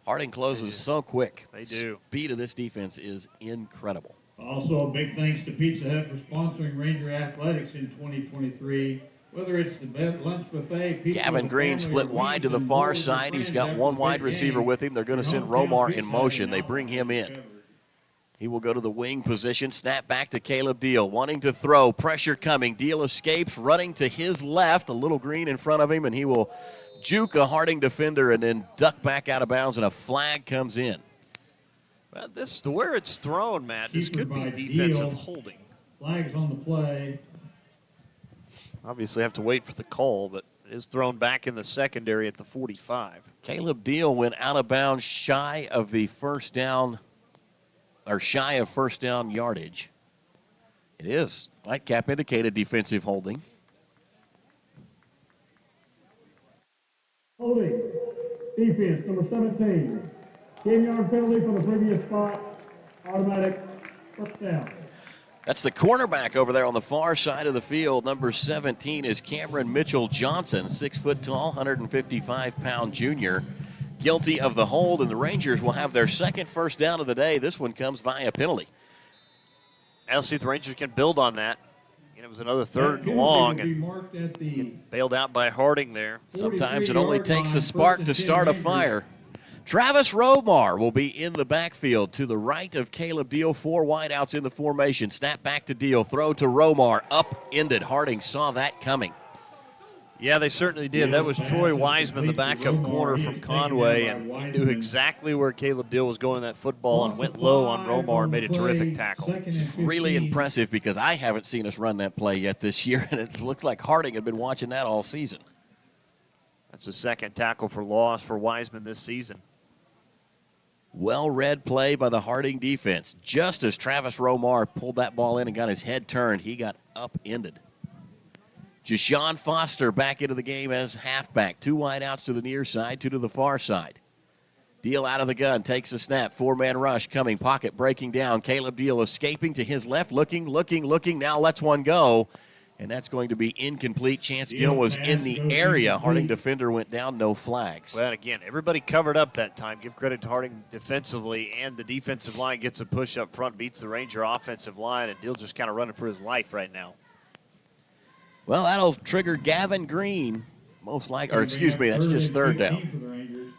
Harding closes so quick. They do. Speed of this defense is incredible. Also, a big thanks to Pizza Hut for sponsoring Ranger Athletics in 2023. Whether it's the lunch buffet, pizza Gavin Green split wide to the far side. He's got 1 wide receiver with him. They're going to send Romar in motion. They bring him in. He will go to the wing position. Snap back to Caleb Deal. Wanting to throw. Pressure coming. Deal escapes. Running to his left. A little green in front of him, and he will juke a Harding defender and then duck back out of bounds, and a flag comes in. Well, where it's thrown, Matt, this could be defensive holding. Flags on the play. Obviously have to wait for the call, but it is thrown back in the secondary at the 45. Caleb Deal went out of bounds shy of the first down, or shy of first down yardage. It is, like Cap indicated, defensive holding. Holding. Defense, number 17. 10-yard penalty for the previous spot. Automatic first down. That's the cornerback over there on the far side of the field. Number 17 is Cameron Mitchell Johnson, 6 foot tall, 155-pound junior. Guilty of the hold, and the Rangers will have their second first down of the day. This one comes via penalty. I'll see if the Rangers can build on that. And it was another third and long, and bailed out by Harding there. Sometimes it only takes a spark to start a fire. Travis Romar will be in the backfield to the right of Caleb Deal. 4 wideouts in the formation. Snap back to Deal. Throw to Romar. Up-ended. Harding saw that coming. Yeah, they certainly did. That was Troy Wiseman, the backup corner from Conway, and he knew exactly where Caleb Deal was going that football and went low on Romar and made a terrific tackle. It's really impressive because I haven't seen us run that play yet this year, and it looks like Harding had been watching that all season. That's the second tackle for loss for Wiseman this season. Well-read play by the Harding defense. Just as Travis Romar pulled that ball in and got his head turned, he got up-ended. Jashawn Foster back into the game as halfback. 2 wideouts to the near side, 2 to the far side. Deal out of the gun, takes a snap. 4-man rush coming, pocket breaking down. Caleb Deal escaping to his left, looking. Now lets one go. And that's going to be incomplete. Chance Gill was in the area. Harding defender went down, no flags. Well, again, everybody covered up that time. Give credit to Harding defensively, and the defensive line gets a push up front, beats the Ranger offensive line, and Deal just kind of running for his life right now. Well, that'll trigger Gavin Green, most likely. Or excuse me, that's just third down.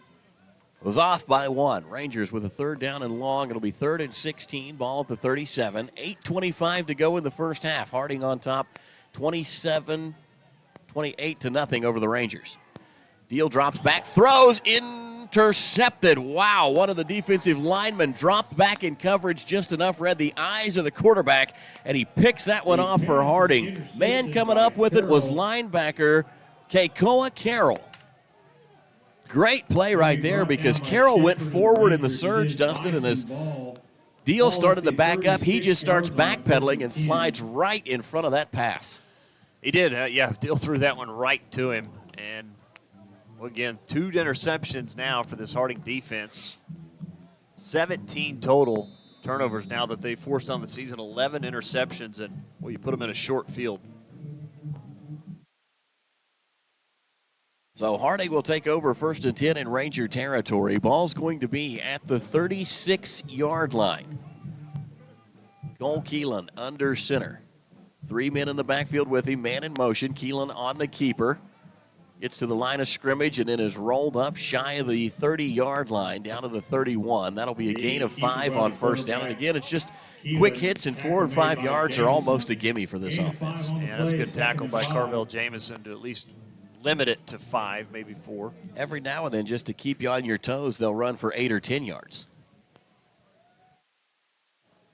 It was off by 1. Rangers with a third down and long. It'll be 3rd and 16. Ball at the 37. 8:25 to go in the first half. Harding on top, 28-0 over the Rangers. Deal drops back, throws, intercepted. Wow, one of the defensive linemen dropped back in coverage just enough, read the eyes of the quarterback, and he picks that one off for Harding. Man coming up with it was linebacker Keikoa Carroll. Great play right there because Carroll went forward in the surge, Dustin, and as Deal started to back up, he just starts backpedaling and slides right in front of that pass. He did, yeah. Dill threw that one right to him. And, well, again, 2 interceptions now for this Harding defense. 17 total turnovers now that they forced on the season, 11 interceptions, and, well, you put them in a short field. So Harding will take over 1st and 10 in Ranger territory. Ball's going to be at the 36-yard line. Cole Keelan under center. 3 men in the backfield with him, man in motion. Keelan on the keeper. Gets to the line of scrimmage and then is rolled up shy of the 30-yard line down to the 31. That'll be a gain of 5 on 1st down. And again, it's just quick hits, and 4 and 5 yards are almost a gimme for this offense. Yeah, that's a good tackle by Carvel Jamison to at least limit it to 5, maybe 4. Every now and then, just to keep you on your toes, they'll run for 8 or 10 yards.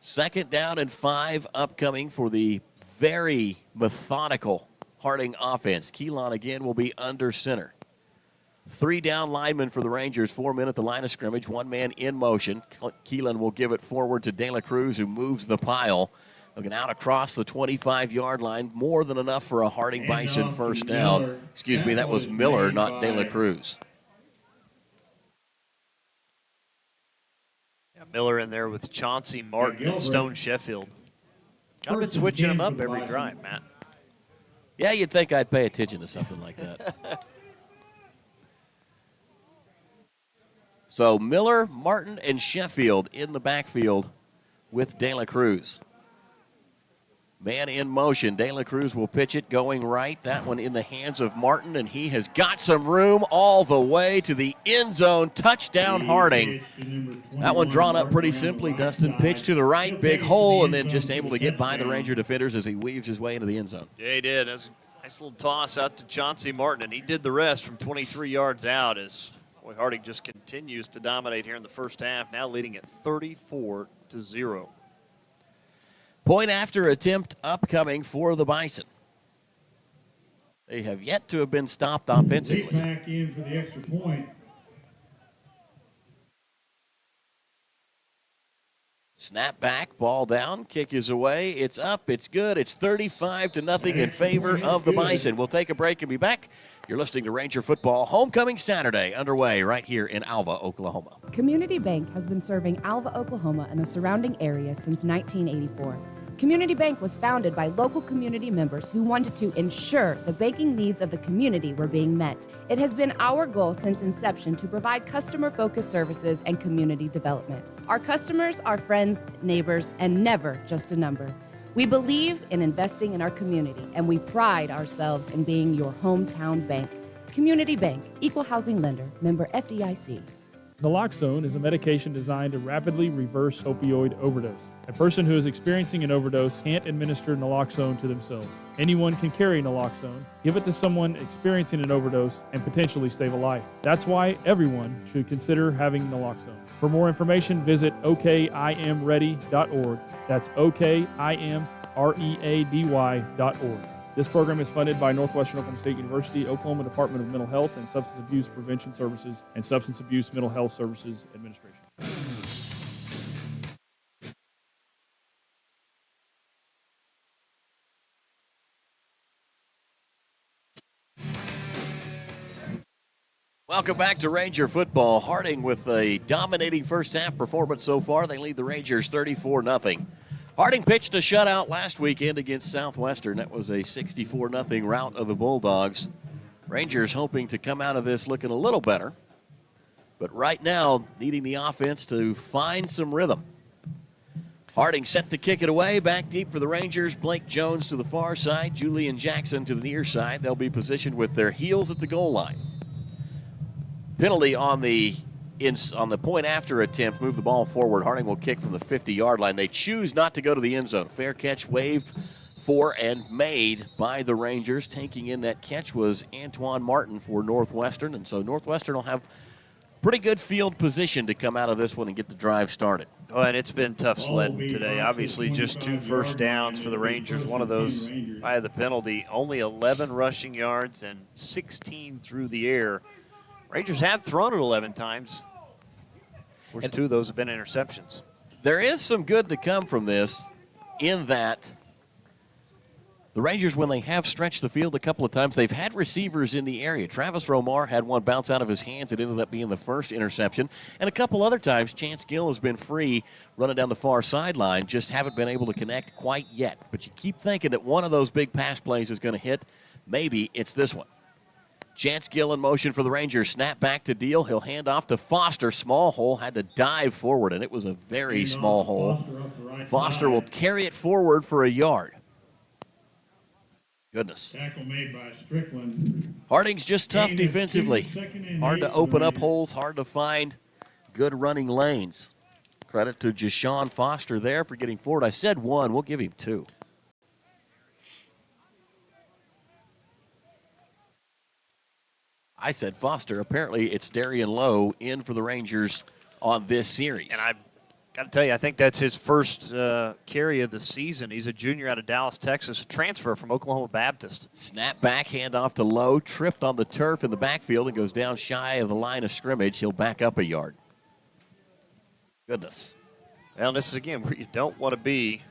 2nd down and 5 upcoming for the very methodical Harding offense. Keelan again will be under center. 3 down linemen for the Rangers, 4 men at the line of scrimmage, 1 man in motion. Keelan will give it forward to De La Cruz, who moves the pile. Looking out across the 25-yard line, more than enough for a Harding Bison 1st down. Excuse me, that was Miller, not De La Cruz. Yeah, Miller in there with Chauncey Martin and Stone Sheffield. I've been switching them up every drive, Matt. Yeah, you'd think I'd pay attention to something like that. So Miller, Martin, and Sheffield in the backfield with De La Cruz. Man in motion. De La Cruz will pitch it going right. That one in the hands of Martin, and he has got some room all the way to the end zone. Touchdown, Harding. That one drawn up pretty simply. Dustin pitched to the right, big hole, and then just able to get by the Ranger defenders as he weaves his way into the end zone. Yeah, he did. That's a nice little toss out to Chauncey Martin, and he did the rest from 23 yards out as boy, Harding just continues to dominate here in the 1st half, now leading at 34-0. Point after attempt upcoming for the Bison. They have yet to have been stopped offensively. Back in for the extra point. Snap back, ball down, kick is away. It's up, it's good. It's 35-0 in favor of the Bison. We'll take a break and be back. You're listening to Ranger Football Homecoming Saturday, underway right here in Alva, Oklahoma. Community Bank has been serving Alva, Oklahoma and the surrounding area since 1984. Community Bank was founded by local community members who wanted to ensure the banking needs of the community were being met. It has been our goal since inception to provide customer-focused services and community development. Our customers are friends, neighbors, and never just a number. We believe in investing in our community, and we pride ourselves in being your hometown bank. Community Bank, Equal Housing Lender, member FDIC. Naloxone is a medication designed to rapidly reverse opioid overdose. A person who is experiencing an overdose can't administer naloxone to themselves. Anyone can carry naloxone, give it to someone experiencing an overdose, and potentially save a life. That's why everyone should consider having naloxone. For more information, visit okimready.org. That's okimready.org. This program is funded by Northwestern Oklahoma State University, Oklahoma Department of Mental Health and Substance Abuse Prevention Services, and Substance Abuse Mental Health Services Administration. Welcome back to Ranger Football. Harding with a dominating 1st half performance so far. They lead the Rangers 34-0. Harding pitched a shutout last weekend against Southwestern. That was a 64-0 rout of the Bulldogs. Rangers hoping to come out of this looking a little better, but right now needing the offense to find some rhythm. Harding set to kick it away. Back deep for the Rangers. Blake Jones to the far side. Julian Jackson to the near side. They'll be positioned with their heels at the goal line. Penalty on the point after attempt. Move the ball forward. Harding will kick from the 50-yard line. They choose not to go to the end zone. Fair catch waved for and made by the Rangers. Taking in that catch was Antoine Martin for Northwestern. And so Northwestern will have pretty good field position to come out of this one and get the drive started. Oh, and it's been tough sledding today. Obviously, just 2 first downs for the Rangers. One of those by the penalty. Only 11 rushing yards and 16 through the air. Rangers have thrown it 11 times. Of course, 2 of those have been interceptions. There is some good to come from this in that The Rangers, when they have stretched the field a couple of times, they've had receivers in the area. Travis Romar had one bounce out of his hands. It ended up being the first interception. And a couple other times, Chance Gill has been free running down the far sideline. Just haven't been able to connect quite yet. But you keep thinking that one of those big pass plays is going to hit. Maybe it's this one. Chance Gill in motion for the Rangers. Snap back to Deal. He'll hand off to Foster. Small hole. Had to dive forward, and it was a very small hole. Foster will carry it forward for a yard. Goodness. Tackle made by Strickland. Harding's just tough defensively. Hard to open up holes, hard to find good running lanes. Credit to Jashawn Foster there for getting forward. I said one. We'll give him two. I said Foster. Apparently, it's Darian Lowe in for the Rangers on this series. And I got to tell you, I think that's his first carry of the season. He's a junior out of Dallas, Texas, a transfer from Oklahoma Baptist. Snap back, handoff to Lowe, tripped on the turf in the backfield and goes down shy of the line of scrimmage. He'll back up a yard. Goodness. Well, this is, again, where you don't want to be.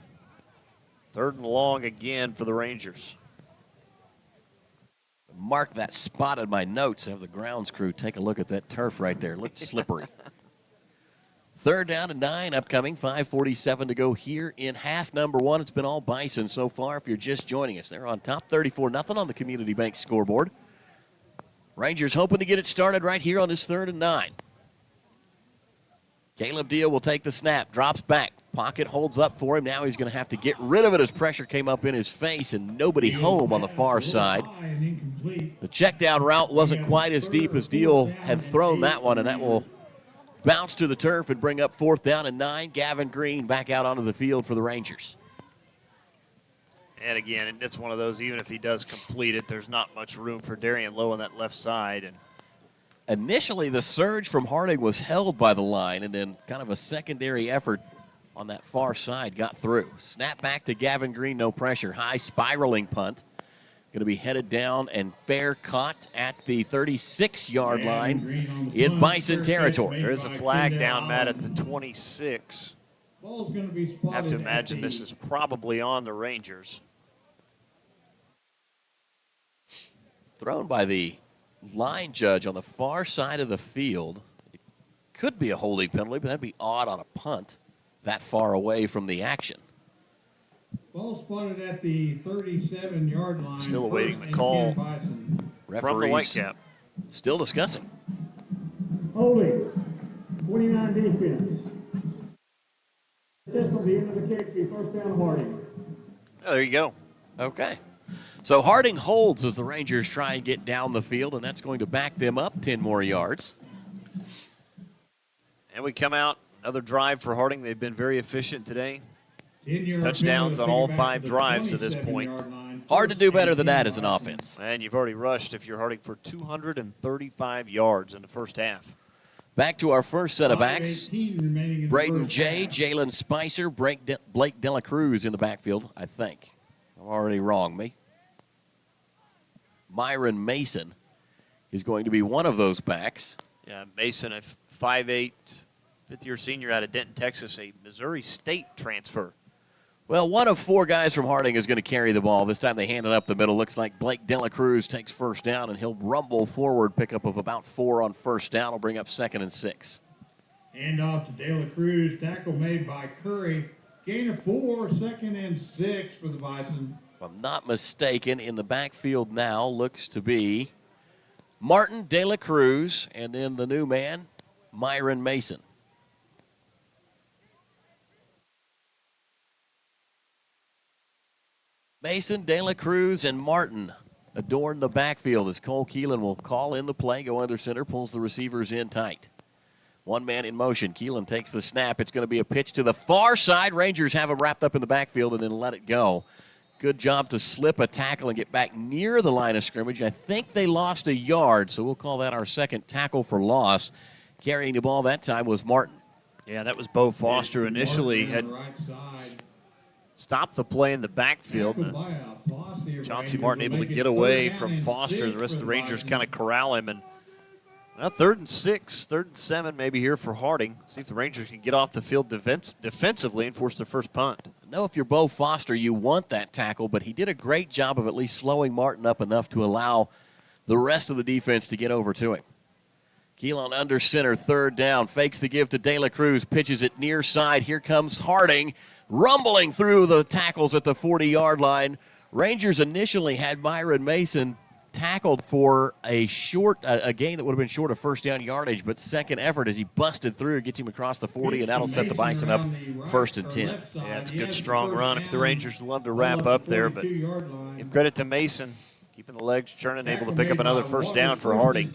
3rd and long again for the Rangers. Mark that spot in my notes. Have the grounds crew take a look at that turf right there. Looks slippery. 3rd down and 9 upcoming. 5:47 to go here in half number 1. It's been all Bison so far. If you're just joining us, they're on top 34-0 on the Community Bank scoreboard. Rangers hoping to get it started right here on this 3rd and 9. Caleb Deal will take the snap, drops back. Pocket holds up for him. Now he's going to have to get rid of it as pressure came up in his face and nobody home on the far side. The check down route wasn't quite as deep as Deal had thrown that one, and that will bounce to the turf and bring up 4th down and 9. Gavin Green back out onto the field for the Rangers. And again, it's one of those, even if he does complete it, there's not much room for Darian Lowe on that left side. And initially, the surge from Harding was held by the line, and then kind of a secondary effort on that far side got through. Snap back to Gavin Green, no pressure. High spiraling punt. Going to be headed down and fair caught at the 36-yard line in Bison territory. There is a flag down, Matt, at the 26. I have to imagine this is probably on the Rangers. Thrown by the line judge on the far side of the field. It could be a holding penalty, but that'd be odd on a punt that far away from the action. Ball spotted at the 37-yard line. Still awaiting the call from the Whitecap. Still discussing. Holding. 29 defense. Assist on the end of the kick, be 1st down Harding. Oh, there you go. Okay. So Harding holds as the Rangers try and get down the field, and that's going to back them up 10 more yards. And we come out, another drive for Harding. They've been very efficient today. Touchdowns on all 5 drives to this point. Hard to do better than that as an offense. And you've already rushed, if you're Harding, for 235 yards in the first half. Back to our first set of backs. Braden Jay, Jalen Spicer, Blake Dela Cruz in the backfield, I think. I'm already wrong. Myron Mason is going to be one of those backs. Yeah, Mason, a 5'8", fifth-year senior out of Denton, Texas, a Missouri State transfer. Well, one of 4 guys from Harding is going to carry the ball. This time they hand it up the middle. Looks like Blake Dela Cruz takes 1st down, and he'll rumble forward. Pickup of about 4 on 1st down. Will bring up 2nd and 6. Hand off to Dela Cruz. Tackle made by Curry. Gain of 4, 2nd and 6 for the Bison. If I'm not mistaken, in the backfield now looks to be Martin De La Cruz, and then the new man, Myron Mason. Mason, De La Cruz, and Martin adorn the backfield as Cole Keelan will call in the play, go under center, pulls the receivers in tight. 1 man in motion. Keelan takes the snap. It's going to be a pitch to the far side. Rangers have him wrapped up in the backfield and then let it go. Good job to slip a tackle and get back near the line of scrimmage. I think they lost a yard, so we'll call that our 2nd tackle for loss. Carrying the ball that time was Martin. Yeah, that was Bo Foster initially. Had stopped the play in the backfield. Chauncey Martin able to get away from Foster. The rest of the Rangers kind of corral him. And now 3rd and 6, 3rd and 7 maybe here for Harding. See if the Rangers can get off the field defensively and force their first punt. know if you're Bo Foster, you want that tackle, but he did a great job of at least slowing Martin up enough to allow the rest of the defense to get over to him. Keelan under center, third down, fakes the give to De La Cruz, pitches it near side. Here comes Harding, rumbling through the tackles at the 40-yard line. Rangers initially had Myron Mason tackled for a gain that would have been short of first down yardage, but second effort as he busted through, gets him across the 40, and that'll set the Bison up first and 10. Yeah, it's a good, strong run. If the Rangers would love to wrap up there, but give credit to Mason, keeping the legs churning, able to pick up another first down for Harding.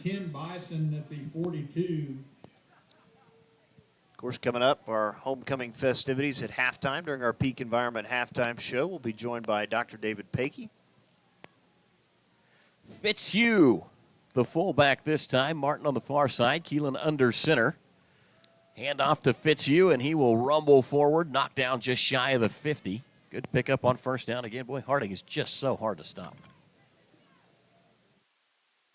Of course, coming up, our homecoming festivities at halftime during our Peak Environment halftime show. We'll be joined by Dr. David Paikey. Fitzhugh, the fullback this time. Martin on the far side. Keelan under center. Hand off to Fitzhugh, and he will rumble forward, knock down just shy of the 50. Good pickup on first down again. Boy, Harding is just so hard to stop.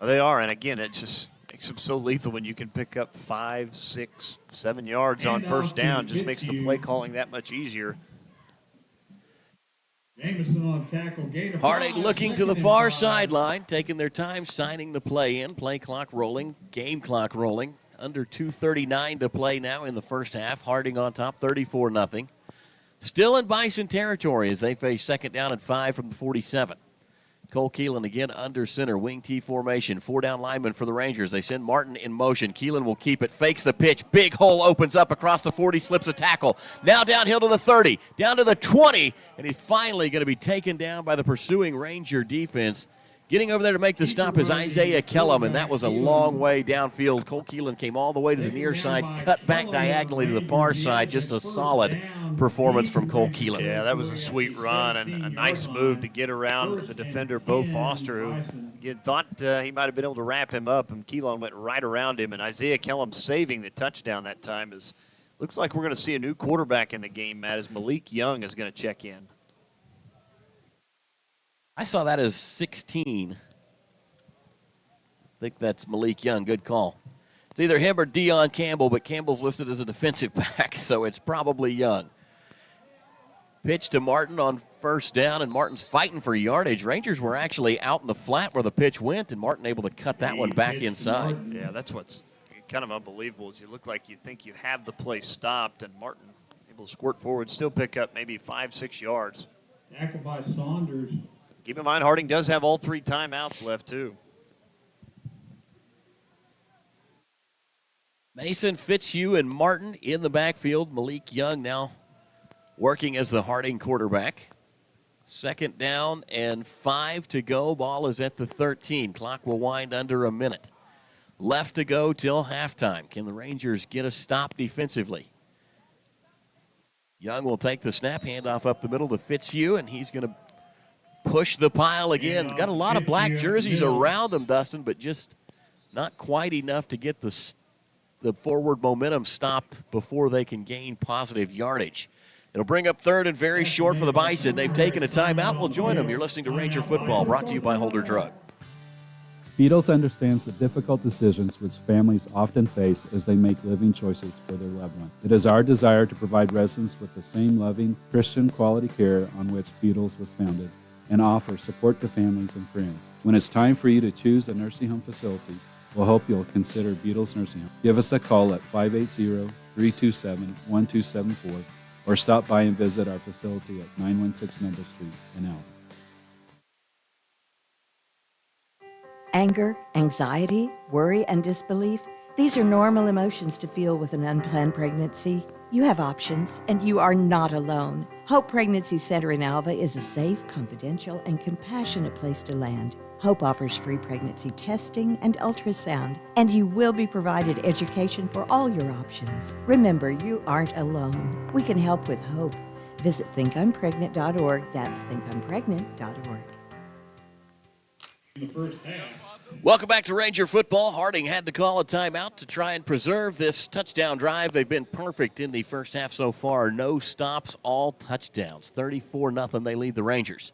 Well, they are, and again, it just makes them so lethal when you can pick up 5, 6, 7 yards on first down. Just makes the play calling that much easier. Harding looking to the far sideline, taking their time signing the play in. Play clock rolling, game clock rolling. Under 2:39 to play now in the first half. Harding on top, 34-0. Still in Bison territory as they face second down and 5 from the 47. Cole Keelan again under center, wing T formation. 4-down lineman for the Rangers. They send Martin in motion. Keelan will keep it, fakes the pitch. Big hole opens up across the 40, slips a tackle. Now downhill to the 30, down to the 20, and he's finally going to be taken down by the pursuing Ranger defense. Getting over there to make the stop is Isaiah Kellum, and that was a long way downfield. Cole Keelan came all the way to the near side, cut back diagonally to the far side. Just a solid performance from Cole Keelan. Yeah, that was a sweet run and a nice move to get around the defender, Bo Foster, who you thought he might have been able to wrap him up, and Keelan went right around him, and Isaiah Kellum saving the touchdown that time. Looks like we're going to see a new quarterback in the game, Matt, as Malik Young is going to check in. I saw that as 16. I think that's Malik Young. Good call. It's either him or Deion Campbell, but Campbell's listed as a defensive back, so it's probably Young. Pitch to Martin on first down, and Martin's fighting for yardage. Rangers were actually out in the flat where the pitch went, and Martin able to cut that one back inside. Yeah, that's what's kind of unbelievable is you look like you think you have the play stopped, and Martin able to squirt forward, still pick up maybe 5-6 yards. Tackle by Saunders. Keep in mind, Harding does have all 3 timeouts left, too. Mason, Fitzhugh, and Martin in the backfield. Malik Young now working as the Harding quarterback. Second down and 5 to go. Ball is at the 13. Clock will wind under a minute. Left to go till halftime. Can the Rangers get a stop defensively? Young will take the snap, handoff up the middle to Fitzhugh, and he's going to push the pile again. Got a lot of black jerseys around him, Dustin, but just not quite enough to get the forward momentum stopped before they can gain positive yardage. It'll bring up third and very short for the Bison. They've taken a timeout. We'll join them. You're listening to Ranger Football, brought to you by Holder Drug. Beatles understands the difficult decisions which families often face as they make living choices for their loved one. It is our desire to provide residents with the same loving, Christian quality care on which Beatles was founded, and offer support to families and friends. When it's time for you to choose a nursing home facility, we'll hope you'll consider Beatles Nursing Home. Give us a call at 580-327-1274 or stop by and visit our facility at 916 Noble Street in Alva. Anger, anxiety, worry, and disbelief, these are normal emotions to feel with an unplanned pregnancy. You have options, and you are not alone. Hope Pregnancy Center in Alva is a safe, confidential, and compassionate place to land. Hope offers free pregnancy testing and ultrasound, and you will be provided education for all your options. Remember, you aren't alone. We can help with hope. Visit thinkimpregnant.org. That's thinkimpregnant.org. In the first half. Welcome back to Ranger Football. Harding had to call a timeout to try and preserve this touchdown drive. They've been perfect in the first half so far. No stops, all touchdowns. 34-0, they lead the Rangers.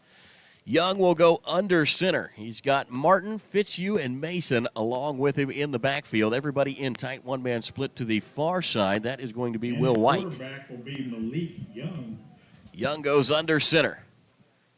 Young will go under center. He's got Martin, Fitzhugh, and Mason along with him in the backfield. Everybody in tight one-man split to the far side. That is going to be Will White. Quarterback will be Malik Young. Young goes under center.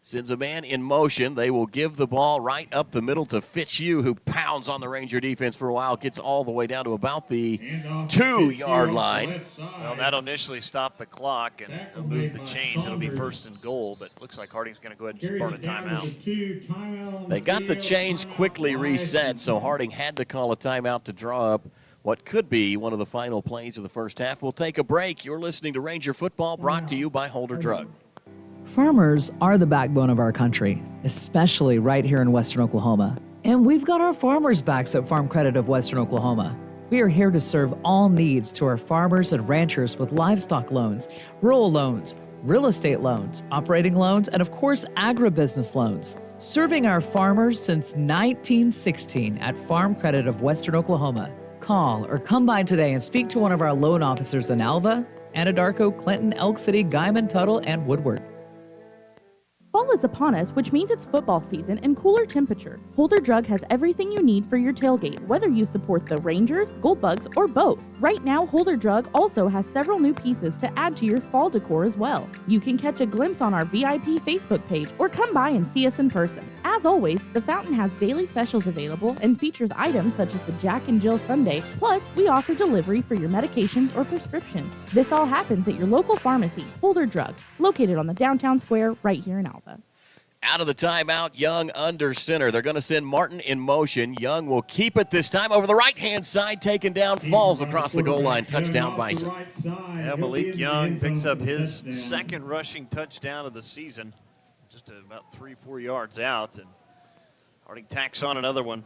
Sends a man in motion. They will give the ball right up the middle to Fitzhugh, who pounds on the Ranger defense for a while, gets all the way down to about the 2-yard line. Well, that'll initially stop the clock and it'll move the chains. It'll be first and goal, but looks like Harding's going to go ahead and just burn a timeout. They got the chains quickly reset, so Harding had to call a timeout to draw up what could be one of the final plays of the first half. We'll take a break. You're listening to Ranger Football, brought to you by Holder Drug. Farmers are the backbone of our country, especially right here in Western Oklahoma. And we've got our farmers' backs at Farm Credit of Western Oklahoma. We are here to serve all needs to our farmers and ranchers with livestock loans, rural loans, real estate loans, operating loans, and of course, agribusiness loans. Serving our farmers since 1916 at Farm Credit of Western Oklahoma. Call or come by today and speak to one of our loan officers in Alva, Anadarko, Clinton, Elk City, Guyman, Tuttle, and Woodward. Fall is upon us, which means it's football season and cooler temperature. Holder Drug has everything you need for your tailgate, whether you support the Rangers, Goldbugs, or both. Right now, Holder Drug also has several new pieces to add to your fall decor as well. You can catch a glimpse on our VIP Facebook page or come by and see us in person. As always, the fountain has daily specials available and features items such as the Jack and Jill Sundae. Plus, we offer delivery for your medications or prescriptions. This all happens at your local pharmacy, Holder Drug, located on the downtown square right here in Alva. Out of the timeout, Young under center. They're going to send Martin in motion. Young will keep it this time over the right-hand side, taken down, falls across the goal line. Touchdown, Bison. Yeah, Malik Young picks up his second rushing touchdown of the season, just about 3-4 yards out, and Harding tacks on another one.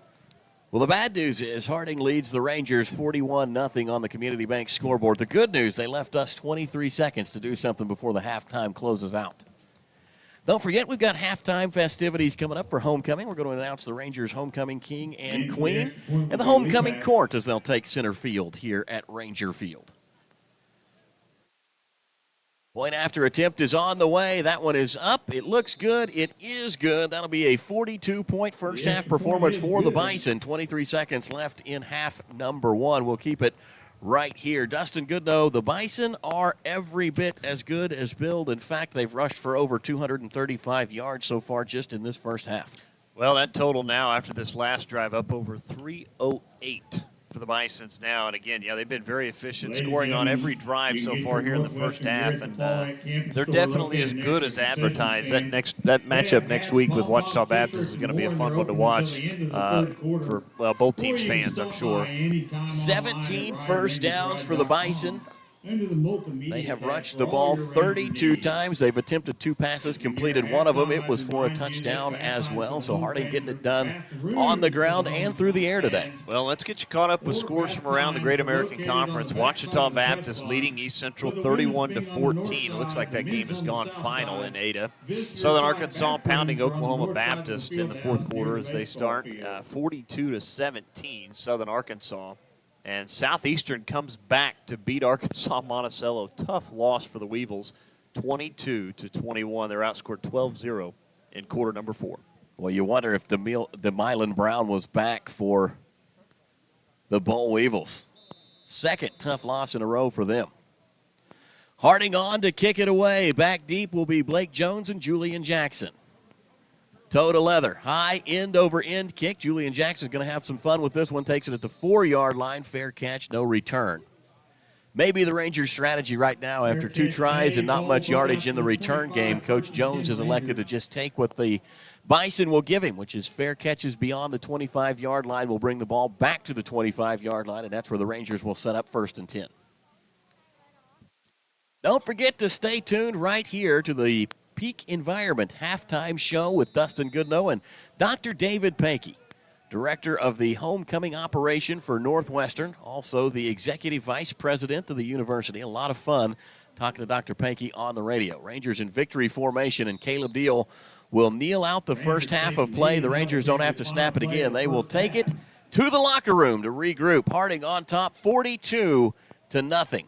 Well, the bad news is Harding leads the Rangers 41-0 on the Community Bank scoreboard. The good news, they left us 23 seconds to do something before the halftime closes out. Don't forget, we've got halftime festivities coming up for homecoming. We're going to announce the Rangers' homecoming king and queen and the homecoming court as they'll take center field here at Ranger Field. Point after attempt is on the way. That one is up. It looks good. It is good. That'll be a 42-point first half performance for the Bison. 23 seconds left in half number one. We'll keep it right here. Dustin Goodnow, the Bison are every bit as good as billed. In fact, they've rushed for over 235 yards so far just in this first half. Well, that total now after this last drive up over 308 for the Bisons now. And again, yeah, they've been very efficient, scoring on every drive so far here in the first half. And they're definitely as good as advertised. That matchup next week with Ouachita Baptist is going to be a fun one to watch for both teams' fans, I'm sure. 17 first downs for the Bison. They have rushed the ball 32 times. They've attempted 2 passes, completed one of them. It was for a touchdown as well. So Harding getting it done on the ground and through the air today. Well, let's get you caught up with scores from around the Great American Conference. Ouachita Baptist leading East Central 31-14. It looks like that game has gone final in Ada. Southern Arkansas pounding Oklahoma Baptist in the fourth quarter as they start 42-17, Southern Arkansas. And Southeastern comes back to beat Arkansas Monticello. Tough loss for the Weevils, 22-21. They're outscored 12-0 in quarter number 4. Well, you wonder if the Milan Brown was back for the Bull Weevils. Second tough loss in a row for them. Harding on to kick it away. Back deep will be Blake Jones and Julian Jackson. Toe to leather, high end over end kick. Julian Jackson's going to have some fun with this one. Takes it at the 4-yard line. Fair catch, no return. Maybe the Rangers' strategy right now after 2 tries and not much yardage in the return game. Coach Jones has elected to just take what the Bison will give him, which is fair catches beyond the 25-yard line. Will bring the ball back to the 25-yard line, and that's where the Rangers will set up 1st and 10. Don't forget to stay tuned right here to the Peak Environment halftime show with Dustin Goodnow and Dr. David Pankey, director of the homecoming operation for Northwestern, also the executive vice president of the university. A lot of fun talking to Dr. Pankey on the radio. Rangers in victory formation, and Caleb Deal will kneel out the first half of play. The Rangers don't have to snap it again. They will take it to the locker room to regroup. Harding on top, 42-0.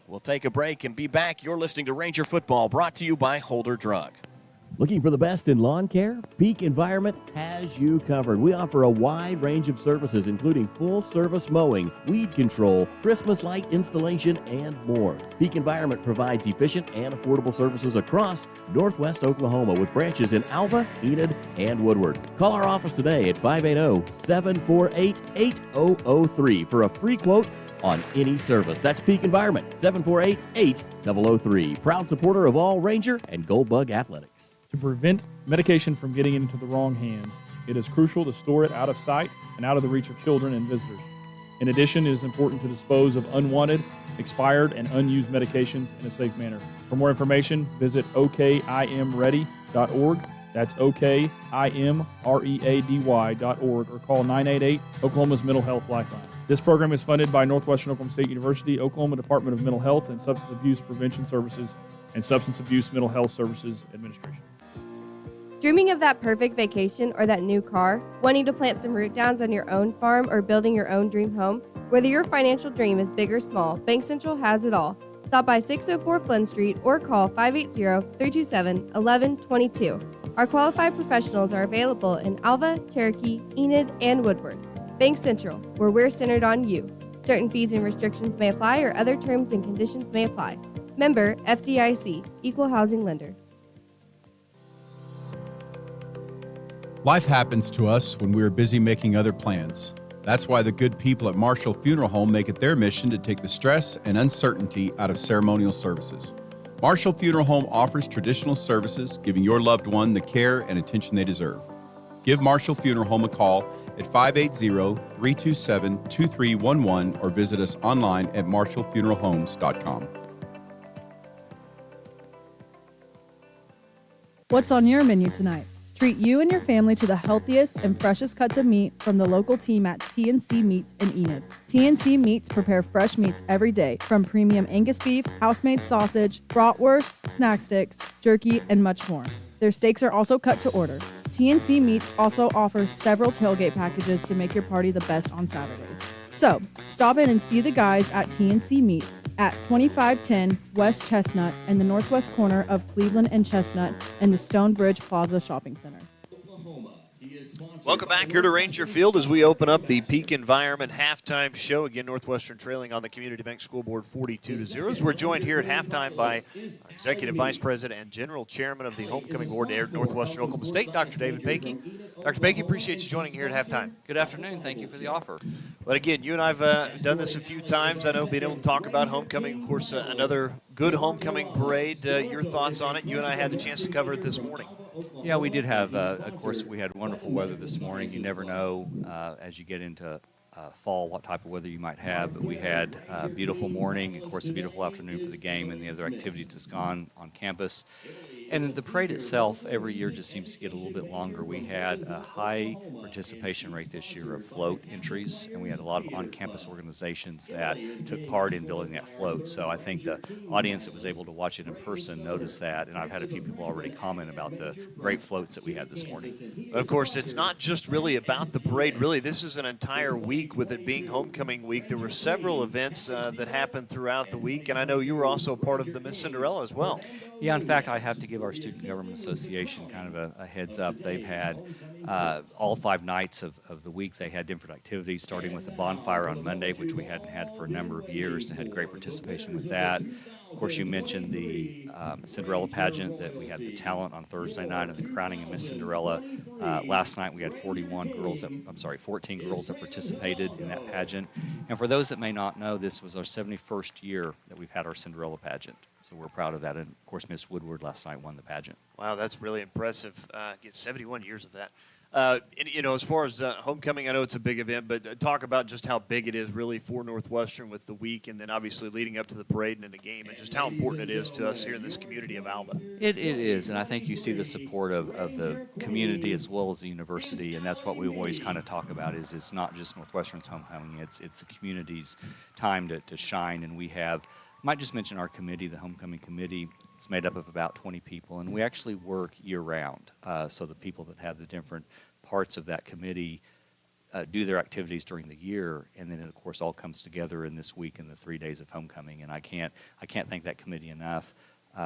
We'll take a break and be back. You're listening to Ranger Football, brought to you by Holder Drug. Looking for the best in lawn care? Peak Environment has you covered. We offer a wide range of services, including full-service mowing, weed control, Christmas light installation, and more. Peak Environment provides efficient and affordable services across Northwest Oklahoma with branches in Alva, Enid, and Woodward. Call our office today at 580-748-8003 for a free quote on any service. That's Peak Environment, 748-8003. Proud supporter of all Ranger and Gold Bug athletics. To prevent medication from getting into the wrong hands, it is crucial to store it out of sight and out of the reach of children and visitors. In addition, it is important to dispose of unwanted, expired, and unused medications in a safe manner. For more information, visit okimready.org. That's okimready.org or call 988 Oklahoma's Mental Health Lifeline. This program is funded by Northwestern Oklahoma State University, Oklahoma Department of Mental Health and Substance Abuse Prevention Services, and Substance Abuse Mental Health Services Administration. Dreaming of that perfect vacation or that new car? Wanting to plant some root downs on your own farm or building your own dream home? Whether your financial dream is big or small, Bank Central has it all. Stop by 604 Flynn Street or call 580-327-1122. Our qualified professionals are available in Alva, Cherokee, Enid, and Woodward. Bank Central, where we're centered on you. Certain fees and restrictions may apply or other terms and conditions may apply. Member FDIC, Equal Housing Lender. Life happens to us when we are busy making other plans. That's why the good people at Marshall Funeral Home make it their mission to take the stress and uncertainty out of ceremonial services. Marshall Funeral Home offers traditional services, giving your loved one the care and attention they deserve. Give Marshall Funeral Home a call at 580-327-2311 or visit us online at marshallfuneralhomes.com. What's on your menu tonight? Treat you and your family to the healthiest and freshest cuts of meat from the local team at TNC Meats in Enid. TNC Meats prepare fresh meats every day, from premium Angus beef, house-made sausage, bratwurst, snack sticks, jerky, and much more. Their steaks are also cut to order. TNC Meats also offers several tailgate packages to make your party the best on Saturdays. So, stop in and see the guys at TNC Meats at 2510 West Chestnut in the northwest corner of Cleveland and Chestnut in the Stonebridge Plaza Shopping Center. Welcome back here to Ranger Field as we open up the Peak Environment halftime show. Again, Northwestern trailing on the Community Bank scoreboard 42-0. As we're joined here at halftime by Executive Vice President and General Chairman of the Homecoming Board at Northwestern Oklahoma State, Dr. David Paakey. Dr. Paakey, appreciate you joining here at halftime. Good afternoon. Thank you for the offer. But again, you and I have done this a few times. I know being able to talk about homecoming, of course, another good homecoming parade. Your thoughts on it? You and I had the chance to cover it this morning. Yeah, we did have, of course, we had wonderful weather this morning. You never know as you get into fall what type of weather you might have, but we had a beautiful morning, of course, a beautiful afternoon for the game and the other activities that's gone on campus. And the parade itself every year just seems to get a little bit longer. We had a high participation rate this year of float entries, and we had a lot of on-campus organizations that took part in building that float. So I think the audience that was able to watch it in person noticed that, and I've had a few people already comment about the great floats that we had this morning. Of course, it's not just really about the parade. Really, this is an entire week with it being homecoming week. There were several events that happened throughout the week, and I know you were also part of the Miss Cinderella as well. Yeah, in fact, I have to give our Student Government Association kind of a heads up. They've had all 5 nights of the week, they had different activities, starting with a bonfire on Monday, which we hadn't had for a number of years, and had great participation with that. Of course, you mentioned the Cinderella pageant, that we had the talent on Thursday night and the crowning of Miss Cinderella. Last night we had 14 girls that participated in that pageant. And for those that may not know, this was our 71st year that we've had our Cinderella pageant. So we're proud of that. And of course, Miss Woodward last night won the pageant. Wow, that's really impressive. Get 71 years of that. You know, as far as homecoming, I know it's a big event, but talk about just how big it is really for Northwestern with the week, and then obviously leading up to the parade and the game, and just how important it is to us here in this community of Alva. It is, and I think you see the support of the community as well as the university, and that's what we always kind of talk about. Is it's not just Northwestern's homecoming; it's the community's time to shine, and we have. I might just mention our committee, the homecoming committee. It's made up of about 20 people, and we actually work year-round. So the people that have the different parts of that committee do their activities during the year, and then it, of course, all comes together in this week in the 3 days of homecoming. And I can't thank that committee enough.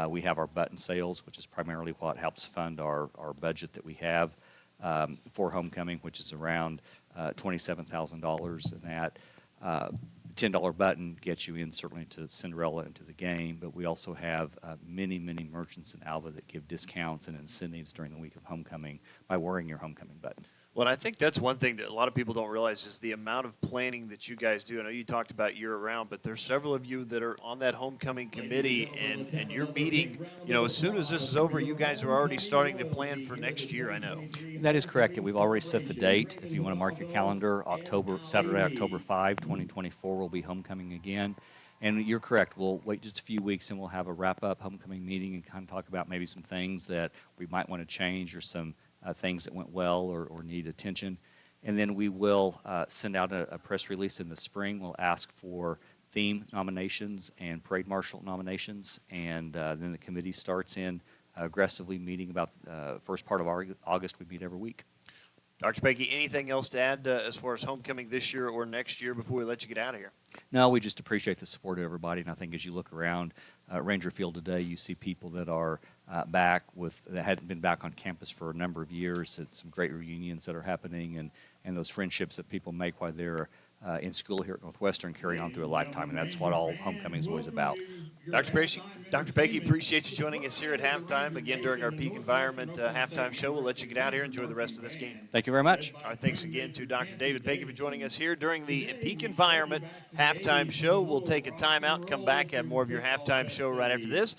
We have our button sales, which is primarily what helps fund our budget that we have for homecoming, which is around $27,000. And that $10 button gets you in certainly to Cinderella and to the game. But we also have many, many merchants in Alva that give discounts and incentives during the week of homecoming by wearing your homecoming button. Well, I think that's one thing that a lot of people don't realize is the amount of planning that you guys do. I know you talked about year-round, but there's several of you that are on that homecoming committee, and you're meeting, as soon as this is over, you guys are already starting to plan for next year, I know. That is correct. We've already set the date. If you want to mark your calendar, Saturday, October 5, 2024 will be homecoming again. And you're correct. We'll wait just a few weeks, and we'll have a wrap-up homecoming meeting and kind of talk about maybe some things that we might want to change or some things that went well or need attention. And then we will send out a press release in the spring. We'll ask for theme nominations and parade marshal nominations. And then the committee starts in aggressively meeting about first part of August. We meet every week. Dr. Beakey, anything else to add as far as homecoming this year or next year before we let you get out of here? No, we just appreciate the support of everybody. And I think as you look around Ranger Field today, you see people that are back that hadn't been back on campus for a number of years. It's some great reunions that are happening, and those friendships that people make while they're in school here at Northwestern carry on through a lifetime, and that's what all homecoming is always about. Dr. Beakey, appreciate you joining us here at halftime. Again, during our Peak Environment halftime show, we'll let you get out here and enjoy the rest of this game. Thank you very much. Our thanks again to Dr. David Beakey for joining us here during the Peak Environment halftime show. We'll take a timeout and come back, have more of your halftime show right after this.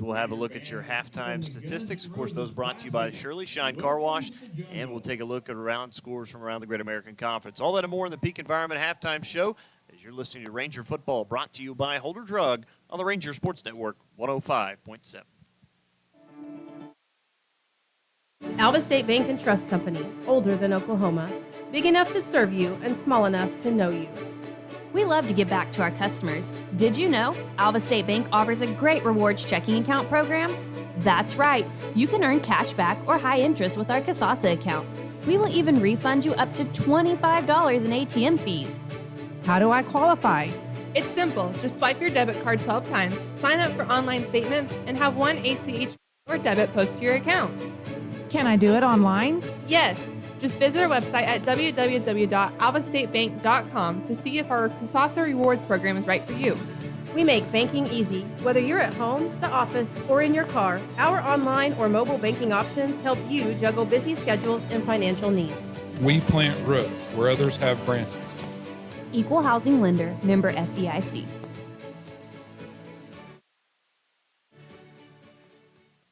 We'll have a look at your halftime statistics. Of course, those brought to you by Shirley Shine Car Wash. And we'll take a look at scores from around the Great American Conference. All that and more in the Peak Environment halftime show as you're listening to Ranger Football, brought to you by Holder Drug on the Ranger Sports Network 105.7. Alva State Bank and Trust Company, older than Oklahoma, big enough to serve you and small enough to know you. We love to give back to our customers. Did you know Alva State Bank offers a great rewards checking account program? That's right. You can earn cash back or high interest with our Casasa accounts. We will even refund you up to $25 in ATM fees. How do I qualify? It's simple. Just swipe your debit card 12 times, sign up for online statements, and have one ACH or debit post to your account. Can I do it online? Yes. Just visit our website at www.alvastatebank.com to see if our Casasa Rewards program is right for you. We make banking easy. Whether you're at home, the office, or in your car, our online or mobile banking options help you juggle busy schedules and financial needs. We plant roots where others have branches. Equal housing lender, member FDIC.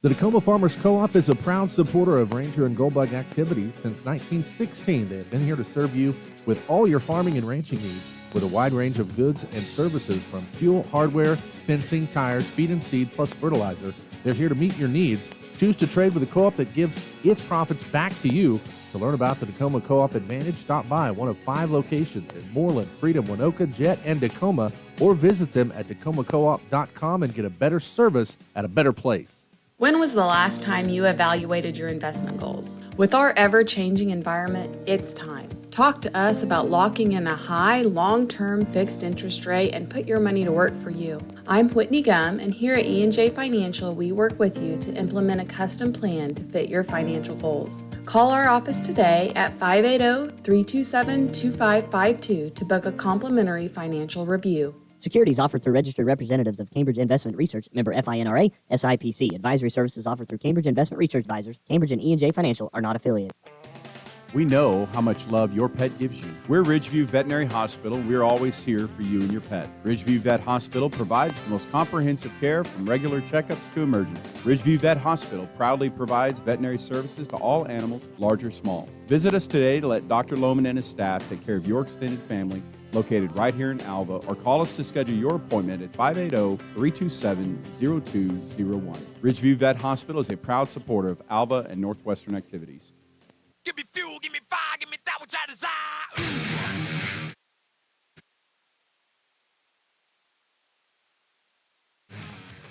The Tacoma Farmers Co-op is a proud supporter of Ranger and Goldbug activities since 1916. They have been here to serve you with all your farming and ranching needs with a wide range of goods and services from fuel, hardware, fencing, tires, feed and seed, plus fertilizer. They're here to meet your needs. Choose to trade with a co-op that gives its profits back to you. To learn about the Tacoma Co-op Advantage, stop by one of 5 locations in Moreland, Freedom, Winoka, Jet, and Tacoma, or visit them at tacomacoop.com and get a better service at a better place. When was the last time you evaluated your investment goals? With our ever-changing environment, it's time. Talk to us about locking in a high, long-term fixed interest rate and put your money to work for you. I'm Whitney Gum, and here at E&J Financial, we work with you to implement a custom plan to fit your financial goals. Call our office today at 580-327-2552 to book a complimentary financial review. Securities offered through registered representatives of Cambridge Investment Research, member FINRA, SIPC. Advisory services offered through Cambridge Investment Research Advisors. Cambridge and E&J Financial are not affiliated. We know how much love your pet gives you. We're Ridgeview Veterinary Hospital. We're always here for you and your pet. Ridgeview Vet Hospital provides the most comprehensive care from regular checkups to emergency. Ridgeview Vet Hospital proudly provides veterinary services to all animals, large or small. Visit us today to let Dr. Lohman and his staff take care of your extended family, located right here in Alva, or call us to schedule your appointment at 580-327-0201. Ridgeview Vet Hospital is a proud supporter of Alva and Northwestern activities. Give me fuel, give me fire, give me that which I desire.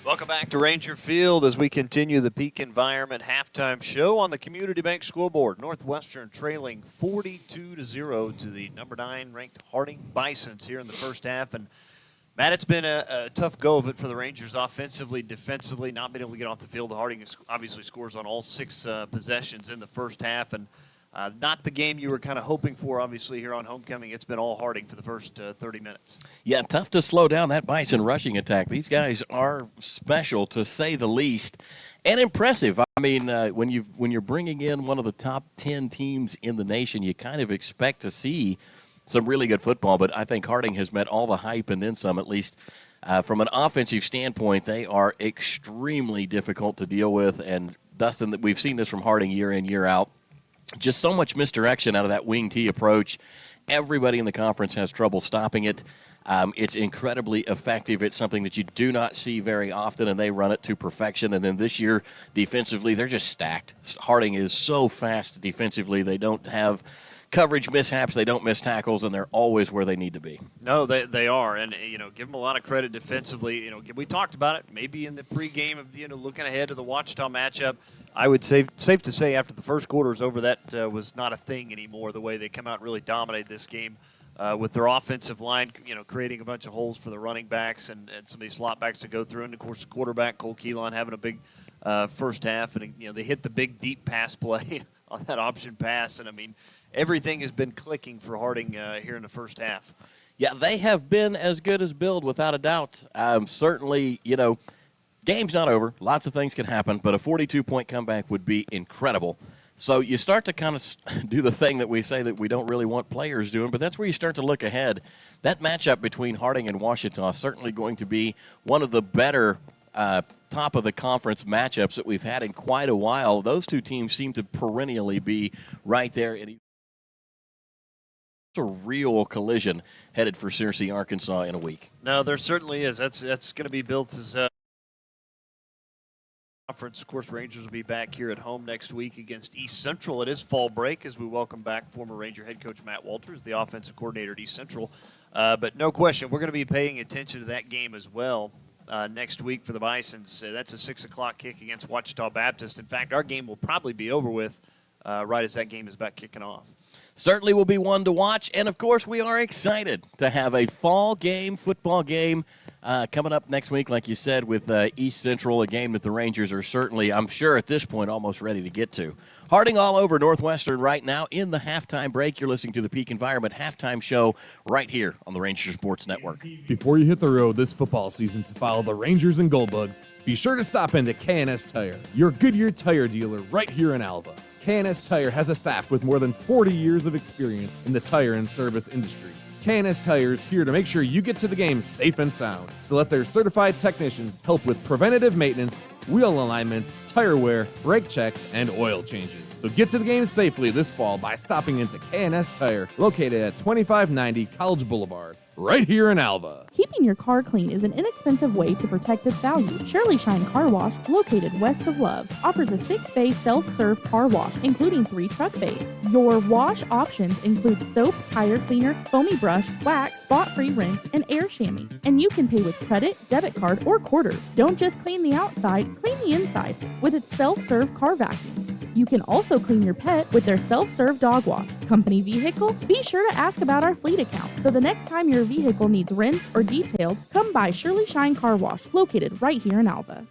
Welcome back to Ranger Field as we continue the Peak Environment halftime show on the Community Bank scoreboard. Northwestern trailing 42-0 to the number 9 ranked Harding Bisons here in the first half. And Matt, it's been a tough go of it for the Rangers offensively, defensively, not being able to get off the field. Harding obviously scores on all 6 possessions in the first half, and not the game you were kind of hoping for, obviously, here on homecoming. It's been all Harding for the first 30 minutes. Yeah, tough to slow down that Bison rushing attack. These guys are special, to say the least, and impressive. I mean, when you're bringing in one of the top 10 teams in the nation, you kind of expect to see some really good football, but I think Harding has met all the hype and then some, at least. From an offensive standpoint, they are extremely difficult to deal with, and Dustin, we've seen this from Harding year in, year out. Just so much misdirection out of that wing T approach. Everybody in the conference has trouble stopping it. It's incredibly effective. It's something that you do not see very often, and they run it to perfection. And then this year, defensively, they're just stacked. Harding is so fast defensively. They don't have coverage mishaps, they don't miss tackles, and they're always where they need to be. No, they are, and give them a lot of credit defensively. We talked about it maybe in the pregame of looking ahead to the Ouachita matchup. I would say safe to say after the first quarter is over, that was not a thing anymore. The way they come out and really dominated this game with their offensive line, creating a bunch of holes for the running backs and some of these slot backs to go through, and of course the quarterback Cole Keelan having a big first half, and they hit the big deep pass play on that option pass, and I mean, everything has been clicking for Harding here in the first half. Yeah, they have been as good as billed, without a doubt. Certainly, game's not over. Lots of things can happen, but a 42-point comeback would be incredible. So you start to kind of do the thing that we say that we don't really want players doing, but that's where you start to look ahead. That matchup between Harding and Ouachita is certainly going to be one of the better top of the conference matchups that we've had in quite a while. Those two teams seem to perennially be right there. It's a real collision headed for Searcy, Arkansas in a week. No, there certainly is. That's going to be built as conference. Of course, Rangers will be back here at home next week against East Central. It is fall break as we welcome back former Ranger head coach Matt Walters, the offensive coordinator at East Central. But no question, we're going to be paying attention to that game as well. Next week for the Bisons. That's a 6 o'clock kick against Ouachita Baptist. In fact, our game will probably be over with right as that game is about kicking off. Certainly will be one to watch. And, of course, we are excited to have a fall game, football game, coming up next week, like you said, with East Central, a game that the Rangers are certainly, I'm sure at this point, almost ready to get to. Harding all over Northwestern right now in the halftime break. You're listening to the Peak Environment Halftime Show right here on the Ranger Sports Network. Before you hit the road this football season to follow the Rangers and Goldbugs, be sure to stop into K&S Tire, your Goodyear tire dealer right here in Alva. K&S Tire has a staff with more than 40 years of experience in the tire and service industry. K&S Tire is here to make sure you get to the game safe and sound. So let their certified technicians help with preventative maintenance, wheel alignments, tire wear, brake checks, and oil changes. So get to the game safely this fall by stopping into K&S Tire, located at 2590 College Boulevard, right here in Alva. Keeping your car clean is an inexpensive way to protect its value. Shirley Shine Car Wash, located west of Love, offers a 6-bay self-serve car wash, including 3 truck bays. Your wash options include soap, tire cleaner, foamy brush, wax, spot-free rinse, and air chamois. And you can pay with credit, debit card, or quarters. Don't just clean the outside, clean the inside with its self-serve car vacuum. You can also clean your pet with their self-serve dog wash. Company vehicle? Be sure to ask about our fleet account. So the next time your vehicle needs rinsed or detailed, come by Shirley Shine Car Wash, located right here in Alva.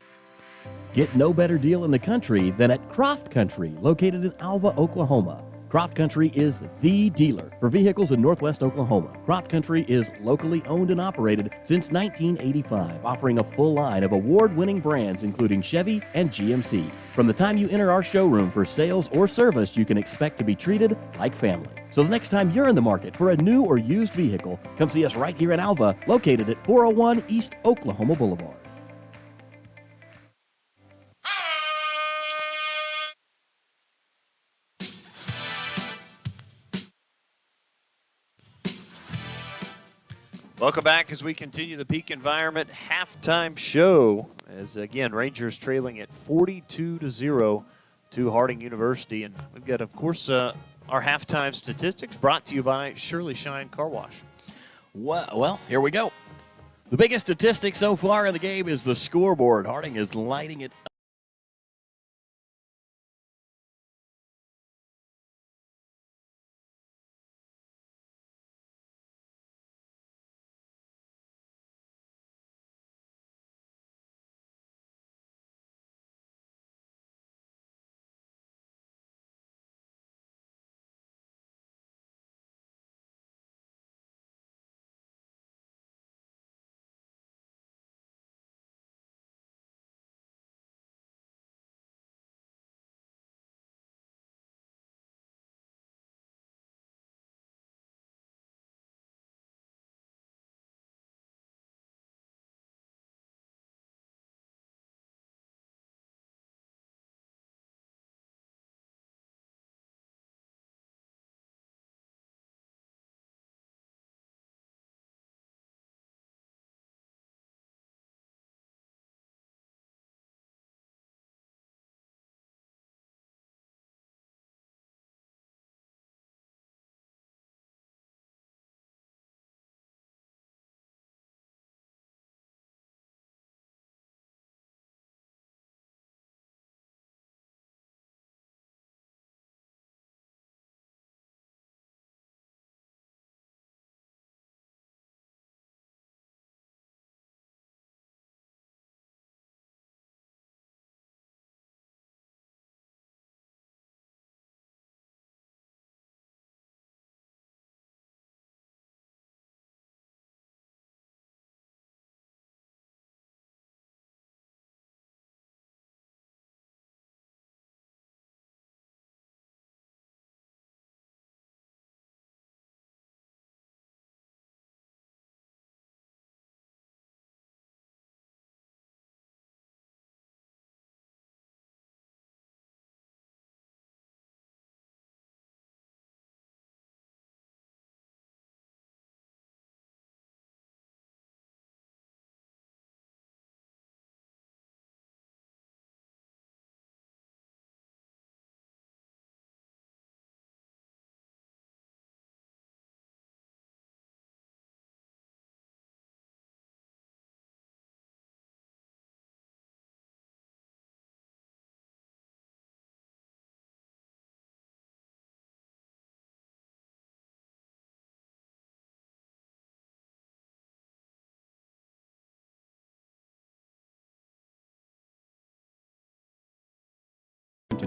Get no better deal in the country than at Croft Country, located in Alva, Oklahoma. Croft Country is the dealer for vehicles in Northwest Oklahoma. Croft Country is locally owned and operated since 1985, offering a full line of award-winning brands including Chevy and GMC. From the time you enter our showroom for sales or service, you can expect to be treated like family. So the next time you're in the market for a new or used vehicle, come see us right here in Alva, located at 401 East Oklahoma Boulevard. Welcome back as we continue the Peak Environment Halftime Show. As again, Rangers trailing at 42-0 to Harding University. And we've got, of course, our halftime statistics brought to you by Shirley Shine Car Wash. Well, here we go. The biggest statistic so far in the game is the scoreboard. Harding is lighting it up.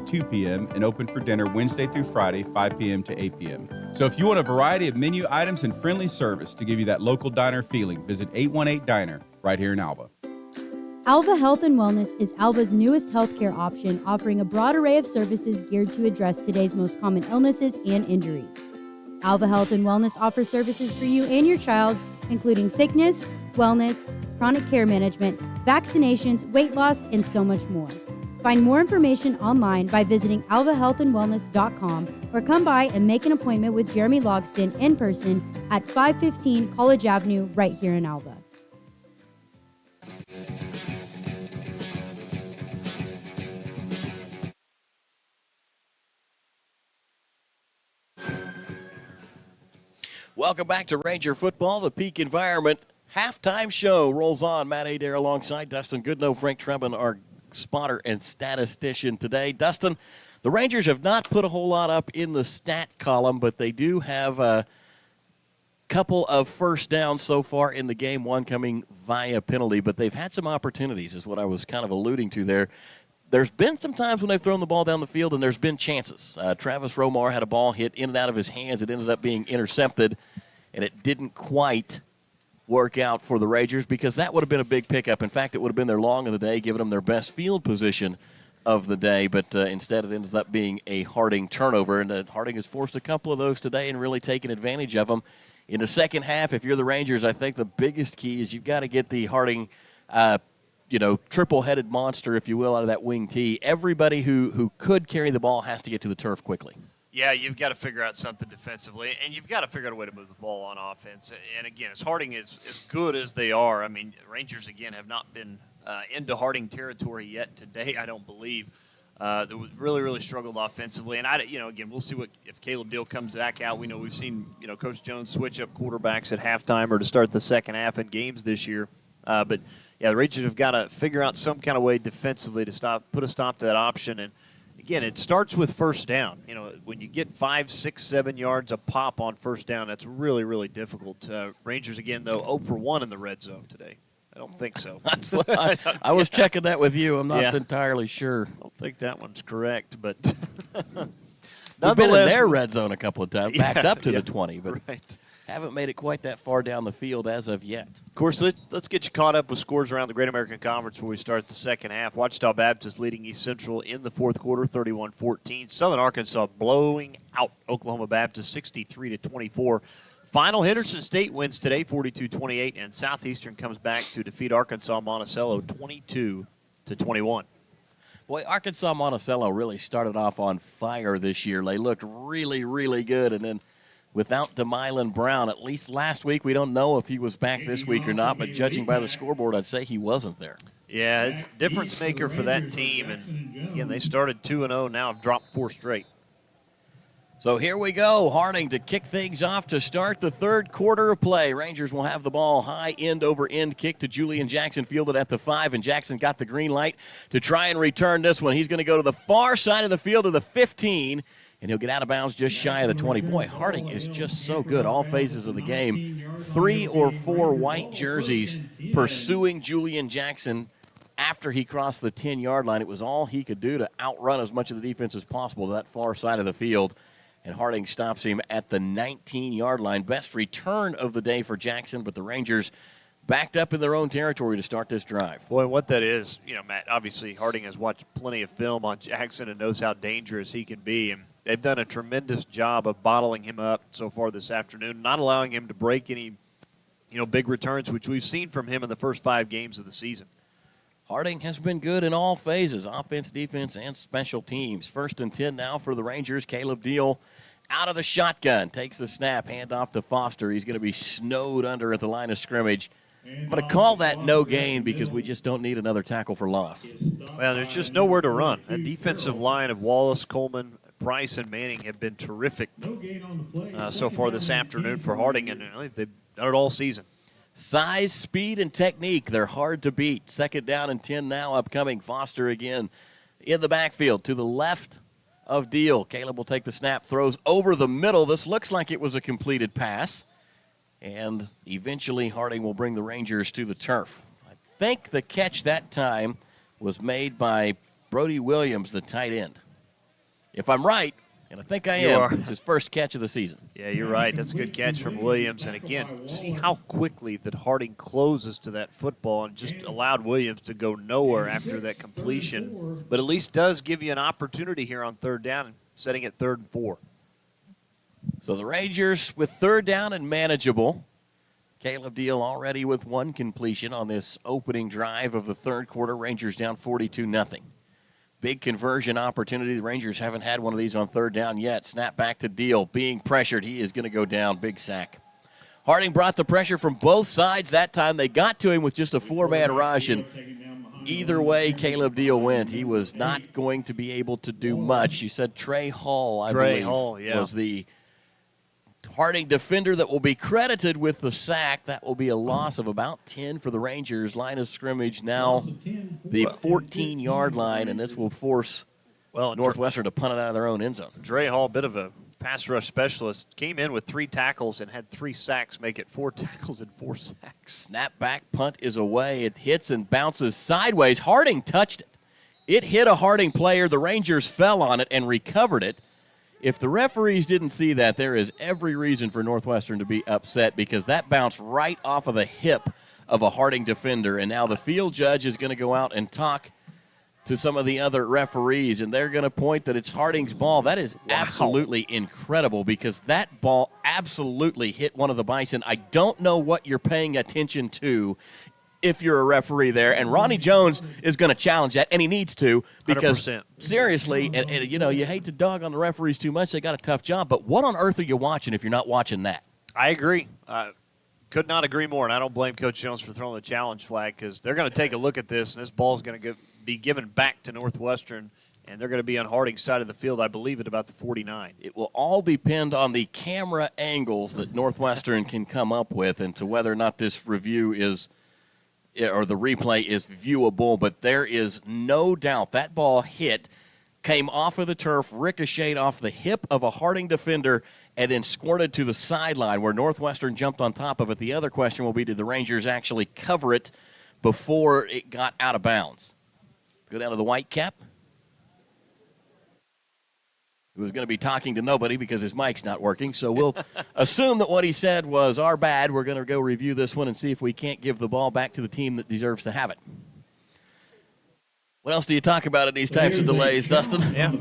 2 p.m. and open for dinner Wednesday through Friday, 5 p.m. to 8 p.m. So if you want a variety of menu items and friendly service to give you that local diner feeling, visit 818 Diner right here in Alva. Alva Health and Wellness is Alva's newest healthcare option, offering a broad array of services geared to address today's most common illnesses and injuries. Alva Health and Wellness offers services for you and your child, including sickness, wellness, chronic care management, vaccinations, weight loss, and so much more. Find more information online by visiting alvahealthandwellness.com or come by and make an appointment with Jeremy Logston in person at 515 College Avenue right here in Alva. Welcome back to Ranger Football. The Peak Environment halftime show rolls on. Matt Adair alongside Dustin Goodnow, Frank Trebin, our spotter and statistician today. Dustin, the Rangers have not put a whole lot up in the stat column, but they do have a couple of first downs so far in the game, one coming via penalty, but they've had some opportunities is what I was kind of alluding to there. There's been some times when they've thrown the ball down the field, and there's been chances. Travis Romar had a ball hit in and out of his hands. It ended up being intercepted, and it didn't quite work out for the Rangers because that would have been a big pickup. In fact, it would have been their long of the day, giving them their best field position of the day, but instead it ends up being a Harding turnover, and Harding has forced a couple of those today and really taken advantage of them. In the second half, if you're the Rangers, I think the biggest key is you've got to get the Harding triple-headed monster, if you will, out of that wing tee. Everybody who could carry the ball has to get to the turf quickly. Yeah, you've got to figure out something defensively, and you've got to figure out a way to move the ball on offense. And, again, as Harding is as good as they are, I mean, Rangers, again, have not been into Harding territory yet today, I don't believe. They really, really struggled offensively. And, again, we'll see if Caleb Deal comes back out. We know we've seen, Coach Jones switch up quarterbacks at halftime or to start the second half in games this year. But, yeah, the Rangers have got to figure out some kind of way defensively to put a stop to that option. And, again, it starts with first down. When you get 5, 6, 7 yards a pop on first down, that's really, really difficult. Rangers, again, though, 0 for 1 in the red zone today. I don't think so. I was checking that with you. I'm not entirely sure. I don't think that one's correct, but We've been in their red zone a couple of times, backed up to the 20, but right. Haven't made it quite that far down the field as of yet. Of course, let's get you caught up with scores around the Great American Conference before we start the second half. Ouachita Baptist leading East Central in the fourth quarter, 31-14. Southern Arkansas blowing out Oklahoma Baptist, 63-24. Final, Henderson State wins today, 42-28, and Southeastern comes back to defeat Arkansas Monticello, 22-21. Boy, Arkansas Monticello really started off on fire this year. They looked really, really good, and then without DeMylan Brown, at least last week, we don't know if he was back this week or not, but judging by the scoreboard, I'd say he wasn't there. Yeah, it's a difference maker for that team, and again, they started 2-0, now have dropped 4 straight. So here we go. Harding to kick things off to start the third quarter of play. Rangers will have the ball high end over end kick to Julian Jackson, fielded at the 5, and Jackson got the green light to try and return this one. He's going to go to the far side of the field to the 15, and he'll get out of bounds just shy of the 20. Boy, Harding is just so good all phases of the game. 3 or 4 white jerseys pursuing Julian Jackson after he crossed the 10-yard line. It was all he could do to outrun as much of the defense as possible to that far side of the field. And Harding stops him at the 19-yard line. Best return of the day for Jackson, but the Rangers backed up in their own territory to start this drive. Boy, what that is, Matt, obviously Harding has watched plenty of film on Jackson and knows how dangerous he can be. And they've done a tremendous job of bottling him up so far this afternoon, not allowing him to break any, big returns, which we've seen from him in the first 5 games of the season. Harding has been good in all phases, offense, defense, and special teams. 1st and 10 now for the Rangers. Caleb Deal out of the shotgun, takes the snap, handoff to Foster. He's going to be snowed under at the line of scrimmage. I'm going to call that no gain because we just don't need another tackle for loss. Well, there's just nowhere to run. That defensive line of Wallace, Coleman, Price, and Manning have been terrific so far this afternoon for Harding, and they've done it all season. Size, speed, and technique, they're hard to beat. 2nd down and 10 now upcoming. Foster again in the backfield to the left of Deal. Caleb will take the snap, throws over the middle. This looks like it was a completed pass. And eventually Harding will bring the Rangers to the turf. I think the catch that time was made by Brody Williams, the tight end. If I'm right, and I think I You am, are. it's his first catch of the season. Yeah, you're right. That's a good catch from Williams. And again, see how quickly that Harding closes to that football and just allowed Williams to go nowhere after that completion. But at least does give you an opportunity here on third down and setting it 3rd and 4. So the Rangers with third down and manageable. Caleb Deal already with one completion on this opening drive of the third quarter. Rangers down 42-0. Big conversion opportunity. The Rangers haven't had one of these on third down yet. Snap back to Deal. Being pressured. He is going to go down. Big sack. Harding brought the pressure from both sides that time. They got to him with just a 4-man rush, and either way Caleb Deal went, he was not going to be able to do much. You said Trey Hall, I believe, was the Harding defender that will be credited with the sack. That will be a loss of about 10 for the Rangers. Line of scrimmage now the 14-yard line, and this will force Northwestern to punt it out of their own end zone. Dre Hall, a bit of a pass rush specialist, came in with 3 tackles and had 3 sacks, make it 4 tackles and 4 sacks. Snap back, punt is away. It hits and bounces sideways. Harding touched it. It hit a Harding player. The Rangers fell on it and recovered it. If the referees didn't see that, there is every reason for Northwestern to be upset because that bounced right off of the hip of a Harding defender. And now the field judge is going to go out and talk to some of the other referees, and they're going to point that it's Harding's ball. That is absolutely incredible because that ball absolutely hit one of the Bison. I don't know what you're paying attention to if you're a referee there, and Ronnie Jones is going to challenge that, and he needs to because 100%. Seriously, and you hate to dog on the referees too much. They got a tough job, but what on earth are you watching if you're not watching that? I agree. Could not agree more, and I don't blame Coach Jones for throwing the challenge flag because they're going to take a look at this, and this ball is going to be given back to Northwestern, and they're going to be on Harding's side of the field, I believe, at about the 49. It will all depend on the camera angles that Northwestern can come up with and to whether or not this review is – or the replay is viewable, but there is no doubt that ball came off of the turf, ricocheted off the hip of a Harding defender, and then squirted to the sideline where Northwestern jumped on top of it. The other question will be, did the Rangers actually cover it before it got out of bounds? Go down to the white cap. He was going to be talking to nobody because his mic's not working, so we'll assume that what he said was our bad. We're going to go review this one and see if we can't give the ball back to the team that deserves to have it. What else do you talk about at these types of delays, Dustin? Yeah.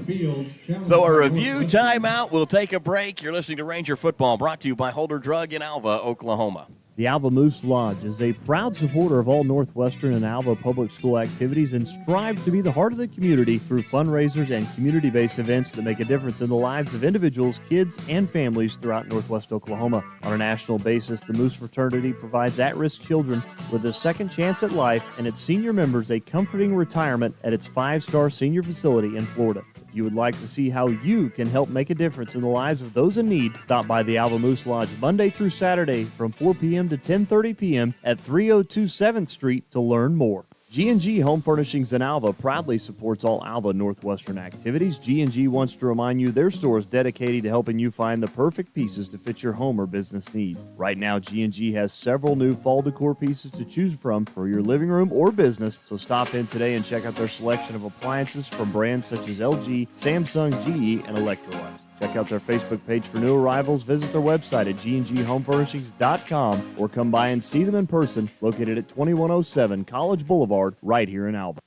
So a review timeout. We'll take a break. You're listening to Ranger Football, brought to you by Holder Drug in Alva, Oklahoma. The Alva Moose Lodge is a proud supporter of all Northwestern and Alva public school activities and strives to be the heart of the community through fundraisers and community-based events that make a difference in the lives of individuals, kids, and families throughout Northwest Oklahoma. On a national basis, the Moose Fraternity provides at-risk children with a second chance at life and its senior members a comforting retirement at its 5-star senior facility in Florida. If you would like to see how you can help make a difference in the lives of those in need, stop by the Alva Moose Lodge Monday through Saturday from 4 p.m. to 10:30 p.m. at 302 7th Street to learn more. G&G Home Furnishings in Alva proudly supports all Alva Northwestern activities. G&G wants to remind you their store is dedicated to helping you find the perfect pieces to fit your home or business needs. Right now, G&G has several new fall decor pieces to choose from for your living room or business, so stop in today and check out their selection of appliances from brands such as LG, Samsung, GE, and Electrolux. Check out their Facebook page for new arrivals, visit their website at gnghomefurnishings.com, or come by and see them in person, located at 2107 College Boulevard, right here in Alva.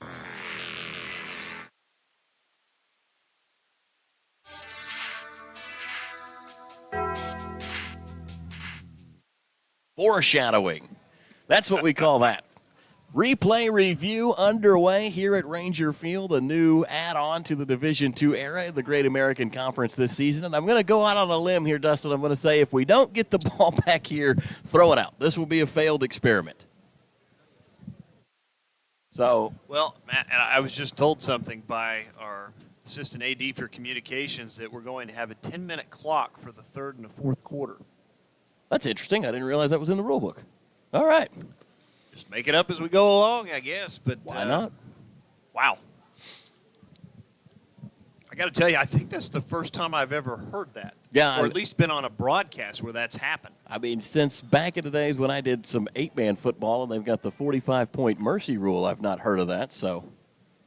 Foreshadowing. That's what we call that. Replay review underway here at Ranger Field, a new add-on to the Division II era of the Great American Conference this season. And I'm going to go out on a limb here, Dustin. I'm going to say if we don't get the ball back here, throw it out. This will be a failed experiment. So, well, Matt, and I was just told something by our assistant AD for communications that we're going to have a 10-minute clock for the third and the fourth quarter. That's interesting. I didn't realize that was in the rule book. All right. Just make it up as we go along, I guess. But why not? Wow. I got to tell you, I think that's the first time I've ever heard that. Yeah. Or at least been on a broadcast where that's happened. I mean, since back in the days when I did some 8-man football and they've got the 45-point mercy rule, I've not heard of that. So,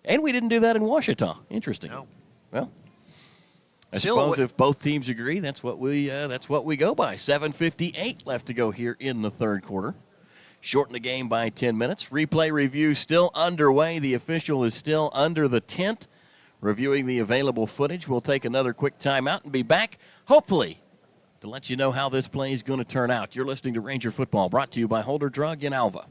and we didn't do that in Washita. Interesting. No. Well, I suppose if both teams agree, that's what we go by. 7:58 left to go here in the third quarter. Shorten the game by 10 minutes. Replay review still underway. The official is still under the tent reviewing the available footage. We'll take another quick timeout and be back, hopefully, to let you know how this play is going to turn out. You're listening to Ranger Football, brought to you by Holder Drug in Alva.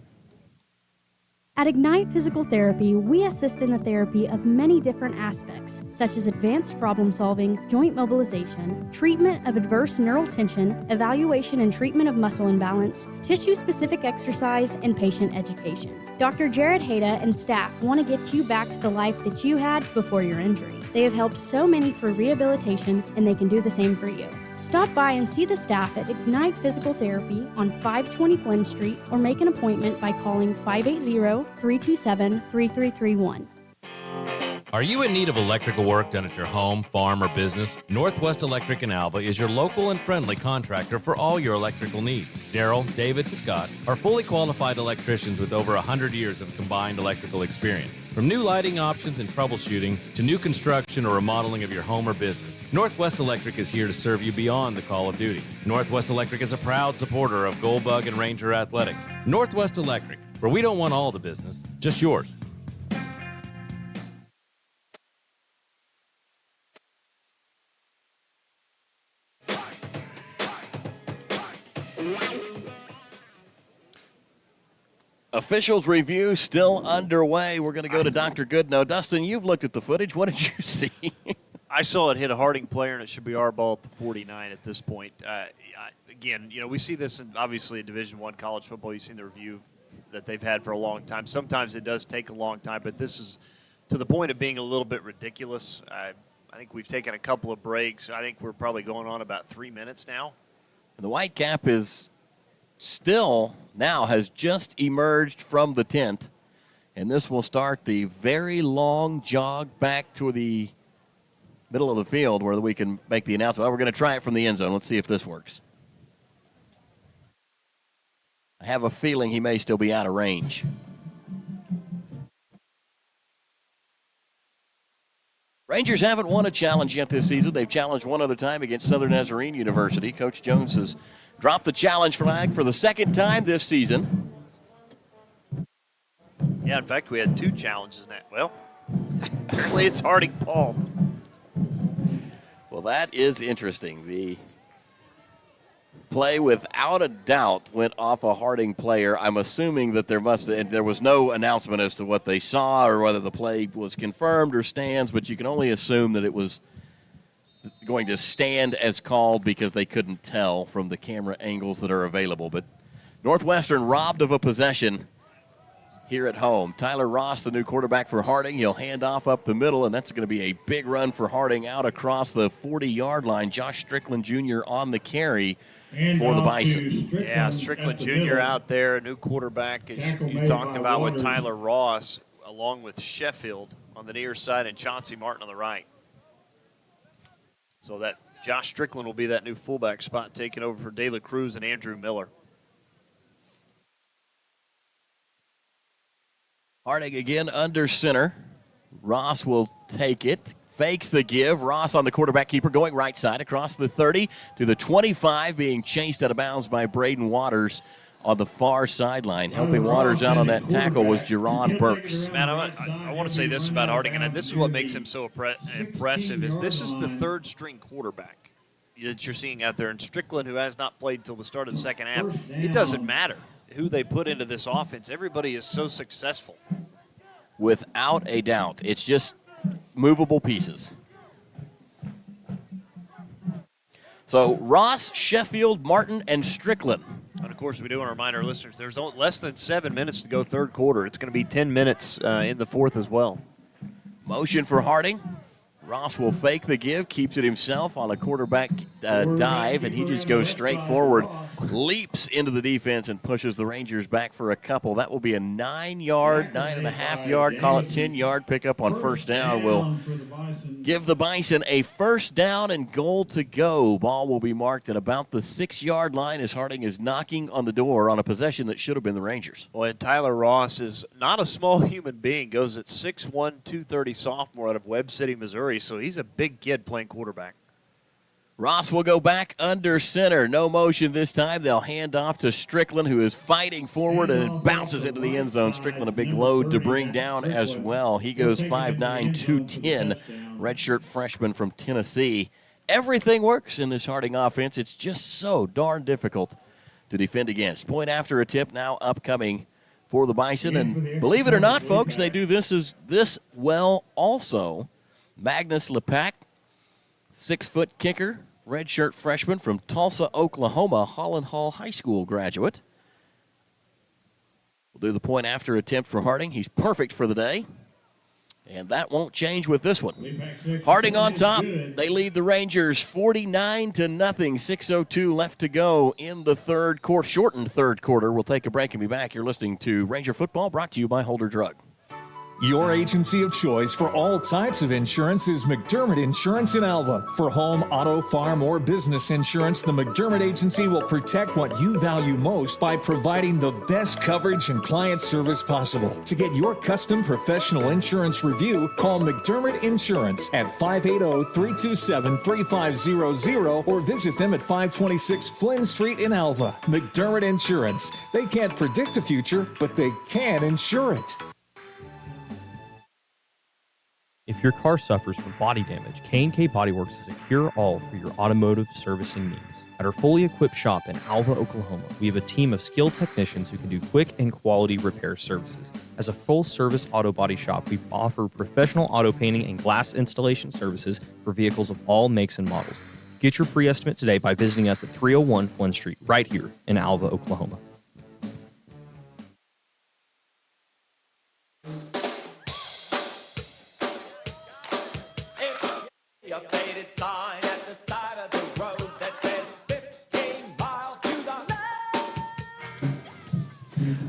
At Ignite Physical Therapy, we assist in the therapy of many different aspects, such as advanced problem solving, joint mobilization, treatment of adverse neural tension, evaluation and treatment of muscle imbalance, tissue-specific exercise, and patient education. Dr. Jared Hayda and staff want to get you back to the life that you had before your injury. They have helped so many through rehabilitation, and they can do the same for you. Stop by and see the staff at Ignite Physical Therapy on 520 Flynn Street, or make an appointment by calling 580-327-3331. Are you in need of electrical work done at your home, farm, or business? Northwest Electric in Alva is your local and friendly contractor for all your electrical needs. Daryl, David, and Scott are fully qualified electricians with over 100 years of combined electrical experience. From new lighting options and troubleshooting to new construction or remodeling of your home or business, Northwest Electric is here to serve you beyond the call of duty. Northwest Electric is a proud supporter of Goldbug and Ranger athletics. Northwest Electric, where we don't want all the business, just yours. Officials review still underway. We're going to go to Dr. Goodnow. Dustin, you've looked at the footage. What did you see? I saw it hit a Harding player, and it should be our ball at the 49 at this point. Again, we see this in, obviously, in Division I college football. You've seen the review that they've had for a long time. Sometimes it does take a long time, but this is to the point of being a little bit ridiculous. I think we've taken a couple of breaks. I think we're probably going on about 3 minutes now. The Whitecap is still now has just emerged from the tent, and this will start the very long jog back to the middle of the field where we can make the announcement. We're going to try it from the end zone. Let's see if this works. I have a feeling he may still be out of range. Rangers haven't won a challenge yet this season. They've challenged one other time against Southern Nazarene University. Coach Jones has dropped the challenge flag for the second time this season. Yeah, in fact, we had two challenges now. Well, apparently it's Harding Paul. Well, that is interesting. The play, without a doubt, went off a Harding player. I'm assuming that there was no announcement as to what they saw or whether the play was confirmed or stands, but you can only assume that it was going to stand as called because they couldn't tell from the camera angles that are available. But Northwestern robbed of a possession here at home. Tyler Ross, the new quarterback for Harding, he'll hand off up the middle, and that's going to be a big run for Harding out across the 40-yard line. Josh Strickland Jr. on the carry for the Bison. Yeah, Strickland Jr. out there, a new quarterback, as you talked about with Tyler Ross, along with Sheffield on the near side and Chauncey Martin on the right. So that Josh Strickland will be that new fullback spot, taking over for De La Cruz and Andrew Miller. Harding again under center. Ross will take it. Fakes the give. Ross on the quarterback keeper going right side across the 30 to the 25, being chased out of bounds by Braden Waters on the far sideline. Helping Waters out on that tackle was Jerron Burks. Man, I want to say this about Harding, and this is what makes him so impressive, is this is the third-string quarterback that you're seeing out there. And Strickland, who has not played until the start of the second half, it doesn't matter who they put into this offense. Everybody is so successful. Without a doubt. It's just movable pieces. So Ross, Sheffield, Martin, and Strickland. And, of course, we do want to remind our listeners there's less than 7 minutes to go third quarter. It's going to be 10 minutes in the fourth as well. Motion for Harding. Ross will fake the give, keeps it himself on a quarterback dive, and he just goes straight forward, leaps into the defense, and pushes the Rangers back for a couple. That will be a 9-yard, 9.5-yard, call it 10-yard pickup on first down. Will give the Bison a first down and goal to go. Ball will be marked at about the 6-yard line as Harding is knocking on the door on a possession that should have been the Rangers. Well, and Tyler Ross is not a small human being. Goes at 6'1", 230 sophomore out of Webb City, Missouri. So he's a big kid playing quarterback. Ross will go back under center. No motion this time. They'll hand off to Strickland, who is fighting forward, and it bounces into the end zone. Strickland, a big load to bring down as well. He goes 5'9", 210, redshirt freshman from Tennessee. Everything works in this Harding offense. It's just so darn difficult to defend against. Point after attempt now upcoming for the Bison. And believe it or not, folks, they do this well also. Magnus Lepak, 6-foot kicker, redshirt freshman from Tulsa, Oklahoma, Holland Hall High School graduate. We'll do the point after attempt for Harding. He's perfect for the day. And that won't change with this one. Harding on top. They lead the Rangers 49-0. 6:02 left to go in the third quarter, shortened third quarter. We'll take a break and be back. You're listening to Ranger Football, brought to you by Holder Drug. Your agency of choice for all types of insurance is McDermott Insurance in Alva. For home, auto, farm, or business insurance, the McDermott Agency will protect what you value most by providing the best coverage and client service possible. To get your custom professional insurance review, call McDermott Insurance at 580-327-3500 or visit them at 526 Flynn Street in Alva. McDermott Insurance. They can't predict the future, but they can insure it. If your car suffers from body damage, K&K Body Works is a cure-all for your automotive servicing needs. At our fully equipped shop in Alva, Oklahoma, we have a team of skilled technicians who can do quick and quality repair services. As a full-service auto body shop, we offer professional auto painting and glass installation services for vehicles of all makes and models. Get your free estimate today by visiting us at 301 Flynn Street, right here in Alva, Oklahoma.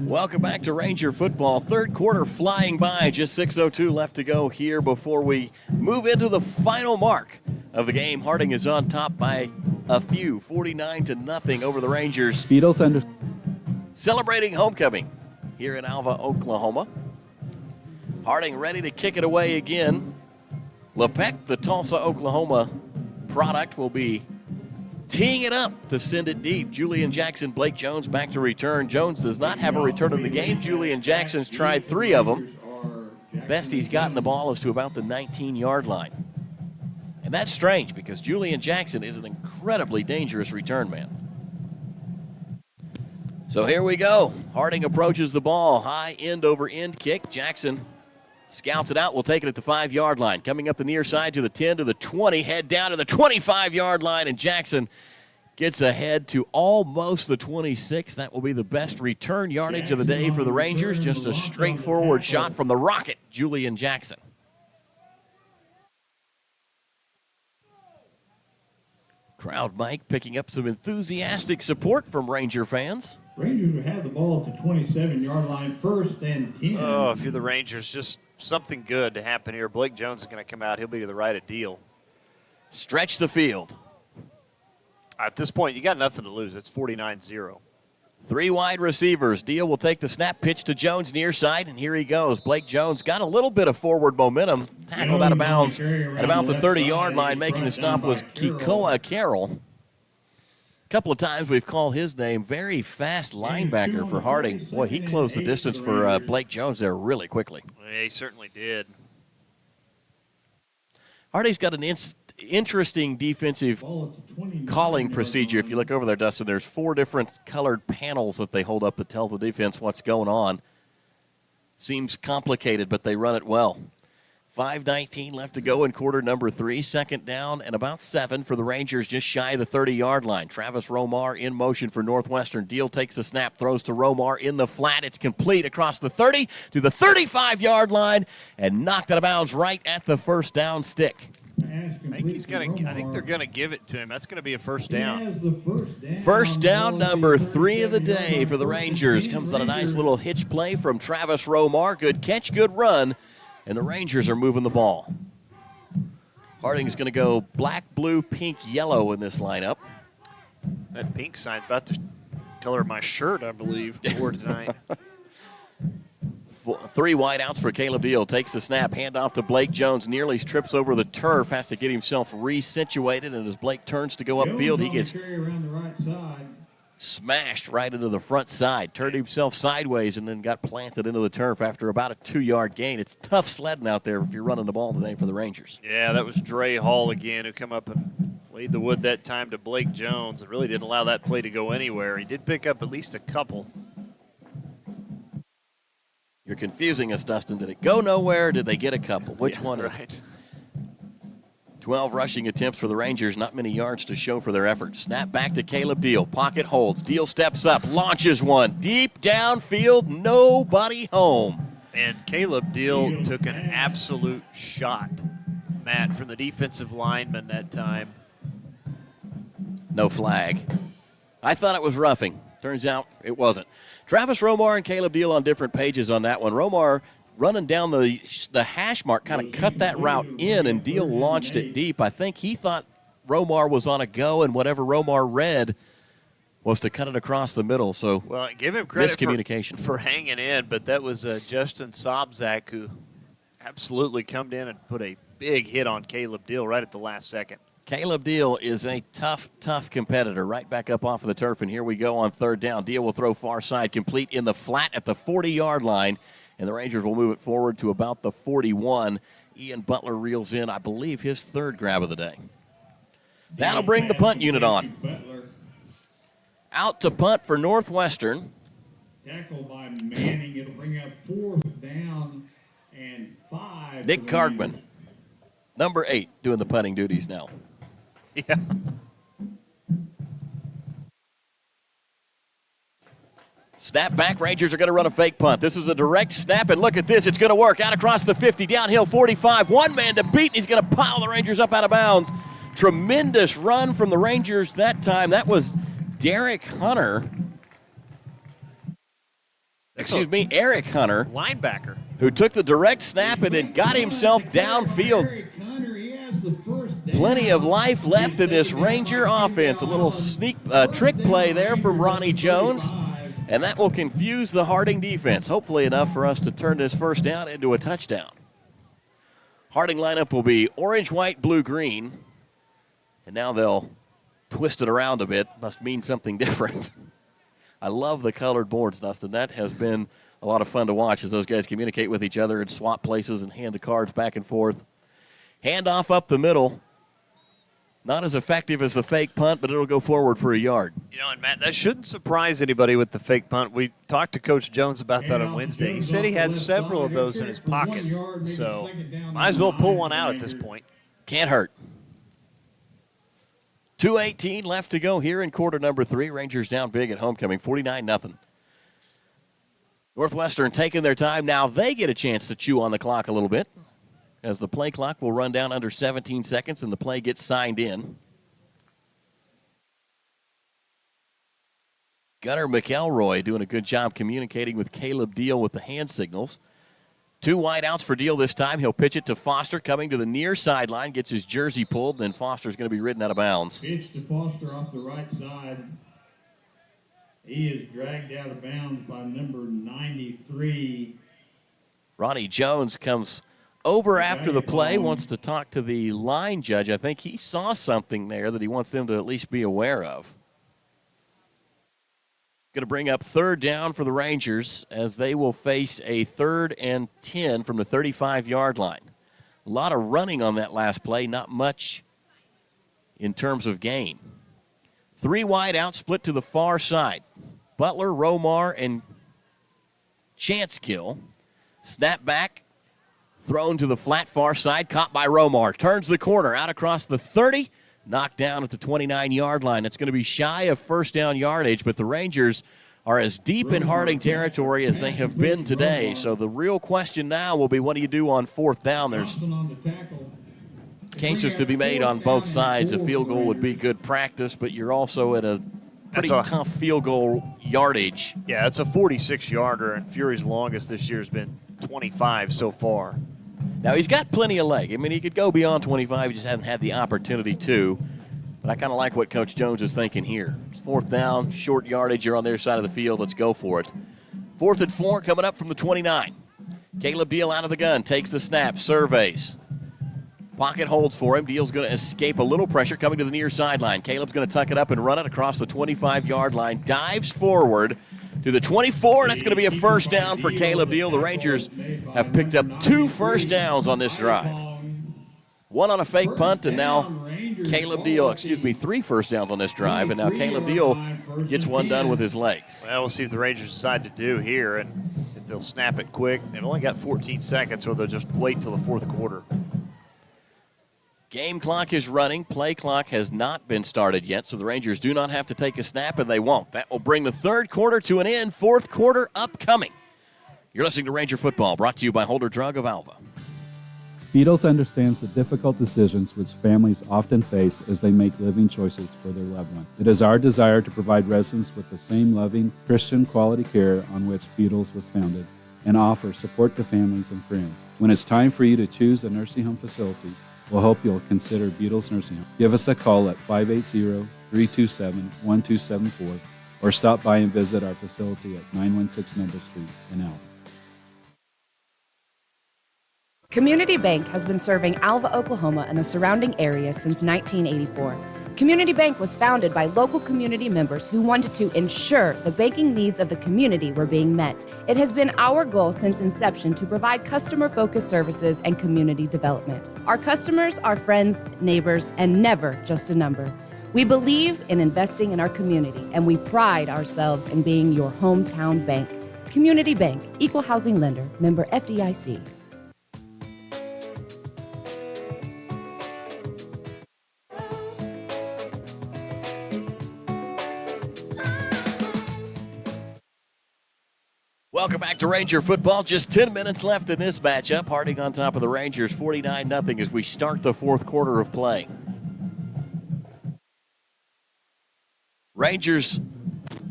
Welcome back to Ranger Football. Third quarter flying by. Just 6:02 left to go here before we move into the final mark of the game. Harding is on top by a few, 49-0 over the Rangers. Beatles under. Celebrating homecoming here in Alva, Oklahoma. Harding ready to kick it away again. Lepak, the Tulsa, Oklahoma product, will be teeing it up to send it deep. Julian Jackson, Blake Jones back to return. Jones does not have a return in the game. Julian Jackson's tried 3 of them. Best he's gotten the ball is to about the 19-yard line. And that's strange because Julian Jackson is an incredibly dangerous return man. So here we go. Harding approaches the ball. High end-over-end kick. Jackson scouts it out. We'll take it at the 5-yard line. Coming up the near side to the 10, to the 20, head down to the 25-yard line, and Jackson gets ahead to almost the 26. That will be the best return yardage of the day for the Rangers. Just a straightforward shot from the Rocket, Julian Jackson. Crowd mic picking up some enthusiastic support from Ranger fans. Rangers will have the ball at the 27-yard line, 1st and 10. Oh, if you're the Rangers, just something good to happen here. Blake Jones is going to come out. He'll be to the right of Deal. Stretch the field. At this point, you got nothing to lose. It's 49-0. 3 wide receivers. Deal will take the snap, pitch to Jones near side, and here he goes. Blake Jones got a little bit of forward momentum. Tackled out of bounds at about the 30-yard line. Making the stop was Kikoa Carroll. A couple of times we've called his name. Very fast linebacker for Harding. Boy, he closed the distance for Blake Jones there really quickly. Yeah, he certainly did. Harding's got an interesting defensive calling procedure. If you look over there, Dustin, there's 4 different colored panels that they hold up that tell the defense what's going on. Seems complicated, but they run it well. 5:19 left to go in quarter number 3. 2nd down and about 7 for the Rangers, just shy of the 30-yard line. Travis Romar in motion for Northwestern. Deal takes the snap, throws to Romar in the flat. It's complete across the 30 to the 35-yard line and knocked out of bounds right at the first down stick. I think they're gonna give it to him. That's gonna be a first down. First down number 3 of the day for the Rangers. Comes on a nice little hitch play from Travis Romar. Good catch, good run, and the Rangers are moving the ball. Harding's gonna go black, blue, pink, yellow in this lineup. That pink sign's about the color of my shirt, I believe, for tonight. Three wideouts for Caleb Deal. Takes the snap, handoff to Blake Jones. Nearly trips over the turf, has to get himself resituated, and as Blake turns to go upfield, he gets smashed right into the front side. Turned himself sideways and then got planted into the turf after about a 2-yard gain. It's tough sledding out there if you're running the ball today for the Rangers. Yeah, that was Dre Hall again who come up and laid the wood that time to Blake Jones. It really didn't allow that play to go anywhere. He did pick up at least a couple. You're confusing us, Dustin. Did it go nowhere or did they get a couple? Which one is it? 12 rushing attempts for the Rangers. Not many yards to show for their effort. Snap back to Caleb Deal. Pocket holds. Deal steps up. Launches one. Deep downfield. Nobody home. And Caleb Deal took an absolute shot, Matt, from the defensive lineman that time. No flag. I thought it was roughing. Turns out it wasn't. Travis Romar and Caleb Deal on different pages on that one. Romar running down the hash mark kind of cut that route in, and Deal launched it deep. I think he thought Romar was on a go, and whatever Romar read was to cut it across the middle. So, well, give him credit miscommunication for hanging in, but that was Justin Sobzak who absolutely come in and put a big hit on Caleb Deal right at the last second. Caleb Deal is a tough competitor. Right back up off of the turf, and here we go on third down. Deal will throw far side, complete in the flat at the 40-yard line, and the Rangers will move it forward to about the 41. Ian Butler reels in, I believe, his third grab of the day. That'll bring the punt unit on. Out to punt for Northwestern. Tackle by Manning. It'll bring up 4th down and 5. Nick Cargman, number 8, doing the punting duties now. Yeah. Snap back. Rangers are going to run a fake punt. This is a direct snap, and look at this. It's going to work. Out across the 50, downhill 45. One man to beat, and he's going to pile the Rangers up out of bounds. Tremendous run from the Rangers that time. That was Eric Hunter, linebacker, who took the direct snap and then got himself downfield. Plenty of life left in this Ranger offense. A little trick play there from Ronnie Jones, and that will confuse the Harding defense. Hopefully enough for us to turn this first down into a touchdown. Harding lineup will be orange, white, blue, green, and now they'll twist it around a bit. Must mean something different. I love the colored boards, Dustin. That has been a lot of fun to watch as those guys communicate with each other and swap places and hand the cards back and forth. Handoff up the middle. Not as effective as the fake punt, but it'll go forward for a yard. You know, and Matt, that shouldn't surprise anybody with the fake punt. We talked to Coach Jones about that on Wednesday. He said he had several of those in his pocket, so might as well pull one out at this point. Can't hurt. 2:18 left to go here in quarter number 3. Rangers down big at homecoming, 49-0. Northwestern taking their time. Now they get a chance to chew on the clock a little bit, as the play clock will run down under 17 seconds and the play gets signed in. Gunnar McElroy doing a good job communicating with Caleb Deal with the hand signals. 2 wideouts for Deal this time. He'll pitch it to Foster, coming to the near sideline, gets his jersey pulled, then Foster's going to be ridden out of bounds. Pitch to Foster off the right side. He is dragged out of bounds by number 93. Ronnie Jones comes over after the play, wants to talk to the line judge. I think he saw something there that he wants them to at least be aware of. Going to bring up third down for the Rangers as they will face a 3rd and 10 from the 35-yard line. A lot of running on that last play, not much in terms of gain. 3 wide out, split to the far side. Butler, Romar, and Chancekill. Snap back, thrown to the flat far side, caught by Romar. Turns the corner, out across the 30, knocked down at the 29-yard line. It's going to be shy of first down yardage, but the Rangers are as deep in Harding territory as they have been today. So the real question now will be, what do you do on 4th down? There's cases to be made on both sides. A field goal would be good practice, but you're also at a pretty tough field goal yardage. Yeah, it's a 46-yarder, and Fury's longest this year has been 25 so far. Now, he's got plenty of leg. I mean, he could go beyond 25. He just hasn't had the opportunity to. But I kind of like what Coach Jones is thinking here. It's 4th down, short yardage. You're on their side of the field. Let's go for it. 4th and 4 coming up from the 29. Caleb Deal out of the gun, takes the snap, surveys. Pocket holds for him. Deal's going to escape a little pressure coming to the near sideline. Caleb's going to tuck it up and run it across the 25-yard line. Dives forward to the 24, and that's going to be a first down for Caleb Deal. The Rangers have picked up 2 first downs on this drive. 1 on a fake punt, and now Caleb Deal, 3 first downs on this drive, and now Caleb Deal gets one done with his legs. Well, we'll see if the Rangers decide to do here, and if they'll snap it quick. They've only got 14 seconds, or they'll just wait till the fourth quarter. Game clock is running. Play clock has not been started yet, so the Rangers do not have to take a snap, and they won't. That will bring the third quarter to an end. Fourth quarter upcoming. You're listening to Ranger Football, brought to you by Holder Drug of Alva. Beatles understands the difficult decisions which families often face as they make living choices for their loved one. It is our desire to provide residents with the same loving, Christian quality care on which Beatles was founded, and offer support to families and friends. When it's time for you to choose a nursing home facility, we'll hope you'll consider Beatles Nursing Home. Give us a call at 580-327-1274 or stop by and visit our facility at 916 Noble Street in Alva. Community Bank has been serving Alva, Oklahoma and the surrounding area since 1984. Community Bank was founded by local community members who wanted to ensure the banking needs of the community were being met. It has been our goal since inception to provide customer-focused services and community development. Our customers are friends, neighbors, and never just a number. We believe in investing in our community, and we pride ourselves in being your hometown bank. Community Bank, Equal Housing Lender, member FDIC. Welcome back to Ranger Football. Just 10 minutes left in this matchup. Harding on top of the Rangers, 49-0 as we start the fourth quarter of play. Rangers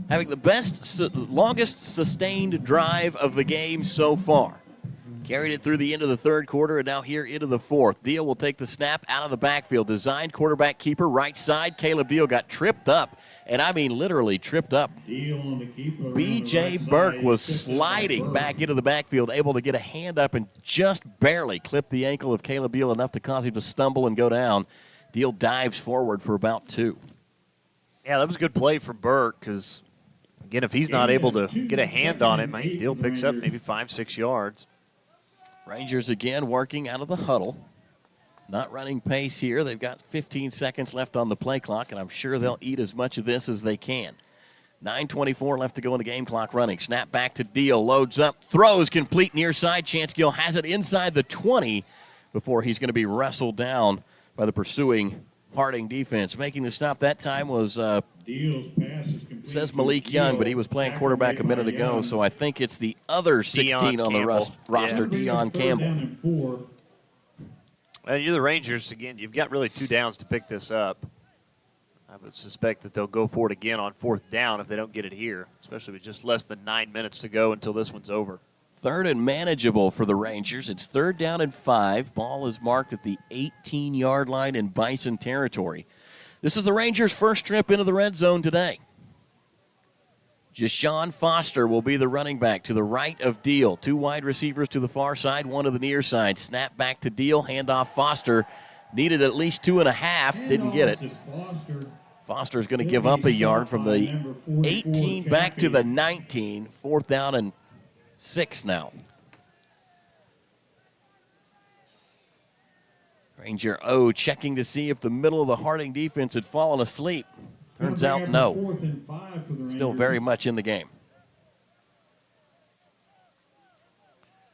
having the longest sustained drive of the game so far. Carried it through the end of the third quarter and now here into the fourth. Deal will take the snap out of the backfield. Designed quarterback keeper, right side. Caleb Deal got tripped up, and I mean literally tripped up. B.J. Burke was sliding back into the backfield, able to get a hand up and just barely clip the ankle of Caleb Deal enough to cause him to stumble and go down. Deal dives forward for about 2. Yeah, that was a good play from Burke because, again, if he's not able to get a hand on him, Deal picks up maybe 5-6 yards. Rangers again working out of the huddle. Not running pace here. They've got 15 seconds left on the play clock, and I'm sure they'll eat as much of this as they can. 9:24 left to go in the game clock running. Snap back to Deal. Loads up. Throws complete near side. Chance Gill has it inside the 20 before he's going to be wrestled down by the pursuing Harding defense. Making the stop that time was says Malik Young, but he was playing quarterback a minute ago, so I think it's the other 16 on the roster, Deion Campbell. Well, you're the Rangers. Again, you've got really 2 downs to pick this up. I would suspect that they'll go for it again on 4th down if they don't get it here, especially with just less than 9 minutes to go until this one's over. 3rd and manageable for the Rangers. It's 3rd down and 5. Ball is marked at the 18-yard line in Bison territory. This is the Rangers' first trip into the red zone today. Jashawn Foster will be the running back to the right of Deal. 2 wide receivers to the far side, 1 to the near side. Snap back to Deal, handoff Foster. Needed at least 2.5, didn't get it. Foster's going to give up a yard from the 18 back to the 19. 4th down and 6 now. Ranger O checking to see if the middle of the Harding defense had fallen asleep. Turns out no. Still very much in the game.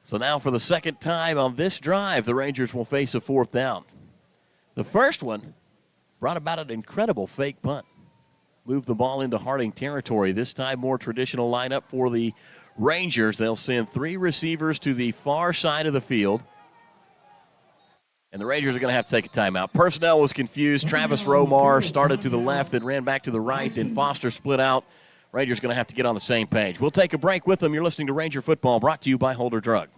So now for the second time on this drive, the Rangers will face a 4th down. The first one brought about an incredible fake punt. Moved the ball into Harding territory. This time more traditional lineup for the Rangers. They'll send 3 receivers to the far side of the field. And the Rangers are going to have to take a timeout. Personnel was confused. Travis Romar started to the left and ran back to the right. Then Foster split out. Rangers going to have to get on the same page. We'll take a break with them. You're listening to Ranger Football, brought to you by Holder Drug.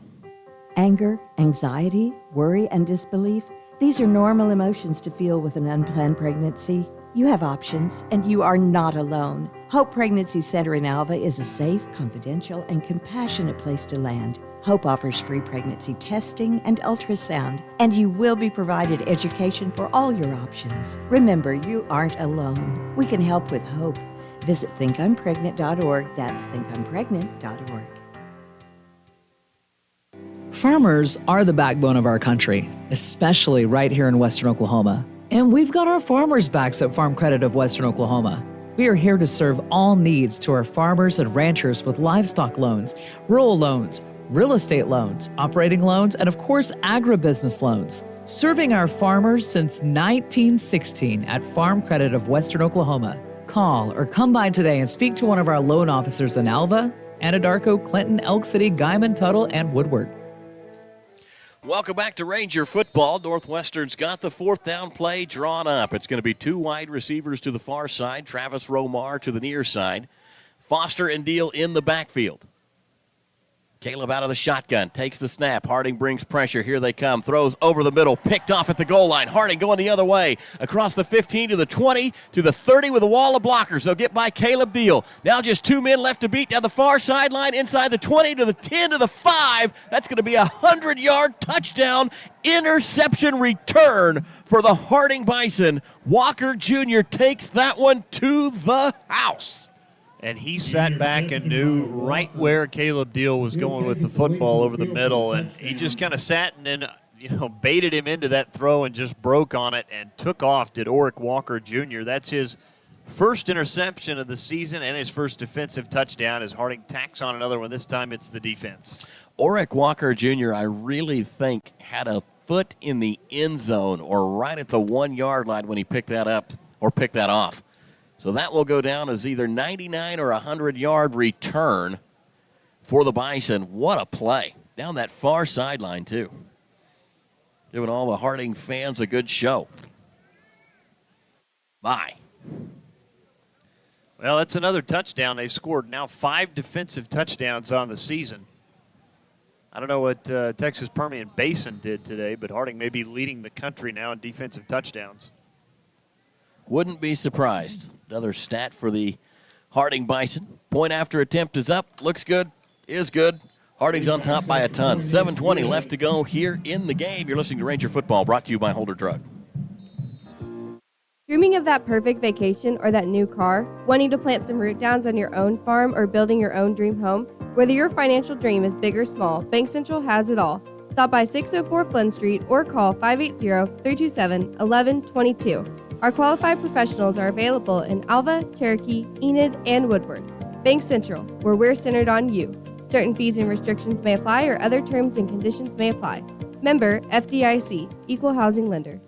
Anger, anxiety, worry, and disbelief. These are normal emotions to feel with an unplanned pregnancy. You have options, and you are not alone. Hope Pregnancy Center in Alva is a safe, confidential, and compassionate place to land. Hope offers free pregnancy testing and ultrasound, and you will be provided education for all your options. Remember, you aren't alone. We can help with Hope. Visit thinkimpregnant.org. That's thinkimpregnant.org. Farmers are the backbone of our country, especially right here in Western Oklahoma. And we've got our farmers' backs at Farm Credit of Western Oklahoma. We are here to serve all needs to our farmers and ranchers with livestock loans, rural loans, real estate loans, operating loans, and of course, agribusiness loans. Serving our farmers since 1916 at Farm Credit of Western Oklahoma. Call or come by today and speak to one of our loan officers in Alva, Anadarko, Clinton, Elk City, Guyman, Tuttle, and Woodward. Welcome back to Ranger football. Northwestern's got the fourth down play drawn up. It's going to be two wide receivers to the far side, Travis Romar to the near side, Foster and Deal in the backfield. Caleb out of the shotgun, takes the snap. Harding brings pressure. Here they come. Throws over the middle, picked off at the goal line. Harding going the other way. Across the 15 to the 20 to the 30 with a wall of blockers. They'll get by Caleb Deal. Now just 2 men left to beat down the far sideline, inside the 20 to the 10 to the 5. That's going to be a 100-yard touchdown interception return for the Harding Bison. Walker Jr. takes that one to the house. And he sat back and knew right where Caleb Deal was going with the football over the middle, and he just kind of sat and then, baited him into that throw and just broke on it and took off, did Oric Walker Jr. That's his first interception of the season and his first defensive touchdown as Harding tacks on another one. This time it's the defense. Oric Walker Jr., I really think, had a foot in the end zone or right at the 1 yard line when he picked that up or picked that off. So that will go down as either 99 or 100-yard return for the Bison. What a play. Down that far sideline, too. Giving all the Harding fans a good show. Bye. Well, that's another touchdown. They've scored now 5 defensive touchdowns on the season. I don't know what Texas Permian Basin did today, but Harding may be leading the country now in defensive touchdowns. Wouldn't be surprised. Another stat for the Harding Bison. Point after attempt is up. Looks good. Is good. Harding's on top by a ton. 7:20 left to go here in the game. You're listening to Ranger Football, brought to you by Holder Drug. Dreaming of that perfect vacation or that new car? Wanting to plant some root downs on your own farm or building your own dream home? Whether your financial dream is big or small, Bank Central has it all. Stop by 604 Flynn Street or call 580-327-1122. Our qualified professionals are available in Alva, Cherokee, Enid, and Woodward. Bank Central, where we're centered on you. Certain fees and restrictions may apply or other terms and conditions may apply. Member FDIC, Equal Housing Lender.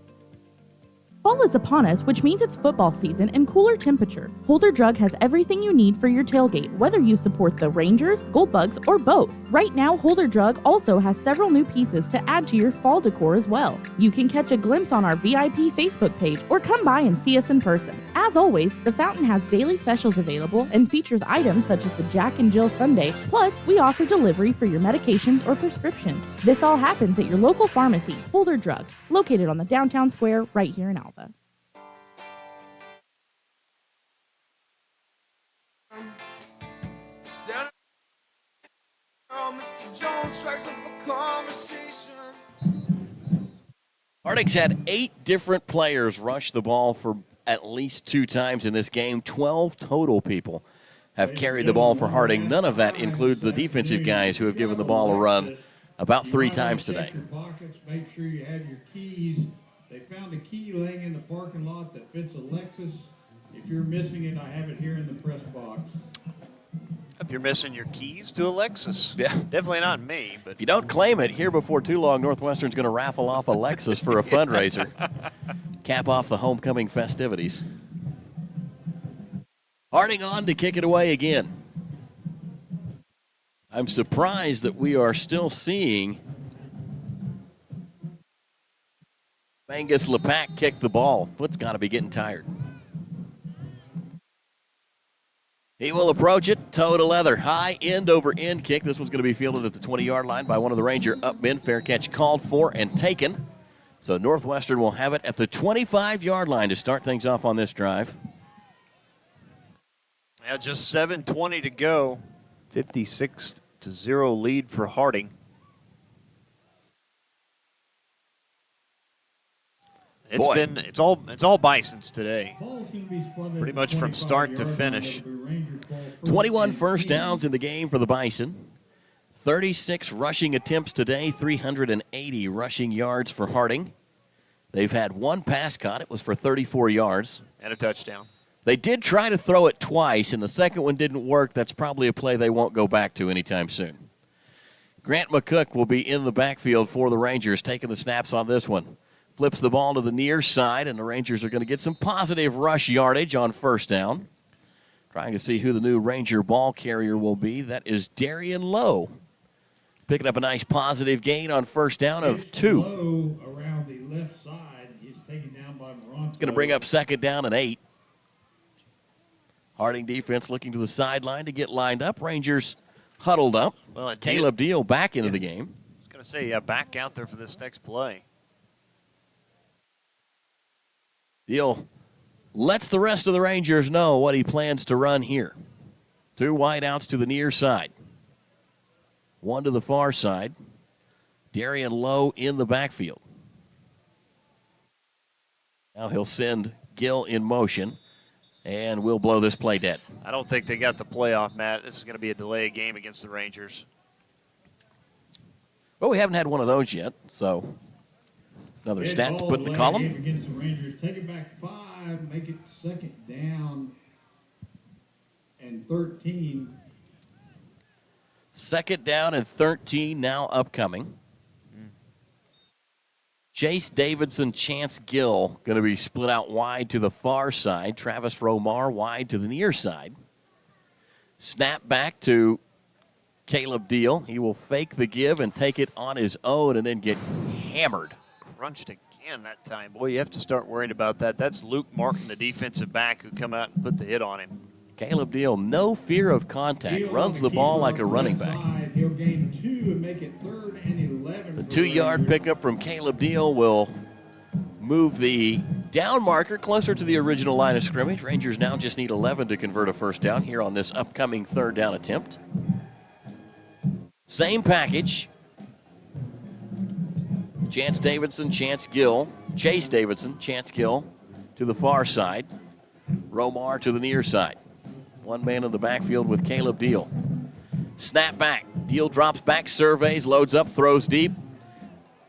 Fall is upon us, which means it's football season and cooler temperature. Holder Drug has everything you need for your tailgate, whether you support the Rangers, Goldbugs, or both. Right now, Holder Drug also has several new pieces to add to your fall decor as well. You can catch a glimpse on our VIP Facebook page or come by and see us in person. As always, the fountain has daily specials available and features items such as the Jack and Jill Sundae. Plus, we offer delivery for your medications or prescriptions. This all happens at your local pharmacy, Holder Drug, located on the downtown square right here in Alva. Harding's had 8 different players rush the ball for at least 2 times in this game. 12 total people have carried the ball for Harding. None of that includes the defensive guys who have given the ball a run about 3 times today. Check your pockets, make sure you have your keys. They found a key laying in the parking lot that fits a Lexus. If you're missing it, I have it here in the press box. If you're missing your keys to a Lexus. Yeah. Definitely not me. But If you don't claim it, here before too long, Northwestern's going to raffle off a Lexus for a fundraiser. Cap off the homecoming festivities. Harding on to kick it away again. I'm surprised that we are still seeing Angus Lepak kick the ball. Foot's got to be getting tired. He will approach it, toe to leather, high end over end kick. This one's going to be fielded at the 20-yard line by one of the Ranger up men. Fair catch called for and taken. So Northwestern will have it at the 25-yard line to start things off on this drive. Now just 7:20 to go. 56-0 lead for Harding. It's all Bisons today. Pretty much from start to finish. 21 first downs in the game for the Bison. 36 rushing attempts today, 380 rushing yards for Harding. They've had one pass caught. It was for 34 yards. And a touchdown. They did try to throw it twice, and the second one didn't work. That's probably a play they won't go back to anytime soon. Grant McCook will be in the backfield for the Rangers, taking the snaps on this one. Flips the ball to the near side, and the Rangers are going to get some positive rush yardage on first down. Trying to see who the new Ranger ball carrier will be. That is Darian Lowe. Picking up a nice positive gain on first down of 2. Low around the left side. He's taken down by Moronto. It's going to bring up second down and 8. Harding defense looking to the sideline to get lined up. Rangers huddled up. Well, Caleb Deal back into the game. I was going to say, back out there for this next play. Deal lets the rest of the Rangers know what he plans to run here. 2 wideouts to the near side. 1 to the far side. Darian Lowe in the backfield. Now he'll send Gill in motion, and we'll blow this play dead. I don't think they got the play off, Matt. This is going to be a delay game against the Rangers. Well, we haven't had one of those yet, so another stat to put in the column. Against the Rangers. Take it back 5, make it second down and 13. Second down and 13 now upcoming. Chase Davidson, Chance Gill going to be split out wide to the far side. Travis Romar wide to the near side. Snap back to Caleb Deal. He will fake the give and take it on his own and then get hammered. Crunched again that time. Boy, you have to start worrying about that. That's Luke Martin, the defensive back, who come out and put the hit on him. Caleb Deal, no fear of contact, runs the ball like a running back. He'll gain 2 and make it 3rd and 11. The 2-yard pickup from Caleb Deal will move the down marker closer to the original line of scrimmage. Rangers now just need 11 to convert a first down here on this upcoming 3rd down attempt. Same package. Chase Davidson, Chance Gill to the far side. Romar to the near side. One man in the backfield with Caleb Deal. Snap back. Deal drops back, surveys, loads up, throws deep.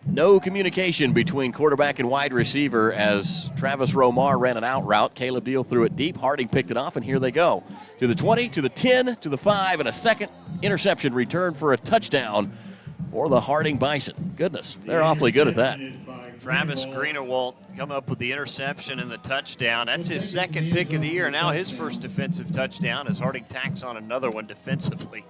No communication between quarterback and wide receiver as Travis Romar ran an out route. Caleb Deal threw it deep. Harding picked it off, and here they go. To the 20, to the 10, to the 5, and a second interception return for a touchdown for the Harding Bison. Goodness, they're awfully good at that. Travis Greenewalt come up with the interception and the touchdown. That's his second pick of the year. Now his first defensive touchdown as Harding tacks on another one defensively.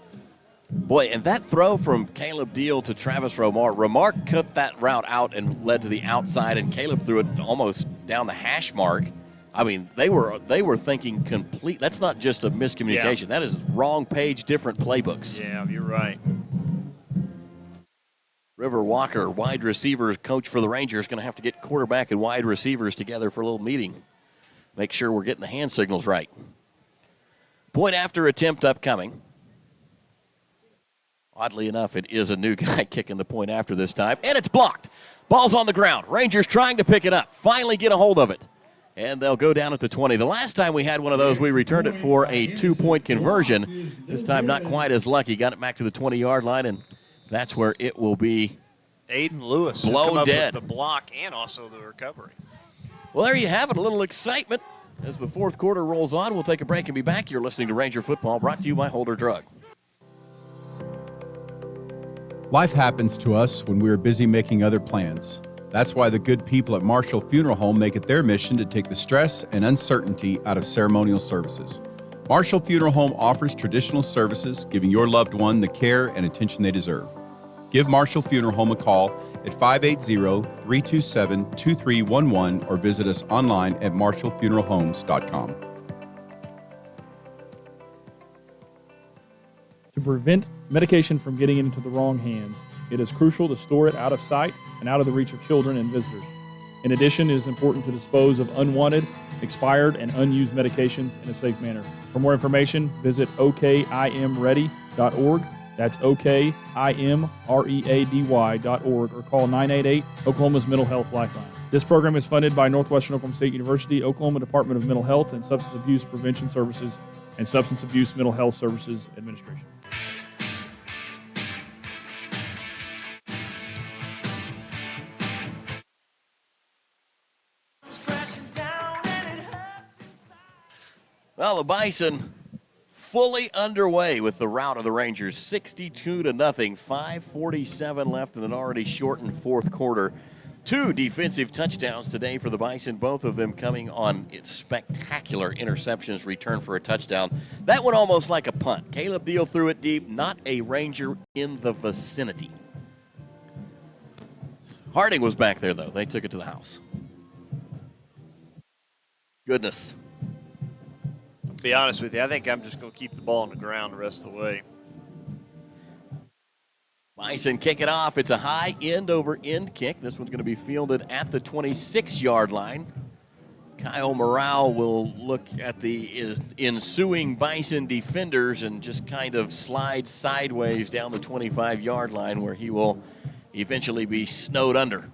Boy, and that throw from Caleb Deal to Travis Romar. Romar cut that route out and led to the outside, and Caleb threw it almost down the hash mark. I mean, they were thinking complete. That's not just a miscommunication. Yeah. That is wrong page, different playbooks. Yeah, you're right. River Walker, wide receiver coach for the Rangers, going to have to get quarterback and wide receivers together for a little meeting. Make sure we're getting the hand signals right. Point after attempt upcoming. Oddly enough, it is a new guy kicking the point after this time, and it's blocked. Ball's on the ground. Rangers trying to pick it up, finally get a hold of it, and they'll go down at the 20. The last time we had one of those, we returned it for a 2-point conversion. This time not quite as lucky. Got it back to the 20-yard line, and that's where it will be. Aiden Lewis blown dead. With the block and also the recovery. Well, there you have it. A little excitement as the 4th quarter rolls on. We'll take a break and be back. You're listening to Ranger Football, brought to you by Holder Drug. Life happens to us when we are busy making other plans. That's why the good people at Marshall Funeral Home make it their mission to take the stress and uncertainty out of ceremonial services. Marshall Funeral Home offers traditional services, giving your loved one the care and attention they deserve. Give Marshall Funeral Home a call at 580-327-2311 or visit us online at marshallfuneralhomes.com. To prevent medication from getting into the wrong hands, it is crucial to store it out of sight and out of the reach of children and visitors. In addition, it is important to dispose of unwanted, expired, and unused medications in a safe manner. For more information, visit okimready.org. That's okimready.org, or call 988 Oklahoma's Mental Health Lifeline. This program is funded by Northwestern Oklahoma State University, Oklahoma Department of Mental Health and Substance Abuse Prevention Services, and Substance Abuse Mental Health Services Administration. Well, the Bison fully underway with the rout of the Rangers, 62-0, 5:47 left in an already shortened fourth quarter. 2 defensive touchdowns today for the Bison, both of them coming on spectacular interceptions, return for a touchdown. That one almost like a punt. Caleb Deal threw it deep, not a Ranger in the vicinity. Harding was back there, though. They took it to the house. Goodness. To be honest with you, I think I'm just going to keep the ball on the ground the rest of the way. Bison kick it off. It's a high end-over-end kick. This one's going to be fielded at the 26-yard line. Kyle Morale will look at the ensuing Bison defenders and just kind of slide sideways down the 25-yard line where he will eventually be snowed under.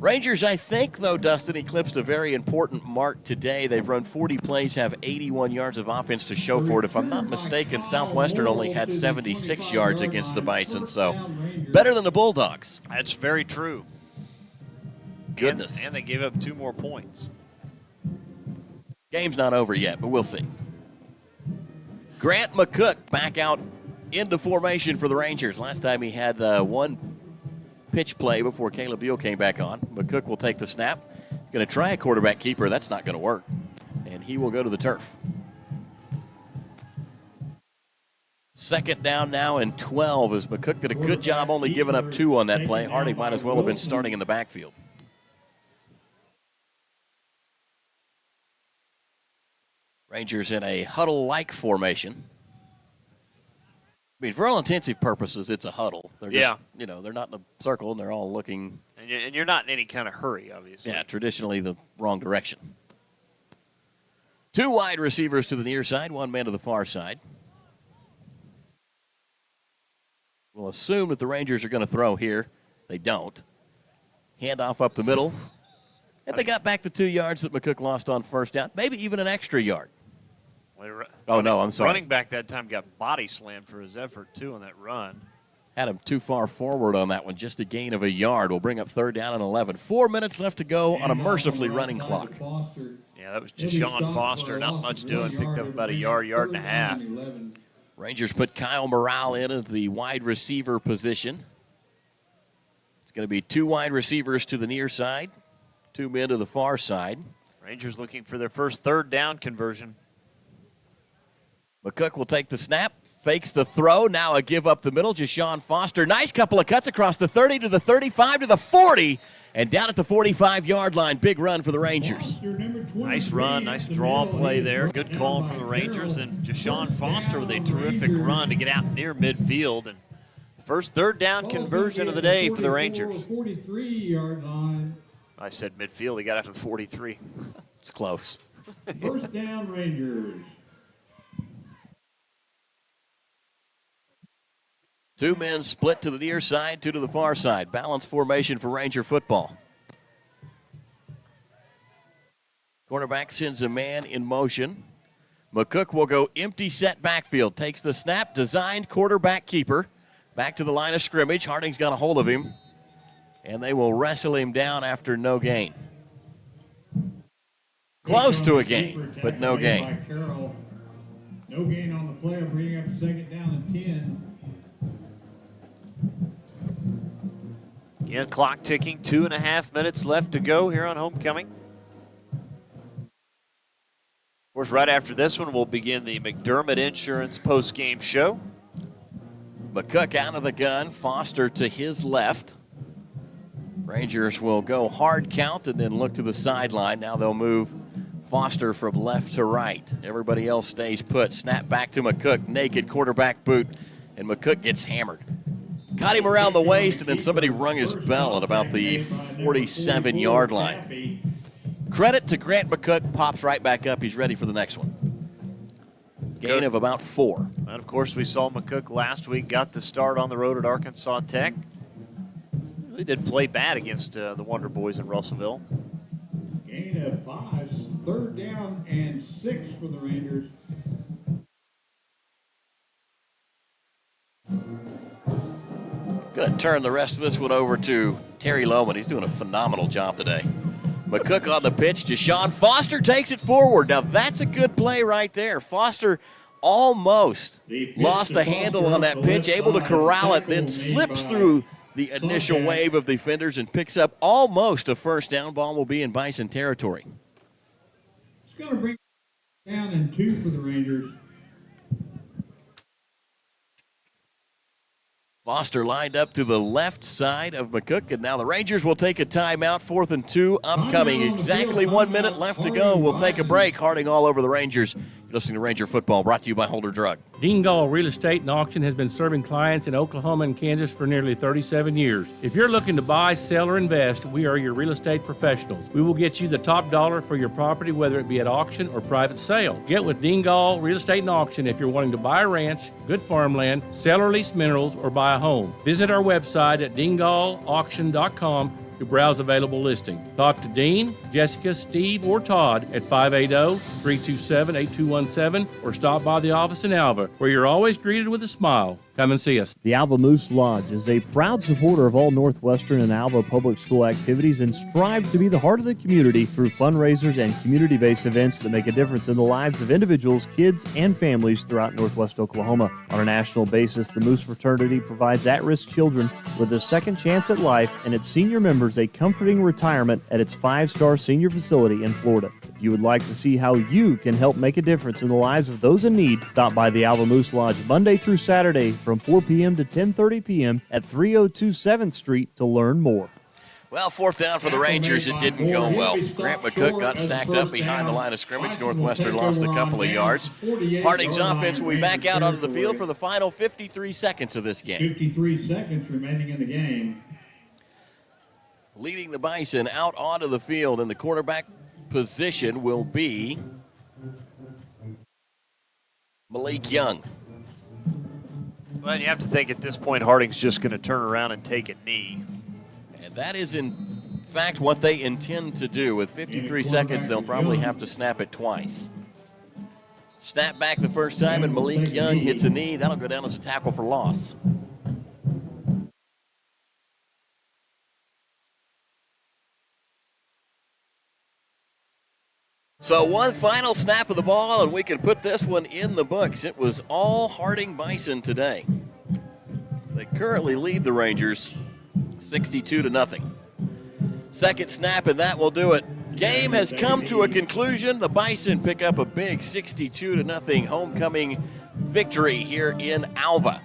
Rangers, I think, though, Dustin, eclipsed a very important mark today. They've run 40 plays, have 81 yards of offense to show for it. If I'm not mistaken, Southwestern only had 76 yards against the Bison, so better than the Bulldogs. That's very true. Goodness. And they gave up 2 more points. Game's not over yet, but we'll see. Grant McCook back out into formation for the Rangers. Last time he had one pitch play before Caleb Beal came back on. McCook will take the snap. He's going to try a quarterback keeper. That's not going to work. And he will go to the turf. Second down now and 12 as McCook did a good job only giving up 2 on that play. Harding might as well have been starting in the backfield. Rangers in a huddle-like formation. I mean, for all intensive purposes, it's a huddle. They're just, they're not in a circle, and they're all looking. And you're not in any kind of hurry, obviously. Yeah, traditionally the wrong direction. 2 wide receivers to the near side, 1 man to the far side. We'll assume that the Rangers are going to throw here. They don't. Handoff up the middle. And they got back the 2 yards that McCook lost on first down, maybe even an extra yard. Oh, no, I'm sorry. Running back that time got body slammed for his effort, too, on that run. Had him too far forward on that one, just a gain of a yard. Will bring up 3rd down and 11. 4 minutes left to go on a mercifully running clock. Yeah, that was Deshaun Foster. Not much doing. Picked up about a yard and a half. Rangers put Kyle Morale in at the wide receiver position. It's going to be 2 wide receivers to the near side, 2 men to the far side. Rangers looking for their first 3rd down conversion. McCook will take the snap, fakes the throw. Now a give up the middle. Deshaun Foster. Nice couple of cuts across the 30 to the 35 to the 40. And down at the 45-yard line. Big run for the Rangers. Nice run, nice draw play there. Good call from the Rangers. And Deshaun Foster with a terrific run to get out near midfield. And first 3rd down conversion of the day for the Rangers. 43-yard line. I said midfield. He got out to the 43. It's close. First down, Rangers. 2 men split to the near side, 2 to the far side. Balanced formation for Ranger football. Quarterback sends a man in motion. McCook will go empty set backfield. Takes the snap, designed quarterback keeper. Back to the line of scrimmage. Harding's got a hold of him. And they will wrestle him down after no gain. Close to a gain, but no gain. No gain on the play, bringing up 2nd down and 10. Again, clock ticking, 2.5 minutes left to go here on homecoming. Of course, right after this one, we'll begin the McDermott Insurance post-game show. McCook out of the gun, Foster to his left. Rangers will go hard count and then look to the sideline. Now they'll move Foster from left to right. Everybody else stays put. Snap back to McCook, naked quarterback boot, and McCook gets hammered. Caught him around the waist, and then somebody rung his bell at about the 47-yard line. Credit to Grant McCook, pops right back up. He's ready for the next one. Gain of about 4. And, of course, we saw McCook last week, got the start on the road at Arkansas Tech. They did play bad against the Wonder Boys in Russellville. Gain of 5, 3rd down and 6 for the Rangers. Going to turn the rest of this one over to Terry Lohman. He's doing a phenomenal job today. McCook on the pitch. Deshaun Foster takes it forward. Now, that's a good play right there. Foster almost lost a handle on that pitch, able to corral it, then slips through the initial wave of defenders and picks up almost a first down. Ball will be in Bison territory. It's going to bring down and 2 for the Rangers. Foster lined up to the left side of McCook, and now the Rangers will take a timeout. 4th and 2 upcoming. Exactly 1 minute left to go. We'll take a break. Harding all over the Rangers. You're listening to Ranger Football, brought to you by Holder Drug. Dean Gall Real Estate and Auction has been serving clients in Oklahoma and Kansas for nearly 37 years. If you're looking to buy, sell, or invest, we are your real estate professionals. We will get you the top dollar for your property, whether it be at auction or private sale. Get with Dean Gall Real Estate and Auction if you're wanting to buy a ranch, good farmland, sell or lease minerals, or buy a home. Visit our website at deangallauction.com to browse available listings. Talk to Dean, Jessica, Steve, or Todd at 580-327-8217 or stop by the office in Alva, where you're always greeted with a smile. Come and see us. The Alva Moose Lodge is a proud supporter of all Northwestern and Alva public school activities and strives to be the heart of the community through fundraisers and community-based events that make a difference in the lives of individuals, kids, and families throughout Northwest Oklahoma. On a national basis, the Moose Fraternity provides at-risk children with a second chance at life and its senior members a comforting retirement at its 5-star senior facility in Florida. If you would like to see how you can help make a difference in the lives of those in need, stop by the Alva Moose Lodge Monday through Saturday from 4 p.m. to 10:30 p.m. at 302 7th Street to learn more. Well, 4th down for the Rangers. It didn't go well. Grant McCook got stacked up behind the line of scrimmage. Northwestern lost a couple of yards. Harding's offense will be back out onto the field for the final 53 seconds of this game. 53 seconds remaining in the game. Leading the Bison out onto the field in the quarterback position will be Malik Young. Well, you have to think at this point Harding's just going to turn around and take a knee. And that is, in fact, what they intend to do. With 53 seconds, they'll probably have to snap it twice. Snap back the first time, and Malik Young hits a knee. That'll go down as a tackle for loss. So one final snap of the ball, and we can put this one in the books. It was all Harding Bison today. They currently lead the Rangers 62-0. Second snap, and that will do it. Game has come to a conclusion. The Bison pick up a big 62-0 homecoming victory here in Alva.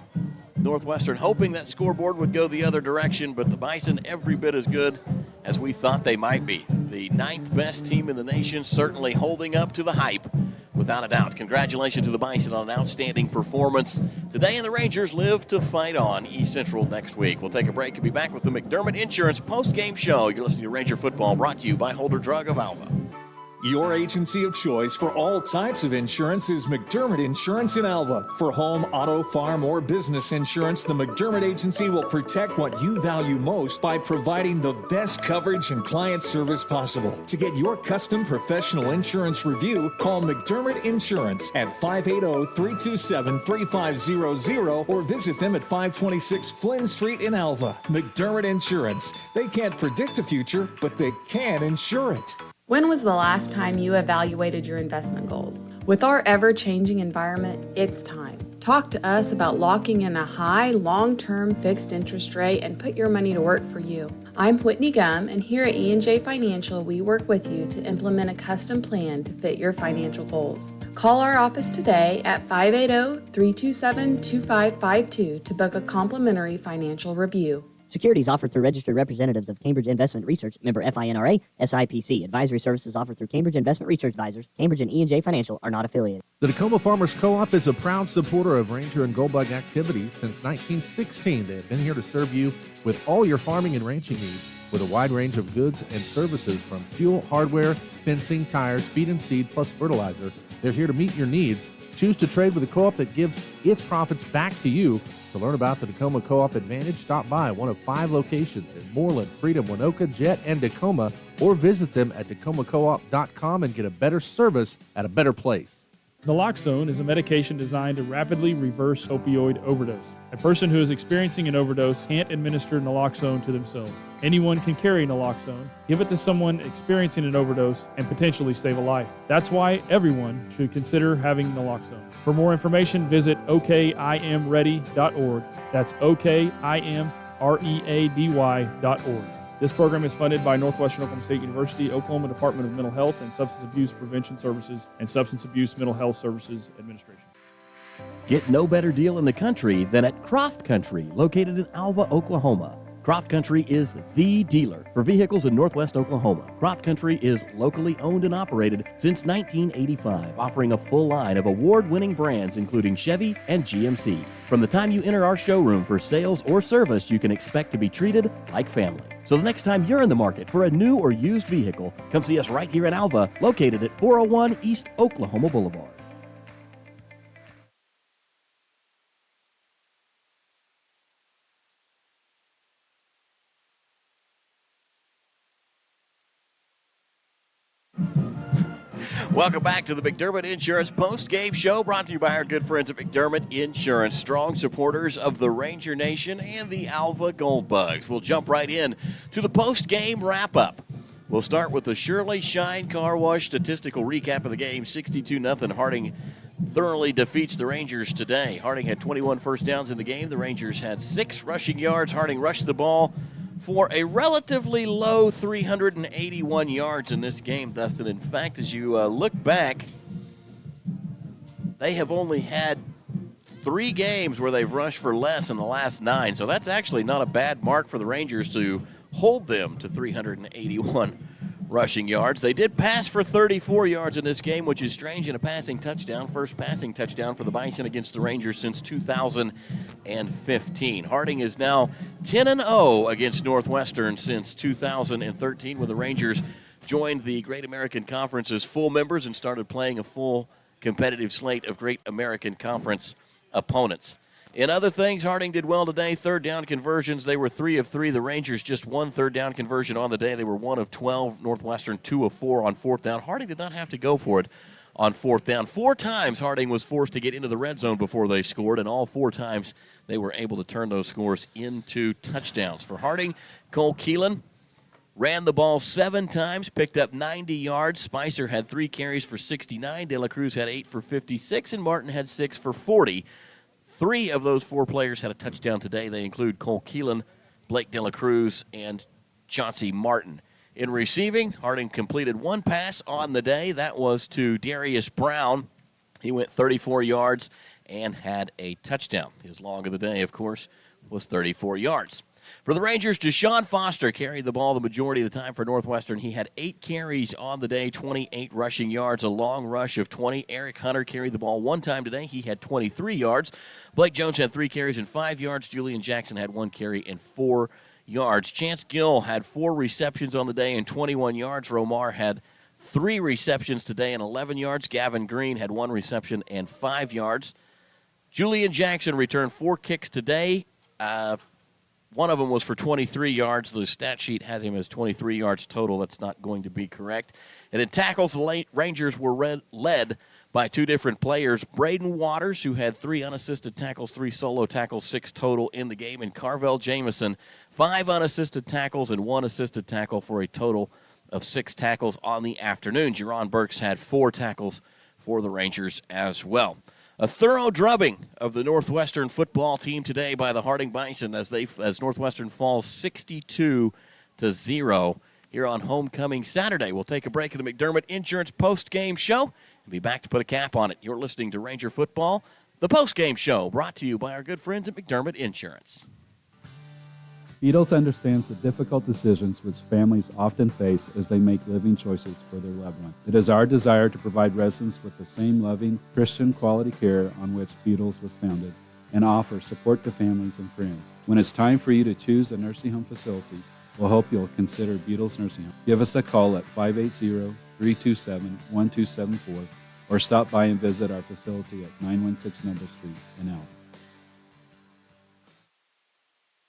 Northwestern hoping that scoreboard would go the other direction, but the Bison every bit as good as we thought they might be. The 9th best team in the nation, certainly holding up to the hype, without a doubt. Congratulations to the Bison on an outstanding performance today, and the Rangers live to fight on East Central next week. We'll take a break and be back with the McDermott Insurance post-game show. You're listening to Ranger Football, brought to you by Holder Drug of Alva. Your agency of choice for all types of insurance is McDermott Insurance in Alva. For home, auto, farm, or business insurance, the McDermott Agency will protect what you value most by providing the best coverage and client service possible. To get your custom professional insurance review, call McDermott Insurance at 580-327-3500 or visit them at 526 Flynn Street in Alva. McDermott Insurance. They can't predict the future, but they can insure it. When was the last time you evaluated your investment goals? With our ever-changing environment, it's time. Talk to us about locking in a high, long-term fixed interest rate and put your money to work for you. I'm Whitney Gum, and here at E&J Financial, we work with you to implement a custom plan to fit your financial goals. Call our office today at 580-327-2552 to book a complimentary financial review. Securities offered through registered representatives of Cambridge Investment Research, member FINRA, SIPC. Advisory services offered through Cambridge Investment Research Advisors. Cambridge and E&J Financial are not affiliated. The Tacoma Farmers Co-op is a proud supporter of Ranger and Goldbug activities since 1916. They have been here to serve you with all your farming and ranching needs with a wide range of goods and services from fuel, hardware, fencing, tires, feed and seed, plus fertilizer. They're here to meet your needs. Choose to trade with a co-op that gives its profits back to you. To learn about the Tacoma Co-op Advantage, stop by one of 5 locations in Moreland, Freedom, Winoka, Jet, and Tacoma, or visit them at tacomacoop.com and get a better service at a better place. Naloxone is a medication designed to rapidly reverse opioid overdose. A person who is experiencing an overdose can't administer naloxone to themselves. Anyone can carry naloxone, give it to someone experiencing an overdose, and potentially save a life. That's why everyone should consider having naloxone. For more information, visit okimready.org. That's okimready.org. This program is funded by Northwestern Oklahoma State University, Oklahoma Department of Mental Health and Substance Abuse Prevention Services, and Substance Abuse Mental Health Services Administration. Get no better deal in the country than at Croft Country, located in Alva, Oklahoma. Croft Country is the dealer for vehicles in Northwest Oklahoma. Croft Country is locally owned and operated since 1985, offering a full line of award-winning brands including Chevy and GMC. From the time you enter our showroom for sales or service, you can expect to be treated like family. So the next time you're in the market for a new or used vehicle, come see us right here in Alva, located at 401 East Oklahoma Boulevard. Welcome back to the McDermott Insurance Post-Game Show, brought to you by our good friends at McDermott Insurance, strong supporters of the Ranger Nation and the Alva Gold Bugs. We'll jump right in to the post-game wrap-up. We'll start with the Shirley Shine Car Wash statistical recap of the game. 62-0. Harding thoroughly defeats the Rangers today. Harding had 21 first downs in the game. The Rangers had 6 rushing yards. Harding rushed the ball for a relatively low 381 yards in this game, Dustin. In fact, as you look back, they have only had 3 games where they've rushed for less in the last 9. So that's actually not a bad mark for the Rangers to hold them to 381 rushing yards. They did pass for 34 yards in this game, which is strange in a passing touchdown. First passing touchdown for the Bison against the Rangers since 2015. Harding is now 10-0 against Northwestern since 2013, when the Rangers joined the Great American Conference as full members and started playing a full competitive slate of Great American Conference opponents. In other things, Harding did well today. 3rd down conversions, they were 3 of 3. The Rangers just 1 3rd down conversion on the day. They were 1 of 12. Northwestern 2 of 4 on 4th down. Harding did not have to go for it on 4th down. 4 times Harding was forced to get into the red zone before they scored, and all 4 times they were able to turn those scores into touchdowns. For Harding, Cole Keelan ran the ball 7 times, picked up 90 yards. Spicer had 3 carries for 69. De La Cruz had 8 for 56, and Martin had 6 for 40. 3 of those 4 players had a touchdown today. They include Cole Keelan, Blake De La Cruz, and Chauncey Martin. In receiving, Harding completed 1 pass on the day. That was to Darius Brown. He went 34 yards and had a touchdown. His long of the day, of course, was 34 yards. For the Rangers, Deshaun Foster carried the ball the majority of the time for Northwestern. He had 8 carries on the day, 28 rushing yards, a long rush of 20. Eric Hunter carried the ball 1 time today. He had 23 yards. Blake Jones had 3 carries and 5 yards. Julian Jackson had 1 carry and 4 yards. Chance Gill had 4 receptions on the day and 21 yards. Romar had 3 receptions today and 11 yards. Gavin Green had 1 reception and 5 yards. Julian Jackson returned 4 kicks today. One of them was for 23 yards. The stat sheet has him as 23 yards total. That's not going to be correct. And in tackles, the Rangers were led by 2 different players. Braden Waters, who had 3 unassisted tackles, 3 solo tackles, 6 total in the game. And Carvel Jamison, 5 unassisted tackles and 1 assisted tackle for a total of 6 tackles on the afternoon. Jerron Burks had 4 tackles for the Rangers as well. A thorough drubbing of the Northwestern football team today by the Harding Bison as Northwestern falls 62-0 here on Homecoming Saturday. We'll take a break in the McDermott Insurance post-game show and be back to put a cap on it. You're listening to Ranger Football, the post-game show, brought to you by our good friends at McDermott Insurance. Beatles understands the difficult decisions which families often face as they make living choices for their loved one. It is our desire to provide residents with the same loving, Christian quality care on which Beatles was founded and offer support to families and friends. When it's time for you to choose a nursing home facility, we'll hope you'll consider Beatles Nursing Home. Give us a call at 580-327-1274 or stop by and visit our facility at 916 Noble Street in Alva.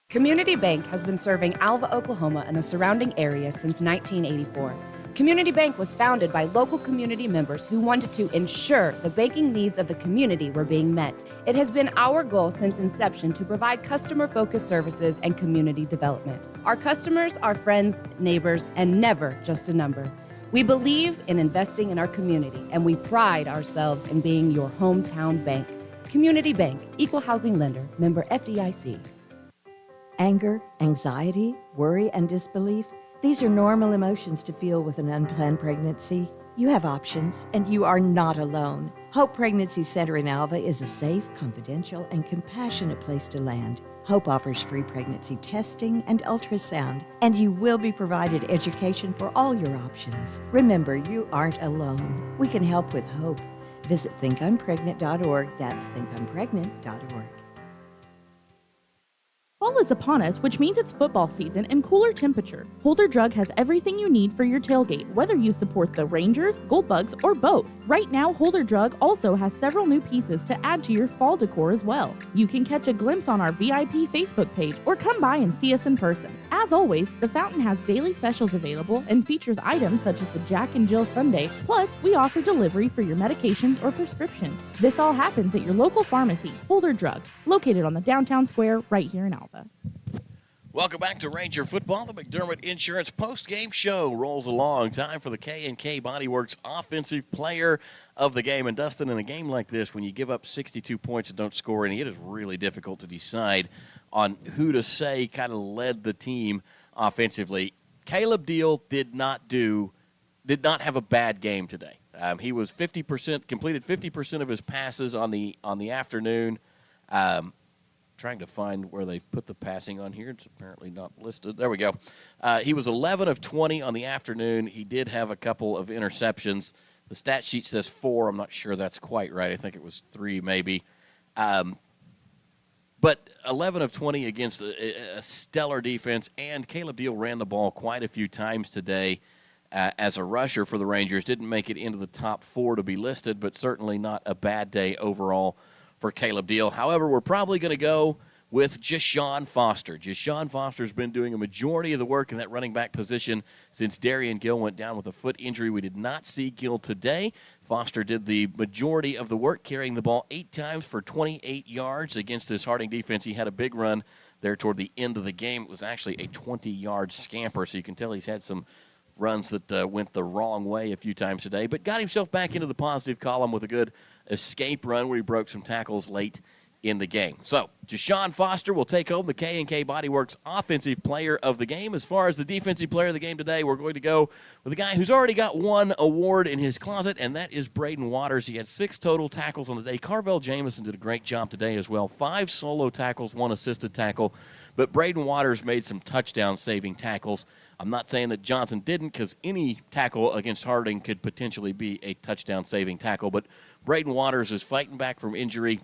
Community Bank has been serving Alva, Oklahoma and the surrounding area since 1984. Community Bank was founded by local community members who wanted to ensure the banking needs of the community were being met. It has been our goal since inception to provide customer-focused services and community development. Our customers are friends, neighbors, and never just a number. We believe in investing in our community, and we pride ourselves in being your hometown bank. Community Bank, Equal Housing Lender, member FDIC. Anger, anxiety, worry, and disbelief, these are normal emotions to feel with an unplanned pregnancy. You have options, and you are not alone. Hope Pregnancy Center in Alva is a safe, confidential, and compassionate place to land. Hope offers free pregnancy testing and ultrasound, and you will be provided education for all your options. Remember, you aren't alone. We can help with hope. Visit thinkunpregnant.org. That's thinkunpregnant.org. Fall is upon us, which means it's football season and cooler temperature. Holder Drug has everything you need for your tailgate, whether you support the Rangers, Goldbugs, or both. Right now, Holder Drug also has several new pieces to add to your fall decor as well. You can catch a glimpse on our VIP Facebook page or come by and see us in person. As always, the Fountain has daily specials available and features items such as the Jack and Jill Sundae. Plus, we offer delivery for your medications or prescriptions. This all happens at your local pharmacy, Holder Drug, located on the downtown square right here in Alva. Welcome back to Ranger Football. The McDermott Insurance post-game show rolls along. Time for the K&K Bodyworks Offensive Player of the Game. And Dustin, in a game like this, when you give up 62 points and don't score any, it is really difficult to decide on who to say kind of led the team offensively. Caleb Deal did not have a bad game today. He was 50%, completed 50% of his passes on the afternoon. Trying to find where they've put the passing on here. It's apparently not listed. There we go. He was 11 of 20 on the afternoon. He did have a couple of interceptions. The stat sheet says 4. I'm not sure that's quite right. I think it was 3 maybe. But 11 of 20 against a stellar defense, and Caleb Deal ran the ball quite a few times today as a rusher for the Rangers. Didn't make it into the top 4 to be listed, but certainly not a bad day overall for Caleb Deal. However, we're probably going to go with Jashawn Foster. Jashawn Foster's been doing a majority of the work in that running back position since Darian Gill went down with a foot injury. We did not see Gill today. Foster did the majority of the work, carrying the ball 8 times for 28 yards against this Harding defense. He had a big run there toward the end of the game. It was actually a 20-yard scamper, so you can tell he's had some runs that went the wrong way a few times today, but got himself back into the positive column with a good escape run where he broke some tackles late in the game. So, Jashawn Foster will take home the K&K Bodyworks Offensive Player of the Game. As far as the Defensive Player of the Game today, we're going to go with a guy who's already got one award in his closet, and that is Braden Waters. He had 6 total tackles on the day. Carvel Jamison did a great job today as well. 5 solo tackles, 1 assisted tackle, but Braden Waters made some touchdown-saving tackles. I'm not saying that Johnson didn't, because any tackle against Harding could potentially be a touchdown-saving tackle, but Braden Waters is fighting back from injury,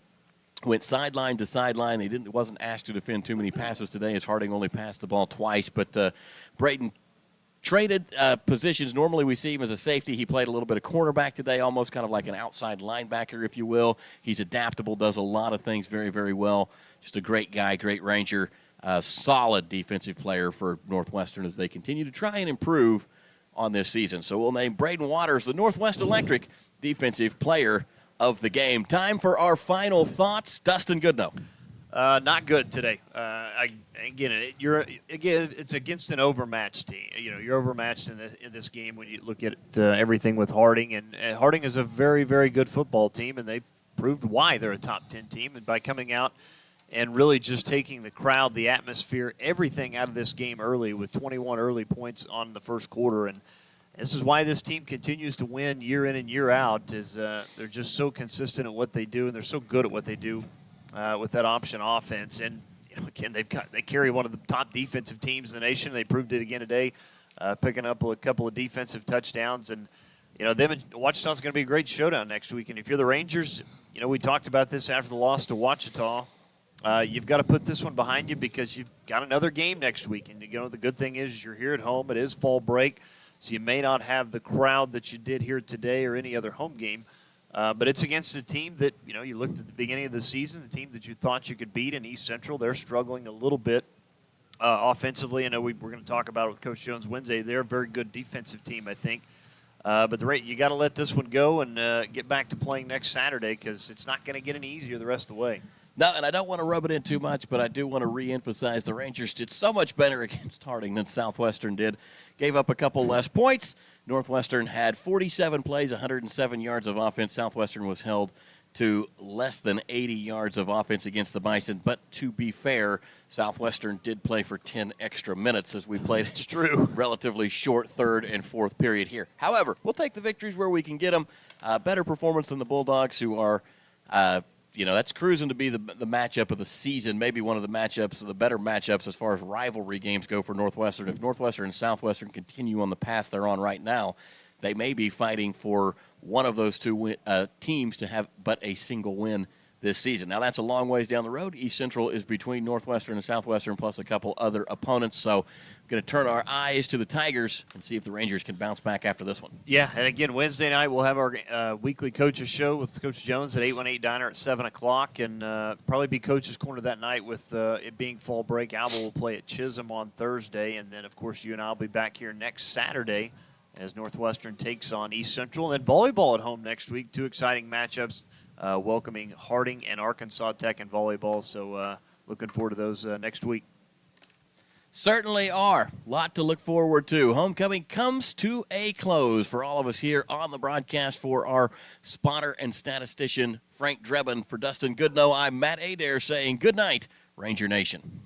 went sideline to sideline. He wasn't asked to defend too many passes today, as Harding only passed the ball twice, but Braden traded positions. Normally we see him as a safety. He played a little bit of cornerback today, almost kind of like an outside linebacker, if you will. He's adaptable, does a lot of things very, very well. Just a great guy, great Ranger. Solid defensive player for Northwestern as they continue to try and improve on this season. So we'll name Braden Waters the Northwest Electric Defensive Player of the Game. Time for our final thoughts. Dustin Goodnow. Not good today. It's against an overmatched team. You're overmatched in this game when you look at everything with Harding, and Harding is a very, very good football team, and they proved why they're a top 10 team, and by coming out and really just taking the crowd, the atmosphere, everything out of this game early with 21 early points on the first quarter. And this is why this team continues to win year in and year out, is they're just so consistent at what they do, and they're so good at what they do with that option offense. And again, they carry one of the top defensive teams in the nation. They proved it again today, picking up a couple of defensive touchdowns. And them and Ouachita's going to be a great showdown next week. And if you're the Rangers, we talked about this after the loss to Ouachita. You've got to put this one behind you because you've got another game next week. And, the good thing is you're here at home. It is fall break, so you may not have the crowd that you did here today or any other home game. But it's against a team that, you looked at the beginning of the season, the team that you thought you could beat in East Central. They're struggling a little bit offensively. I know we're going to talk about it with Coach Jones Wednesday. They're a very good defensive team, I think. But you got to let this one go and get back to playing next Saturday because it's not going to get any easier the rest of the way. No, and I don't want to rub it in too much, but I do want to reemphasize the Rangers did so much better against Harding than Southwestern did. Gave up a couple less points. Northwestern had 47 plays, 107 yards of offense. Southwestern was held to less than 80 yards of offense against the Bison. But to be fair, Southwestern did play for 10 extra minutes as we played. It's true. Relatively short third and fourth period here. However, we'll take the victories where we can get them. Better performance than the Bulldogs, who are that's cruising to be the matchup of the season, maybe one of the matchups, the better matchups as far as rivalry games go for Northwestern. If Northwestern and Southwestern continue on the path they're on right now, they may be fighting for one of those two teams to have but a single win this season. Now, that's a long ways down the road. East Central is between Northwestern and Southwestern plus a couple other opponents. So we're going to turn our eyes to the Tigers and see if the Rangers can bounce back after this one. Yeah, and again, Wednesday night we'll have our weekly coaches show with Coach Jones at 818 Diner at 7 o'clock, and probably be Coach's Corner that night with it being fall break. Alba will play at Chisholm on Thursday, and then, of course, you and I will be back here next Saturday as Northwestern takes on East Central. And then volleyball at home next week, two exciting matchups. Welcoming Harding and Arkansas Tech in volleyball. So looking forward to those next week. Certainly are. A lot to look forward to. Homecoming comes to a close for all of us here on the broadcast. For our spotter and statistician, Frank Drebin, for Dustin Goodnow, I'm Matt Adair saying good night, Ranger Nation.